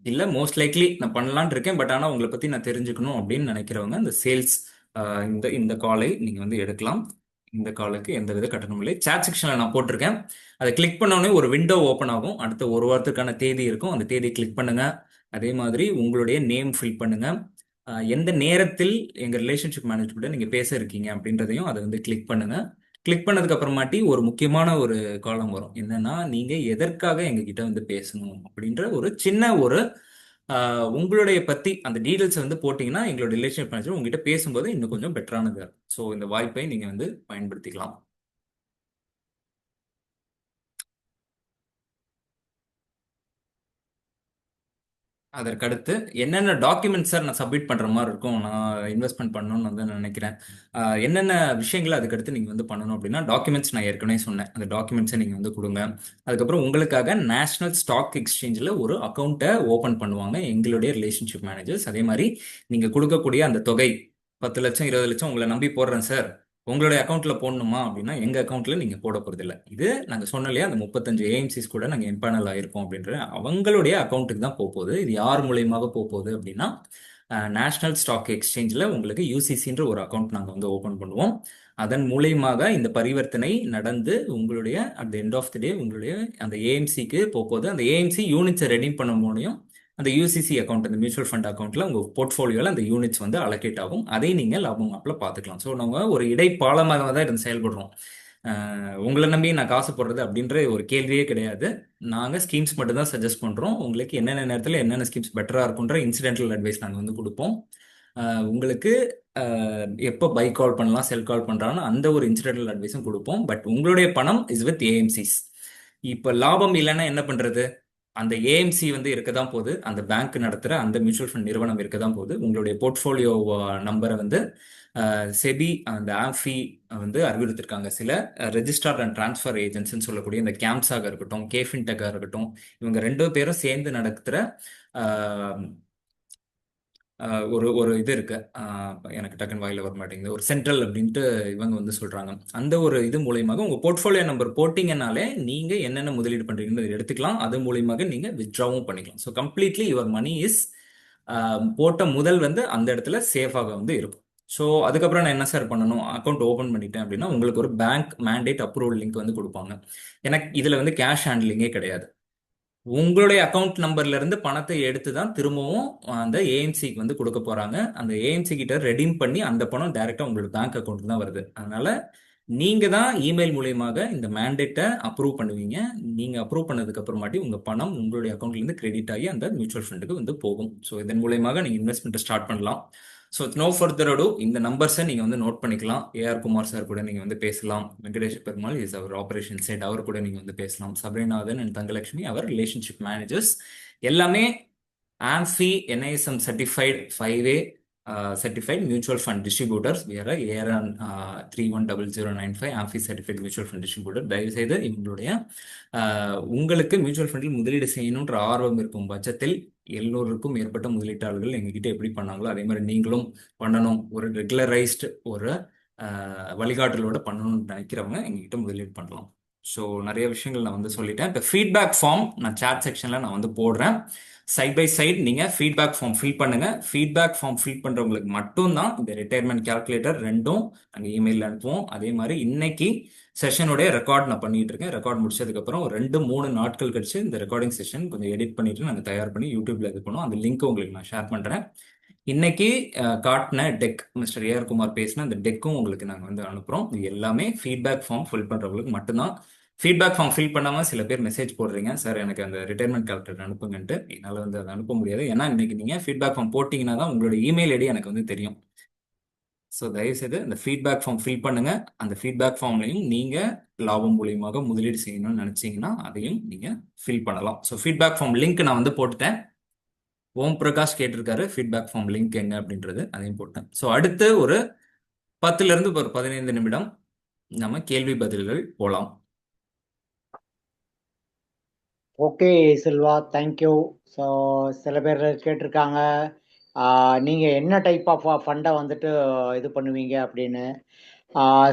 இல்லை மோஸ்ட் லைக்லி நான் பண்ணலான் இருக்கேன், பட் ஆனால் உங்களை பற்றி நான் தெரிஞ்சுக்கணும் அப்படின்னு நினைக்கிறவங்க இந்த சேல்ஸ் இந்த இந்த காலை நீங்கள் எடுக்கலாம். இந்த காலுக்கு எந்த வித கட்டணமும் இல்லை. சாட் செக்ஷனில் நான் போட்டிருக்கேன், அதை கிளிக் பண்ணோடனே ஒரு விண்டோ ஓப்பன் ஆகும். அடுத்த ஒரு வாரத்துக்கான தேதி இருக்கும், அந்த தேதியை கிளிக் பண்ணுங்க. அதே மாதிரி உங்களுடைய நேம் ஃபில் பண்ணுங்க. எந்த நேரத்தில் எங்கள் ரிலேஷன்ஷிப் மேனேஜர் கூட நீங்கள் பேச இருக்கீங்க அப்படின்றதையும் அதை கிளிக் பண்ணுங்க. கிளிக் பண்ணதுக்கு அப்புறமாட்டி ஒரு முக்கியமான ஒரு காலம் வரும். என்னன்னா, நீங்க எதற்காக எங்ககிட்ட பேசணும் அப்படின்ற ஒரு சின்ன ஒரு உங்களுடைய பத்தி அந்த டீடைல்ஸ் போட்டீங்கன்னா எங்களோட ரிலேஷன்ஷிப் மேனேஜர் உங்ககிட்ட பேசும்போது இன்னும் கொஞ்சம் பெட்டரானது. ஸோ இந்த வாய்ப்பை நீங்க பயன்படுத்திக்கலாம். அதற்கடுத்து என்னென்ன டாக்குமெண்ட்ஸ் சார் நான் சப்மிட் பண்ணுற மாதிரி இருக்கும், நான் இன்வெஸ்ட்மெண்ட் பண்ணணும்னு நினைக்கிறேன். என்னென்ன விஷயங்கள் அதுக்கடுத்து நீங்கள் பண்ணணும் அப்படின்னா, டாக்குமெண்ட்ஸ் நான் ஏற்கனவே சொன்னேன், அந்த டாக்குமெண்ட்ஸை நீங்கள் கொடுங்க. அதுக்கப்புறம் உங்களுக்காக நேஷனல் ஸ்டாக் எக்ஸ்சேஞ்சில் ஒரு அக்கௌண்ட்டை ஓப்பன் பண்ணுவாங்க எங்களுடைய ரிலேஷன்ஷிப் மேனேஜர்ஸ். அதே மாதிரி நீங்கள் கொடுக்கக்கூடிய அந்த தொகை 10 லட்சம் 20 லட்சம் உங்களை நம்பி போடுறேன் சார், உங்களுடைய அக்கௌண்ட்ல போடணுமா அப்படின்னா எங்க அக்கௌண்ட்ல நீங்க போட போறது இல்லை. இது நாங்க சொன்னோம் இல்லையா, அந்த 35 ஏஎம்சிஸ் கூட நாங்க எம்பேனல் ஆயிருக்கோம் அப்படின்ற அவங்களுடைய அக்கௌண்ட்டுக்கு தான் போகுது. இது யார் மூலியமாக போகுது அப்படின்னா, நேஷனல் ஸ்டாக் எக்ஸ்சேஞ்சில் உங்களுக்கு யூசிசின்ற ஒரு அக்கௌண்ட் நாங்கள் ஓப்பன் பண்ணுவோம். அதன் மூலியமாக இந்த பரிவர்த்தனை நடந்து உங்களுடைய at the end of the day உங்களுடைய அந்த ஏஎம்சிக்கு போகுது. அந்த ஏஎம்சி யூனிட்ஸை ரெடீம் பண்ண முடியும். அந்த யூசிசி அக்கௌண்ட், அந்த மியூச்சுவல் ஃபண்ட் அக்கௌண்ட்ல உங்க போர்ட்ஃபோலியோல அந்த யூனிட்ஸ் அலோகேட் ஆகும். அதை நீங்க லாபம் ஆப்ல பார்த்துக்கலாம். ஸோ நம்ம ஒரு இடைப்பாலமாக தான் இருந்து செயல்படுறோம். உங்களை நம்பி நான் காசு போடுறது அப்படின்ற ஒரு கேள்வியே கிடையாது. நாங்கள் ஸ்கீம்ஸ் மட்டும் தான் சஜஸ்ட் பண்றோம். உங்களுக்கு என்னென்ன நேரத்தில் என்னென்ன ஸ்கீம்ஸ் பெட்டரா இருக்குன்ற இன்சிடென்டல் அட்வைஸ் நாங்கள் கொடுப்போம். உங்களுக்கு எப்போ பை கால் பண்ணலாம், செல் கால் பண்றாங்கன்னா அந்த ஒரு இன்சிடென்டல் அட்வைஸும் கொடுப்போம். பட் உங்களுடைய பணம் இஸ் வித் ஏஎம்சிஸ். இப்போ லாபம் இல்லைன்னா என்ன பண்றது? அந்த ஏஎம்சி இருக்க தான் போகுது, அந்த பேங்க் நடத்துகிற அந்த மியூச்சுவல் ஃபண்ட் நிறுவனம் இருக்க தான் போகுது. உங்களுடைய போர்ட்ஃபோலியோ நம்பரை செபி அந்த ஆம்ஃபி அறிவுறுத்திருக்காங்க. சில ரெஜிஸ்டர்ட் அண்ட் டிரான்ஸ்ஃபர் ஏஜென்ட்ஸ்ன்னு சொல்லக்கூடிய இந்த கேம்ஸாக இருக்கட்டும், கேஃபின்டெக்காக இருக்கட்டும், இவங்க 2 பேரும் சேர்ந்து நடத்துகிற ஒரு ஒரு இது இருக்கு, எனக்கு டக்குன்னு வாயில வர மாட்டேங்குது, ஒரு சென்ட்ரல் அப்படின்ட்டு இவங்க சொல்றாங்க. அந்த ஒரு இது மூலியமாக உங்க போர்ட்ஃபோலியோ நம்பர் போட்டீங்கன்னாலே நீங்க என்னென்ன முதலீடு பண்றீங்கன்னு எடுத்துக்கலாம். அது மூலியமாக நீங்க வித்ட்ராவும் பண்ணிக்கலாம். So completely your money is போட்ட முதல் அந்த இடத்துல சேஃபாக இருக்கும். ஸோ அதுக்கப்புறம் நான் என்ன சார் பண்ணணும், அக்கௌண்ட் ஓப்பன் பண்ணிட்டேன் அப்படின்னா உங்களுக்கு ஒரு பேங்க் மேண்டேட் அப்ரூவல் லிங்க் கொடுப்பாங்க. எனக்கு இதுல கேஷ் ஹேண்ட்லிங்கே கிடையாது. உங்களுடைய அக்கௌண்ட் நம்பர்ல இருந்து பணத்தை எடுத்து தான் திரும்பவும் அந்த ஏஎம்சிக்கு கொடுக்க போறாங்க. அந்த ஏஎம்சி கிட்ட ரெடீம் பண்ணி அந்த பணம் டைரக்டா உங்களோட பேங்க் அக்கௌண்ட் தான் வருது. அதனால நீங்க தான் இமெயில் மூலியமாக இந்த மேண்டேட்டை அப்ரூவ் பண்ணுவீங்க. நீங்க அப்ரூவ் பண்ணதுக்கு அப்புறமாட்டி உங்க பணம் உங்களுடைய அக்கௌண்ட்ல இருந்து கிரெடிட் ஆகி அந்த மியூச்சுவல் ஃபண்டுக்கு போகும். ஸோ இதன் மூலியமாக நீங்க இன்வெஸ்ட்மெண்ட் ஸ்டார்ட் பண்ணலாம். ஸோ நோ ஃபர்தர் அடு, இந்த நம்பர்ஸை நீங்கள் நோட் பண்ணிக்கலாம். ஏஆர் குமார் சார் கூட நீங்கள் பேசலாம். வெங்கடேஷ் பெருமாள் இஸ் அவர் ஆப்ரேஷன் சைட், அவர் கூட நீங்கள் பேசலாம். சபரிநாதன் அண்ட் தங்கலட்சுமி அவர் ரிலேஷன்ஷிப் மேனேஜர்ஸ். எல்லாமே AMFI NISM certified 5A certified mutual fund distributors. We are a ARN 310095 AMFI certified mutual fund distributor. தயவுசெய்து இவங்களுடைய உங்களுக்கு மியூச்சுவல் ஃபண்டில் முதலீடு செய்யணுன்ற ஆர்வம் இருக்கும் பட்சத்தில் எல்லோருக்கும் மேற்பட்ட முதலீட்டாளர்கள் எங்ககிட்ட எப்படி பண்ணாங்களோ அதே மாதிரி நீங்களும் பண்ணணும், ஒரு ரெகுலரைஸ்டு ஒரு வழிகாட்டலோட பண்ணணும்னு நினைக்கிறவங்க எங்ககிட்ட முதலீடு பண்ணலாம். ஸோ நிறைய விஷயங்கள் நான் வந்து சொல்லிட்டேன். இப்போ ஃபீட்பேக் ஃபார்ம் நான் சாட் செக்ஷனில் நான் வந்து போடுறேன். சைட் பை சைட் நீங்கள் ஃபீட்பேக் ஃபார்ம் ஃபில் பண்ணுங்கள். ஃபீட்பேக் ஃபார்ம் ஃபில் பண்ணுறவங்களுக்கு மட்டும்தான் இந்த ரிட்டையர்மெண்ட் கால்குலேட்டர் ரெண்டும் நாங்கள் இமெயிலில் அனுப்புவோம். அதே மாதிரி இன்னைக்கு செஷனுடைய ரெக்கார்ட் நான் பண்ணிட்டு இருக்கேன். ரெக்கார்ட் முடிச்சதுக்கப்புறம் ஒரு 2-3 நாட்கள் கழிச்சு இந்த ரெக்கார்டிங் செஷன் கொஞ்சம் எடிட் பண்ணிட்டு நாங்கள் தயார் பண்ணி யூடியூப்ல இது பண்ணுவோம். அந்த லிங்க் உங்களுக்கு நான் ஷேர் பண்ணுறேன். இன்னைக்கு காட்டின டெக் மிஸ்டர் ஏஆர் குமார் பேசின அந்த டெக்கும் உங்களுக்கு நாங்கள் வந்து அனுப்புகிறோம். இது எல்லாமே ஃபீட்பேக் ஃபார்ம் ஃபில் பண்ணுறவங்களுக்கு மட்டும்தான். ஃபீட்பேக் ஃபார்ம் ஃபில் பண்ணாமல் சில பேர் மெசேஜ் போடுறீங்க, சார் எனக்கு அந்த ரிட்டையர்மெண்ட் கால்குலேட்டர் அனுப்புங்கன்ட்டு. என்னால் வந்து அதை அனுப்ப முடியாது. ஏன்னா இன்னைக்கு நீங்கள் ஃபீட்பேக் ஃபார்ம் போட்டிங்கன்னா தான் உங்களோட இமெயில் ஐடி எனக்கு வந்து தெரியும். ஸோ தயவுசெய்து அந்த ஃபீட்பேக் ஃபார்ம் ஃபில் பண்ணுங்க. அந்த ஃபீட்பேக் ஃபார்ம்லையும் நீங்கள் லாபம் மூலியமாக முதலீடு செய்யணும்னு நினச்சிங்கன்னா அதையும் நீங்கள் ஃபில் பண்ணலாம். ஸோ ஃபீட்பேக் ஃபார்ம் லிங்க் நான் வந்து போட்டுட்டேன். ஓம் பிரகாஷ் கேட்டிருக்காரு ஃபீட்பேக் ஃபார்ம் லிங்க் எங்க அப்படின்றது, அதையும் போட்டேன். ஸோ அடுத்து ஒரு 10லேருந்து ஒரு 15 நிமிடம் நம்ம கேள்வி பதில்கள் போகலாம். Okay Selva, thank you. ஸோ சில பேர் கேட்டிருக்காங்க நீங்கள் என்ன டைப் ஆஃப் ஃபண்டை வந்துட்டு இது பண்ணுவீங்க அப்படின்னு.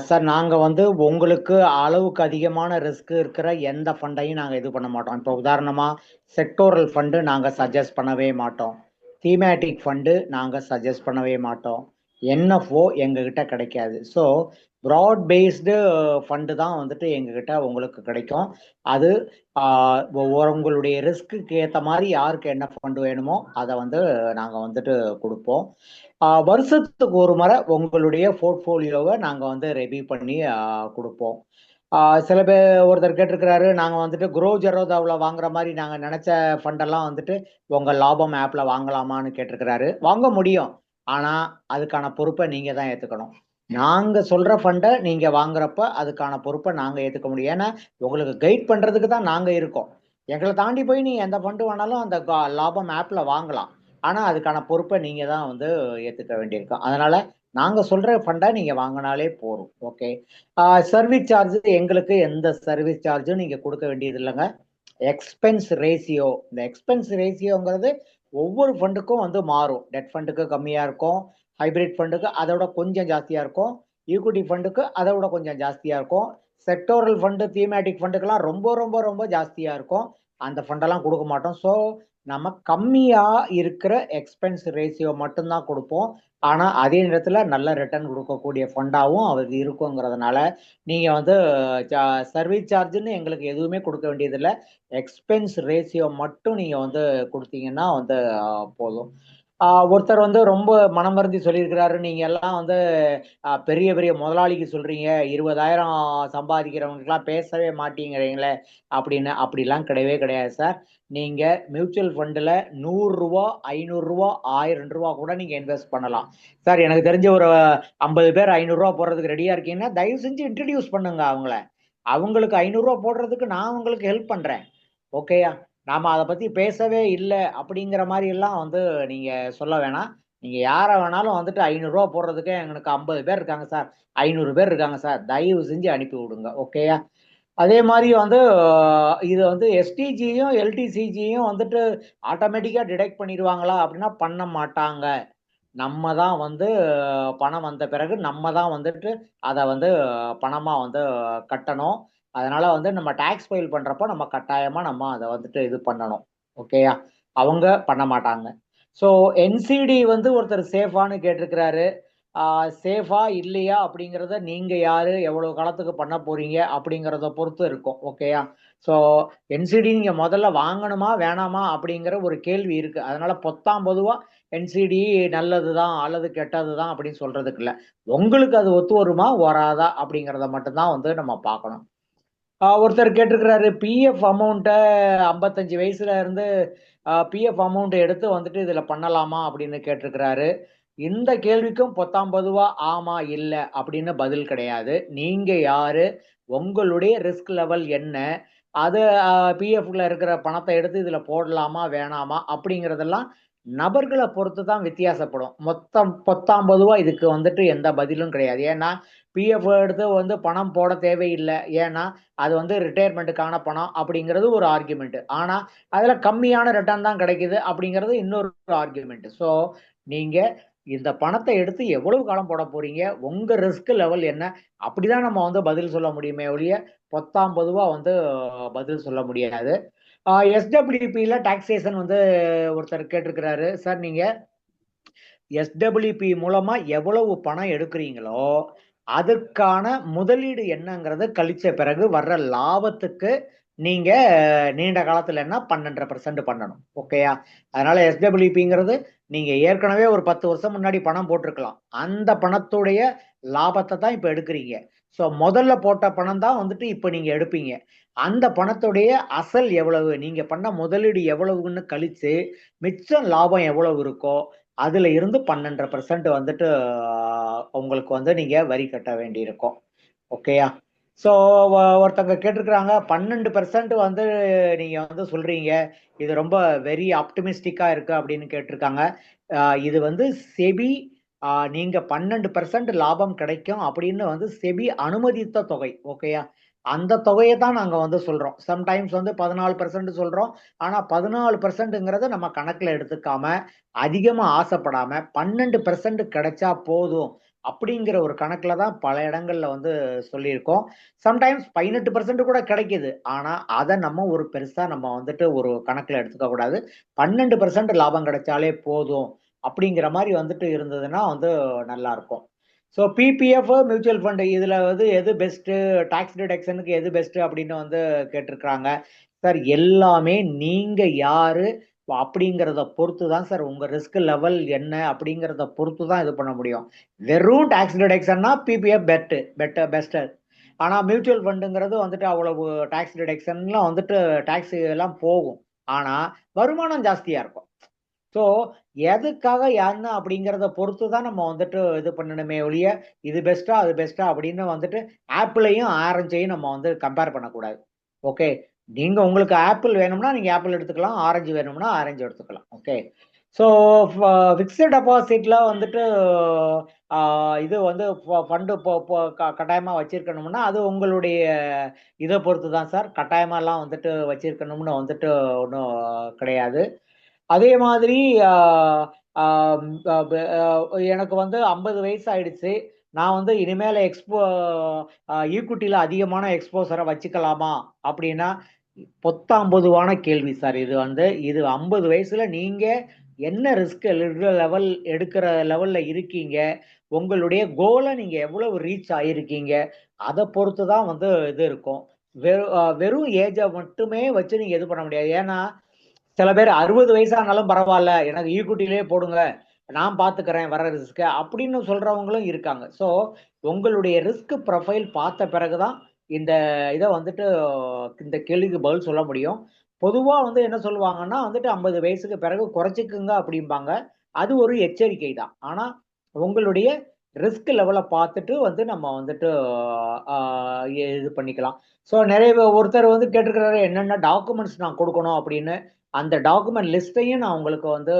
சார் நாங்கள் வந்து உங்களுக்கு அளவுக்கு அதிகமான ரிஸ்க் இருக்கிற எந்த ஃபண்டையும் நாங்கள் இது பண்ண மாட்டோம். இப்போ உதாரணமாக செக்டோரல் ஃபண்டு நாங்கள் சஜஸ்ட் பண்ணவே மாட்டோம். தீமேட்டிக் ஃபண்டு நாங்கள் சஜஸ்ட் பண்ணவே மாட்டோம். என்எஃப்ஓ எங்ககிட்ட கிடைக்காது. ஸோ ப்ராட் பேஸ்டு ஃபண்டு தான் வந்துட்டு எங்ககிட்ட உங்களுக்கு கிடைக்கும். அது உங்களுடைய ரிஸ்க்கு ஏற்ற மாதிரி யாருக்கு என்ன ஃபண்டு வேணுமோ அதை வந்து நாங்கள் வந்துட்டு கொடுப்போம். வருஷத்துக்கு ஒரு முறை உங்களுடைய போர்ட்ஃபோலியோவை நாங்கள் வந்து ரெவியூ பண்ணி கொடுப்போம். சில பேர் ஒருத்தர் கேட்டிருக்கிறாரு, நாங்கள் வந்துட்டு குரோ ஜெரோதாவில் வாங்குற மாதிரி நாங்கள் நினச்ச ஃபண்டெல்லாம் வந்துட்டு உங்கள் லாபம் ஆப்பில் வாங்கலாமான்னு கேட்டிருக்கிறாரு. வாங்க முடியும், ஆனால் அதுக்கான பொறுப்பை நீங்கள் தான் ஏற்றுக்கணும். நாங்கள் சொல்கிற ஃபண்டை நீங்கள் வாங்குறப்ப அதுக்கான பொறுப்பை நாங்கள் ஏற்றுக்க முடியும். ஏன்னா உங்களுக்கு கைட் பண்ணுறதுக்கு தான் நாங்கள் இருக்கோம். எங்களை தாண்டி போய் நீங்கள் எந்த ஃபண்டு வேணாலும் அந்த லாபம் ஆப்பில் வாங்கலாம், ஆனால் அதுக்கான பொறுப்பை நீங்கள் தான் வந்து ஏற்றுக்க வேண்டியிருக்கோம். அதனால் நாங்கள் சொல்கிற ஃபண்டை நீங்கள் வாங்கினாலே போதும். ஓகே. சர்வீஸ் சார்ஜ் எங்களுக்கு எந்த சர்வீஸ் சார்ஜும் நீங்கள் கொடுக்க வேண்டியது இல்லைங்க. எக்ஸ்பென்ஸ் ரேஷியோ, இந்த எக்ஸ்பென்ஸ் ரேஷியோங்கிறது ஒவ்வொரு ஃபண்டுக்கும் வந்து மாறும். டெட் ஃபண்டுக்கு கம்மியாக இருக்கும், ஹைபிரிட் ஃபண்டுக்கு அதை விட கொஞ்சம் ஜாஸ்தியாக இருக்கும், ஈக்விட்டி ஃபண்டுக்கு அதை விட கொஞ்சம் ஜாஸ்தியாக இருக்கும், செக்டோரல் ஃபண்டு தீமேட்டிக் ஃபண்டுக்கெல்லாம் ரொம்ப ரொம்ப ரொம்ப ஜாஸ்தியாக இருக்கும். அந்த ஃபண்டெல்லாம் கொடுக்க மாட்டோம். ஸோ நம்ம கம்மியாக இருக்கிற எக்ஸ்பென்ஸ் ரேஷியோ மட்டும்தான் கொடுப்போம். ஆனால் அதே நேரத்தில் நல்ல ரிட்டர்ன் கொடுக்கக்கூடிய ஃபண்டாகவும் அது இருக்குங்கிறதுனால நீங்கள் வந்து சர்வீஸ் சார்ஜுன்னு எங்களுக்கு எதுவுமே கொடுக்க வேண்டியதில்லை. எக்ஸ்பென்ஸ் ரேஷியோ மட்டும் நீங்கள் வந்து கொடுத்தீங்கன்னா வந்து போதும். ஒருத்தர் வந்து ரொம்ப மனம் வருந்தி சொல்லியிருக்கிறாரு, நீங்கள் எல்லாம் வந்து பெரிய பெரிய முதலாளிக்கு சொல்கிறீங்க, 20,000 சம்பாதிக்கிறவங்களுக்குலாம் பேசவே மாட்டேங்கிறீங்களே அப்படின்னு. அப்படிலாம் கிடையவே கிடையாது சார். நீங்கள் மியூச்சுவல் ஃபண்டில் 100 ரூபா, 500 ரூபா, 1000 ரூபா கூட நீங்கள் இன்வெஸ்ட் பண்ணலாம். சார் எனக்கு தெரிஞ்ச ஒரு 50 பேர் 500 ரூபா போடுறதுக்கு ரெடியாக இருக்கீங்கன்னா தயவு செஞ்சு இன்ட்ரடியூஸ் பண்ணுங்க அவங்கள. அவங்களுக்கு 500 ரூபா போடுறதுக்கு நான் உங்களுக்கு ஹெல்ப் பண்ணுறேன். ஓகேயா? நாம் அதை பற்றி பேசவே இல்லை அப்படிங்கிற மாதிரி எல்லாம் வந்து நீங்கள் சொல்ல வேணாம். நீங்கள் யாரை வேணாலும் வந்துட்டு 500 ரூபா போடுறதுக்கு எங்களுக்கு 50 பேர் இருக்காங்க சார், 500 பேர் இருக்காங்க சார், தயவு செஞ்சு அனுப்பி விடுங்க. ஓகேயா? அதே மாதிரி வந்து இது வந்து எஸ்டிஜியும் எல்டிசிஜியும் வந்துட்டு ஆட்டோமேட்டிக்காக டிடெக்ட் பண்ணிடுவாங்களா அப்படின்னா பண்ண மாட்டாங்க. நம்ம தான் வந்து பணம் வந்த பிறகு நம்ம தான் வந்துட்டு அதை வந்து பணமாக வந்து கட்டணும். அதனால வந்து நம்ம டேக்ஸ் ஃபைல் பண்ணுறப்போ நம்ம கட்டாயமாக நம்ம அதை வந்துட்டு இது பண்ணணும். ஓகேயா? அவங்க பண்ண மாட்டாங்க. ஸோ என்சிடி வந்து ஒருத்தர் சேஃபான்னு கேட்டிருக்கிறாரு. சேஃபா இல்லையா அப்படிங்கிறத நீங்கள் யார் எவ்வளோ காலத்துக்கு பண்ண போகிறீங்க அப்படிங்கிறத பொறுத்து இருக்கும். ஓகேயா? ஸோ என்சிடி நீங்கள் முதல்ல வாங்கணுமா வேணாமா அப்படிங்கிற ஒரு கேள்வி இருக்குது. அதனால் பொதுவாக என்சிடி நல்லது தான் அல்லது கெட்டது தான் அப்படின்னு சொல்கிறதுக்கு இல்லை. உங்களுக்கு அது ஒத்து வருமா வராதா அப்படிங்கிறத மட்டும்தான் வந்து நம்ம பார்க்கணும். ஒருத்தர் கேட்டிருக்கிறாரு, பிஎஃப் அமௌண்ட்டை 55 வயசுல இருந்து பிஎஃப் அமௌண்ட் எடுத்து வந்துட்டு இதில் பண்ணலாமா அப்படின்னு கேட்டிருக்கிறாரு. இந்த கேள்விக்கும் பொதுவா ஆமா இல்லை அப்படின்னு பதில் கிடையாது. நீங்கள் யாரு, உங்களுடைய ரிஸ்க் லெவல் என்ன, அது பிஎஃப்ல இருக்கிற பணத்தை எடுத்து இதில் போடலாமா வேணாமா அப்படிங்கிறதெல்லாம் நபர்களை பொறுத்து தான் வித்தியாசப்படும். மொத்தம் 19 ரூபா இதுக்கு வந்துட்டு எந்த பதிலும் கிடையாது. ஏன்னா பிஎஃப் எடுத்து வந்து பணம் போட தேவையில்லை. ஏன்னா அது வந்து ரிட்டையர்மெண்ட்டுக்கான பணம் அப்படிங்கிறது ஒரு ஆர்குமெண்ட். ஆனா அதுல கம்மியான ரிட்டர்ன் தான் கிடைக்குது அப்படிங்கிறது இன்னொரு ஆர்குமெண்ட். ஸோ நீங்க இந்த பணத்தை எடுத்து எவ்வளவு காலம் போட போறீங்க, உங்க ரிஸ்க் லெவல் என்ன, அப்படிதான் நம்ம வந்து பதில் சொல்ல முடியுமே ஒழிய 19 ரூபா வந்து பதில் சொல்ல முடியாது. எஸ்டபிள்யூபியில் டாக்ஸேஷன் வந்து ஒருத்தர் கேட்டிருக்கிறாரு, சார் நீங்க எஸ்டபிள்யூபி மூலமா எவ்வளவு பணம் எடுக்கிறீங்களோ அதுக்கான முதலீடு என்னங்கிறத கழிச்ச பிறகு வர்ற லாபத்துக்கு நீங்க நீண்ட காலத்துல என்ன 12% பண்ணணும். ஓகேயா? அதனால எஸ்டபிள்யூபிங்கிறது நீங்க ஏற்கனவே ஒரு 10 வருஷம் முன்னாடி பணம் போட்டிருக்கலாம். அந்த பணத்துடைய லாபத்தை தான் இப்ப எடுக்கிறீங்க. ஸோ முதல்ல போட்ட பணம் தான் வந்துட்டு இப்ப நீங்க எடுப்பீங்க. அந்த பணத்துடைய அசல் எவ்வளவு, நீங்க பண்ண முதலீடு எவ்வளவுன்னு கழிச்சு மிச்சம் லாபம் எவ்வளவு இருக்கோ அதுல இருந்து 12% வந்துட்டு உங்களுக்கு வந்து நீங்க வரி கட்ட வேண்டியிருக்கும். ஓகேயா? ஸோ ஒருத்தங்க கேட்டிருக்கிறாங்க, 12% வந்து நீங்க வந்து சொல்றீங்க, இது ரொம்ப வெரி ஆப்டிமிஸ்டிக்கா இருக்கு அப்படின்னு கேட்டிருக்காங்க. இது வந்து செபி நீங்க 12% லாபம் கிடைக்கும் அப்படின்னு வந்து செபி அனுமதித்த தொகை. ஓகேயா? அந்த தொகையை தான் நாங்க வந்து சொல்றோம். சம்டைம்ஸ் வந்து 14% சொல்றோம். ஆனா 14%ங்கிறத நம்ம கணக்குல எடுத்துக்காம அதிகமா ஆசைப்படாம 12% கிடைச்சா போதும் அப்படிங்கிற ஒரு கணக்குல தான் பல இடங்கள்ல வந்து சொல்லியிருக்கோம். சம்டைம்ஸ் 18% கூட கிடைக்குது. ஆனா அதை நம்ம ஒரு பெருசா நம்ம வந்துட்டு ஒரு கணக்குல எடுத்துக்க கூடாது. 12% லாபம் கிடைச்சாலே போதும் அப்படிங்கிற மாதிரி வந்துட்டு இருந்ததுன்னா வந்து நல்லா இருக்கும். ஸோ பிபிஎஃப் மியூச்சுவல் ஃபண்ட் இதுல வந்து எது பெஸ்ட், டாக்ஸ் டிடக்ஷனுக்கு எது பெஸ்ட் அப்படின்னு வந்து கேட்டிருக்கிறாங்க. சார் எல்லாமே நீங்க யாரு அப்படிங்கிறத பொறுத்து தான் சார், உங்க ரிஸ்க் லெவல் என்ன அப்படிங்கிறத பொறுத்து தான் இது பண்ண முடியும். வெறும் டாக்ஸ் டிடக்ஷன்னா பிபிஎஃப் பெஸ்டர். ஆனா மியூச்சுவல் ஃபண்டுங்கிறது வந்துட்டு அவ்வளவு டாக்ஸ் டிடக்ஷன்லாம் வந்துட்டு டாக்ஸ் எல்லாம் போகும். ஆனா வருமானம் ஜாஸ்தியா இருக்கும். ஸோ எதுக்காக என்ன அப்படிங்கிறத பொறுத்து தான் நம்ம வந்துட்டு இது பண்ணணுமே ஒழிய இது பெஸ்டா அது பெஸ்டா அப்படின்னு வந்துட்டு ஆப்பிளையும் ஆரஞ்சையும் நம்ம வந்து கம்பேர் பண்ணக்கூடாது. ஓகே, நீங்க உங்களுக்கு ஆப்பிள் வேணும்னா நீங்க ஆப்பிள் எடுத்துக்கலாம், ஆரஞ்சு வேணும்னா ஆரஞ்சு எடுத்துக்கலாம். ஓகே, ஸோ ஃபிக்ஸ்டு டெபாசிட்ல வந்துட்டு இது வந்து ஃபண்டு கட்டாயமா வச்சிருக்கணும்னா அது உங்களுடைய இதை பொறுத்து தான் சார். கட்டாயமாலாம் வந்துட்டு வச்சிருக்கணும்னு வந்துட்டு ஒன்றும் கிடையாது. அதே மாதிரி எனக்கு வந்து 50 வயசு ஆயிடுச்சு. நான் வந்து இனிமேல ஈக்விட்டியில அதிகமான எக்ஸ்போசரை வச்சுக்கலாமா அப்படின்னா பொத்தாம்பொதுவான கேள்வி சார். இது வந்து இது 50 வயசுல நீங்க என்ன ரிஸ்க் லெவல் எடுக்கிற லெவல்ல இருக்கீங்க, உங்களுடைய கோலை நீங்க எவ்வளவு ரீச் ஆயிருக்கீங்க, அதை பொறுத்து தான் வந்து இது இருக்கும். வெறும் ஏஜை மட்டுமே வச்சு நீங்க இது பண்ண முடியாது. ஏன்னா சில பேர் 60 வயசானாலும் பரவாயில்ல எனக்கு ஈக்விட்டிலே போடுங்க, நான் பாத்துக்கிறேன் வர ரிஸ்க் அப்படின்னு சொல்றவங்களும் இருக்காங்க. ஸோ உங்களுடைய ரிஸ்க் ப்ரொஃபைல் பார்த்த பிறகுதான் இந்த இதை வந்துட்டு இந்த கேள்விக்கு பதில் சொல்ல முடியும். பொதுவா வந்து என்ன சொல்லுவாங்கன்னா வந்துட்டு 50 வயசுக்கு பிறகு குறைச்சிக்குங்க அப்படிம்பாங்க. அது ஒரு எச்சரிக்கை தான். ஆனா உங்களுடைய ரிஸ்க் லெவலை பார்த்துட்டு வந்து நம்ம வந்துட்டு இது பண்ணிக்கலாம். ஸோ நிறைய ஒருத்தர் வந்து கேட்டிருக்கிறாரு என்னென்ன டாக்குமெண்ட்ஸ் நான் கொடுக்கணும் அப்படின்னு. அந்த டாக்குமெண்ட் லிஸ்ட்டையும் நான் உங்களுக்கு வந்து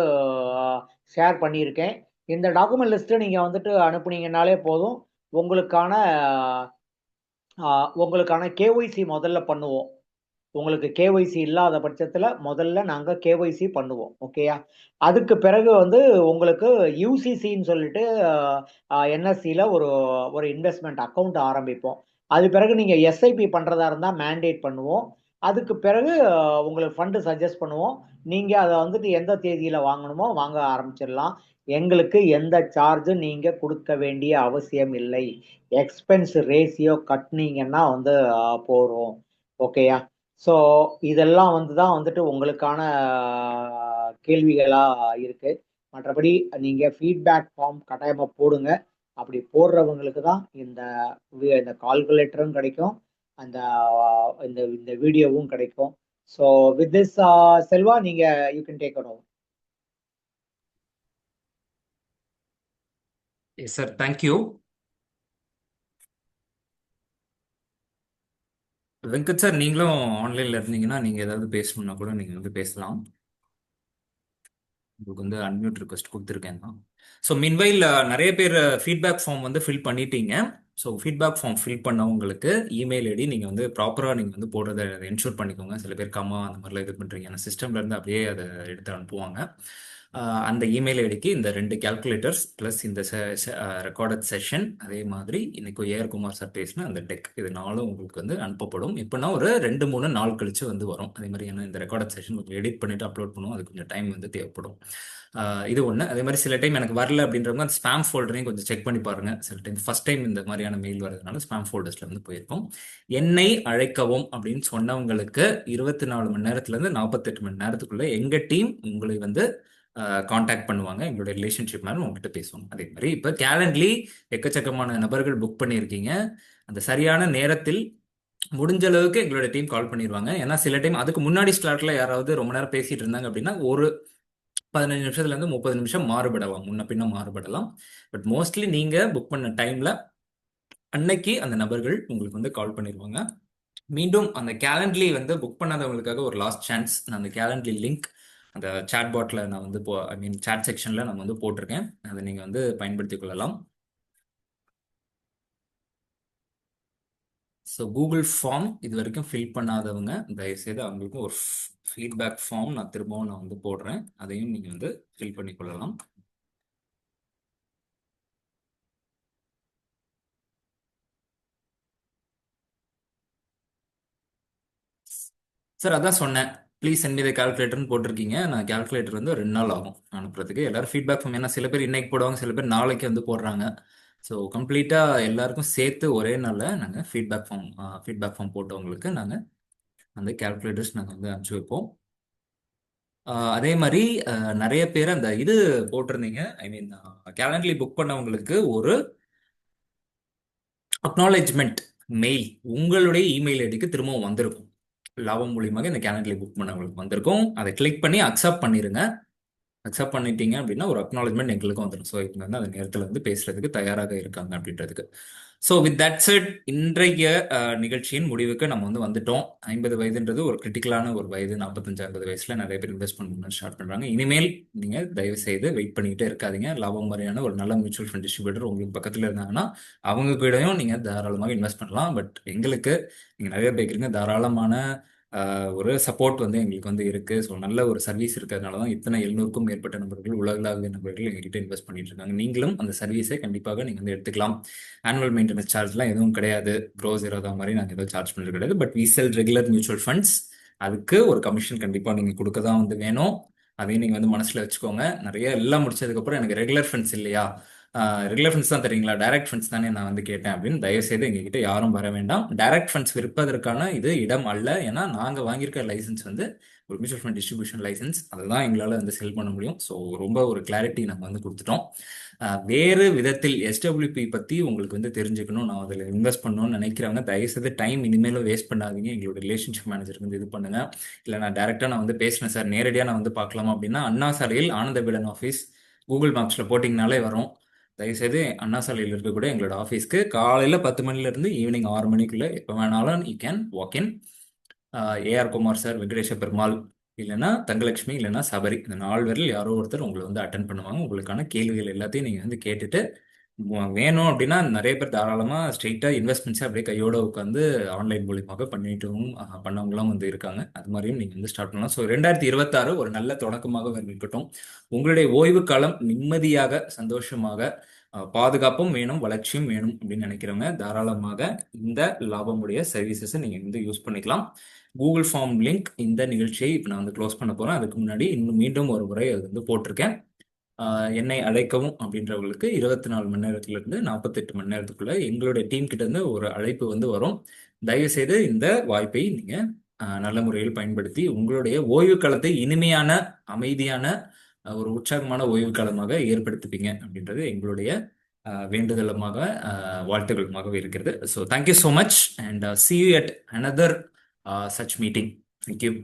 ஷேர் பண்ணியிருக்கேன். இந்த டாக்குமெண்ட் லிஸ்ட்டை நீங்க வந்துட்டு அனுப்புனீங்கன்னாலே போதும். உங்களுக்கான உங்களுக்கான கேஒய்சி முதல்ல பண்ணுவோம். உங்களுக்கு கேஒய்சி இல்லாத பட்சத்துல முதல்ல நாங்க கேஒய்சி பண்ணுவோம். ஓகேயா? அதுக்கு பிறகு வந்து உங்களுக்கு யூசிசின்னு சொல்லிட்டு என்எஸ்சியில் ஒரு ஒரு இன்வெஸ்ட்மெண்ட் அக்கௌண்ட் ஆரம்பிப்போம். அது பிறகு நீங்க எஸ்ஐபி பண்றதா இருந்தா மேண்டேட் பண்ணுவோம். அதுக்கு பிறகு உங்களுக்கு ஃபண்டு சஜஸ்ட் பண்ணுவோம். நீங்க அதை வந்துட்டு எந்த தேதியில வாங்கணுமோ வாங்க ஆரம்பிச்சிடலாம். எங்களுக்கு எந்த சார்ஜும் நீங்க கொடுக்க வேண்டிய அவசியம் இல்லை. எக்ஸ்பென்ஸ் ரேஷியோ கட்டினீங்கன்னா வந்து போறோம். ஓகேயா? ஸோ இதெல்லாம் வந்து தான் வந்துட்டு உங்களுக்கான கேள்விகளா இருக்கு. மற்றபடி நீங்க ஃபீட்பேக் ஃபார்ம் கட்டாயமா போடுங்க. அப்படி போடுறவங்களுக்கு தான் இந்த கால்குலேட்டரும் கிடைக்கும், அந்த இந்த இந்த வீடியோவும் கிடைக்கும். ஸோ வித் திஸ் செல்வா நீங்க you can take over. Yes sir, thank you. Venkat sir, நீங்களும் ஆன்லைன்ல இருந்தீங்கன்னா நீங்க ஏதாவது பேசணும்னா கூட நீங்க வந்து பேசலாம். உங்களுக்கு வந்து அன்மியூட் ரிக்வெஸ்ட் கொடுத்துருக்கேன் தான். ஸோ மீன்வைல் நிறைய பேர் ஃபீட்பேக் ஃபார்ம் வந்து ஃபில் பண்ணிட்டீங்க. ஸோ ஃபீட்பேக் ஃபார்ம் ஃபில் பண்ணவங்களுக்கு இமெயில் ஐடி நீங்கள் வந்து ப்ராப்பராக நீங்கள் வந்து போடுறத என்ஷூர் பண்ணிக்கோங்க. சில பேர் கம்மா அந்த மாதிரிலாம் இது பண்ணுறீங்க, அந்த சிஸ்டம்ல இருந்து அப்படியே அதை எடுத்து அனுப்புவாங்க. அந்த இமெயில் ஐடிக்கு இந்த 2 கேல்குலேட்டர்ஸ் ப்ளஸ் இந்த ரெக்கார்டட் செஷன், அதே மாதிரி இன்னைக்கு ஏஆர் குமார் சார் பேசின அந்த டெக், இது நாளும் உங்களுக்கு வந்து அனுப்பப்படும். இப்போனா ஒரு 2-3 நாள் கழிச்சு வந்து வரும். அதே மாதிரி ஏன்னா இந்த ரெக்கார்டட் செஷன் கொஞ்சம் எடிட் பண்ணிட்டு அப்லோட் பண்ணுவோம், அது கொஞ்சம் டைம் வந்து தேவைப்படும். இது ஒன்று. அதே மாதிரி சில டைம் எனக்கு வரல அப்படின்றவங்க அந்த ஸ்பேம் ஃபோல்டரையும் கொஞ்சம் செக் பண்ணி பாருங்க. சில டைம் ஃபர்ஸ்ட் டைம் இந்த மாதிரியான மெயில் வரதுனால ஸ்பேம் ஃபோல்டர்ஸ்ல வந்து போயிருக்கும். என்னை அழைக்கவும் அப்படின்னு சொன்னவங்களுக்கு 24 மணி நேரத்துலேருந்து 48 மணி நேரத்துக்குள்ள எங்க டீம் உங்களை வந்து காண்டாக்ட் பண்ணுவாங்க. எங்களுடைய ரிலேஷன்ஷிப் மேலே உங்ககிட்ட பேசுவாங்க. அதே மாதிரி இப்போ கேலண்ட்லி எக்கச்சக்கமான நபர்கள் புக் பண்ணியிருக்கீங்க. அந்த சரியான நேரத்தில் முடிஞ்ச அளவுக்கு எங்களோட டீம் கால் பண்ணிடுவாங்க. ஏன்னா சில டைம் அதுக்கு முன்னாடி ஸ்லாட்ல யாராவது ரொம்ப நேரம் பேசிட்டு இருந்தாங்க அப்படின்னா ஒரு 15 நிமிஷத்துலேருந்து 30 நிமிஷம் மாறுபடலாம், முன்ன பின்ன மாறுபடலாம். பட் மோஸ்ட்லி நீங்கள் புக் பண்ண டைமில் அன்னைக்கு அந்த நபர்கள் உங்களுக்கு வந்து கால் பண்ணிடுவாங்க. மீண்டும் அந்த கேலண்ட்லி வந்து புக் பண்ணாதவங்களுக்காக ஒரு லாஸ்ட் சான்ஸ். நான் அந்த கேலண்ட்லி லிங்க் அந்த சாட் பாட்டில் நான் வந்து ஐ மீன் சாட் செக்ஷனில் நான் வந்து போட்டிருக்கேன். அதை நீங்கள் வந்து பயன்படுத்திக் கொள்ளலாம். ஸோ கூகுள் ஃபார்ம் இது வரைக்கும் ஃபில் பண்ணாதவங்க தயவுசெய்து அவங்களுக்கும் ஒரு ஃபீட்பேக் ஃபார்ம் நான் திரும்பவும் நான் வந்து போடுறேன், அதையும் நீங்கள் வந்து ஃபில் பண்ணி கொள்ளலாம். சார் அதான் சொன்னேன், ப்ளீஸ் சென்ட் மீ த கால்குலேட்டர்னு போட்டிருக்கீங்க. நான் கால்குலேட்டர் வந்து 2 நாள் ஆகும் அனுப்புறதுக்கு. எல்லாரும் ஃபீட்பேக் ஃபார்ம், ஏன்னா சில பேர் இன்னைக்கு போடுவாங்க, சில பேர் நாளைக்கு வந்து போடுறாங்க. ஸோ கம்ப்ளீட்டாக எல்லாருக்கும் சேர்த்து ஒரே நாளில் நாங்கள் ஃபீட்பேக் ஃபார்ம் போட்டவங்களுக்கு நாங்கள் அந்த கால்குலேட்டர்ஸ் நாங்கள் வந்து அனுப்பிச்சி வைப்போம். அதே மாதிரி நிறைய பேர் அந்த இது போட்டிருந்தீங்க, ஐ மீன் கேலண்ட்லி புக் பண்ணவங்களுக்கு ஒரு அக்னாலேஜ்மெண்ட் மெயில் உங்களுடைய இமெயில் ஐடிக்கு திரும்பவும் வந்திருக்கும். லாபம் மூலியமாக இந்த கேலண்டர்ல புக் பண்ணவங்களுக்கு வந்திருக்கும். அதை கிளிக் பண்ணி அக்செப்ட் பண்ணிருங்க. அக்செப்ட் பண்ணிட்டீங்க அப்படின்னா ஒரு அக்னாலஜ்மெண்ட் எங்களுக்கும் வந்துடும். ஸோ இவங்க வந்து அந்த நேரத்தில் வந்து பேசுறதுக்கு தயாராக இருக்காங்க அப்படின்றதுக்கு. ஸோ வித் தட் செட், இன்றைய நிகழ்ச்சியின் முடிவுக்கு நம்ம வந்து வந்துட்டோம். 50 வயதுன்றது ஒரு கிரிட்டிக்கலான ஒரு வயது. 45-50 வயசுல நிறைய பேர் இன்வெஸ்ட் பண்ணணும்னு ஸ்டார்ட் பண்றாங்க. இனிமேல் நீங்க தயவு செய்து வெயிட் பண்ணிக்கிட்டே இருக்காதீங்க. லாபம் மாதிரியான ஒரு நல்ல மியூச்சுவல் ஃபண்ட் டிஸ்ட்ரிபியூட்டர் உங்களுக்கு பக்கத்தில் இருந்தாங்கன்னா அவங்க கூடயும் நீங்க தாராளமாக இன்வெஸ்ட் பண்ணலாம். பட் எங்களுக்கு நீங்க நிறைய பேருக்குங்க தாராளமான ஒரு சப்போர்ட் வந்து எங்களுக்கு வந்து இருக்கு. ஸோ நல்ல ஒரு சர்வீஸ் இருக்கிறதுனால தான் இத்தனை 700க்கும் மேற்பட்ட நபர்கள், உலகளாவிய நபர்கள் எங்ககிட்ட இன்வெஸ்ட் பண்ணிட்டு இருக்காங்க. நீங்களும் அந்த சர்வீஸை கண்டிப்பாக நீங்க வந்து எடுத்துக்கலாம். ஆனுவல் மெயின்டெனன்ஸ் சார்ஜ்லாம் எதுவும் கிடையாது. ப்ரோசர் அதை மாதிரி நாங்கள் எதுவும் சார்ஜ் பண்ணுறது கிடையாது. But we sell regular mutual funds, அதுக்கு ஒரு கமிஷன் கண்டிப்பாக நீங்கள் கொடுக்க தான் வந்து வேணும். அதையும் நீங்கள் வந்து மனசில் வச்சுக்கோங்க. நிறைய எல்லாம் முடிச்சதுக்கப்புறம் எனக்கு ரெகுலர் ஃபண்ட்ஸ் இல்லையா, ரெகுலர் ஃபண்ட்ஸ் தான் தரீங்களா, டைரக்ட் ஃபண்ட்ஸ் தானே நான் வந்து கேட்டேன் அப்படின்னு தயவுசெய்து எங்ககிட்ட யாரும் வர வேண்டாம். டைரக்ட் ஃபண்ட்ஸ் விற்பதற்கான இது இடம் அல்ல. ஏன்னா நாங்கள் வாங்கியிருக்க லைசன்ஸ் வந்து ஒரு மியூச்சுவல் ஃபண்ட் டிஸ்ட்ரிபியூஷன் லைசன்ஸ், அதுதான் எங்களால் வந்து செல் பண்ண முடியும். ஸோ ரொம்ப ஒரு கிளாரிட்டி நம்ம வந்து கொடுத்துட்டோம். வேறு விதத்தில் எஸ்டபிள்யூபி பற்றி உங்களுக்கு வந்து தெரிஞ்சுக்கணும், நான் அதில் இன்வெஸ்ட் பண்ணணும்னு நினைக்கிறவங்க தயவுசெய்து டைம் இனிமேலும் வேஸ்ட் பண்ணாதீங்க. எங்களோட ரிலேஷன்ஷிப் மேனேஜருக்கு வந்து இது பண்ணுங்க. இல்லை நான் டேரெக்டாக நான் வந்து பேசினேன் சார், நேரடியாக நான் வந்து பார்க்கலாமா அப்படின்னா அண்ணா சாலையில் ஆனந்த விடன் ஆஃபீஸ் கூகுள் மேப்ஸில் போட்டிங்கனாலே வரும். தயவுசெய்து அண்ணா சாலையில் இருக்கக்கூடிய எங்களோட ஆஃபீஸ்க்கு காலையில் 10 மணிலேருந்து ஈவினிங் 6 மணிக்குள்ளே எப்போ வேணாலும் you can walk in. AR Kumar sir, Venkatesh Perumal, இல்லைன்னா தங்கலட்சுமி, இல்லைன்னா சபரி, இந்த 4 பேரில் யாரோ ஒருத்தர் உங்களை வந்து அட்டன் பண்ணுவாங்க. உங்களுக்கான கேள்விகள் எல்லாத்தையும் நீங்கள் வந்து கேட்டுட்டு வேணும் அப்படின்னா நிறைய பேர் தாராளமாக ஸ்ட்ரெயிட்டாக இன்வெஸ்ட்மெண்ட்ஸை அப்படியே கையோட உட்காந்து ஆன்லைன் மூலியமாக பண்ணிட்டும் பண்ணவங்களாம் வந்து இருக்காங்க. அது மாதிரியும் நீங்கள் வந்து ஸ்டார்ட் பண்ணலாம். ஸோ 2026 ஒரு நல்ல தொடக்கமாக இருக்கட்டும். உங்களுடைய ஓய்வு காலம் நிம்மதியாக, சந்தோஷமாக, பாதுகாப்பும் வேணும், வளர்ச்சியும் வேணும் அப்படின்னு நினைக்கிறவங்க தாராளமாக இந்த லாபமுடைய சர்வீசஸை நீங்கள் வந்து யூஸ் பண்ணிக்கலாம். கூகுள் ஃபார்ம் லிங்க் இந்த நிகழ்ச்சியை இப்போ நான் வந்து க்ளோஸ் பண்ண போகிறேன். அதுக்கு முன்னாடி இன்னும் மீண்டும் ஒரு முறை அது வந்து போட்டிருக்கேன். என்னை அழைக்கவும் அப்படின்றவங்களுக்கு 24 மணி நேரத்திலிருந்து 48 மணி நேரத்துக்குள்ள எங்களுடைய டீம் கிட்ட இருந்து ஒரு அழைப்பு வந்து வரும். தயவுசெய்து இந்த வாய்ப்பை நீங்க நல்ல முறையில் பயன்படுத்தி உங்களுடைய ஓய்வு காலத்தை இனிமையான, அமைதியான, ஒரு உற்சாகமான ஓய்வு காலமாக ஏற்படுத்திப்பீங்க அப்படின்றது எங்களுடைய வேண்டுதலுமாக, வாழ்த்துக்களுமாக இருக்கிறது. So thank you so much and see you at another such meeting. Thank you.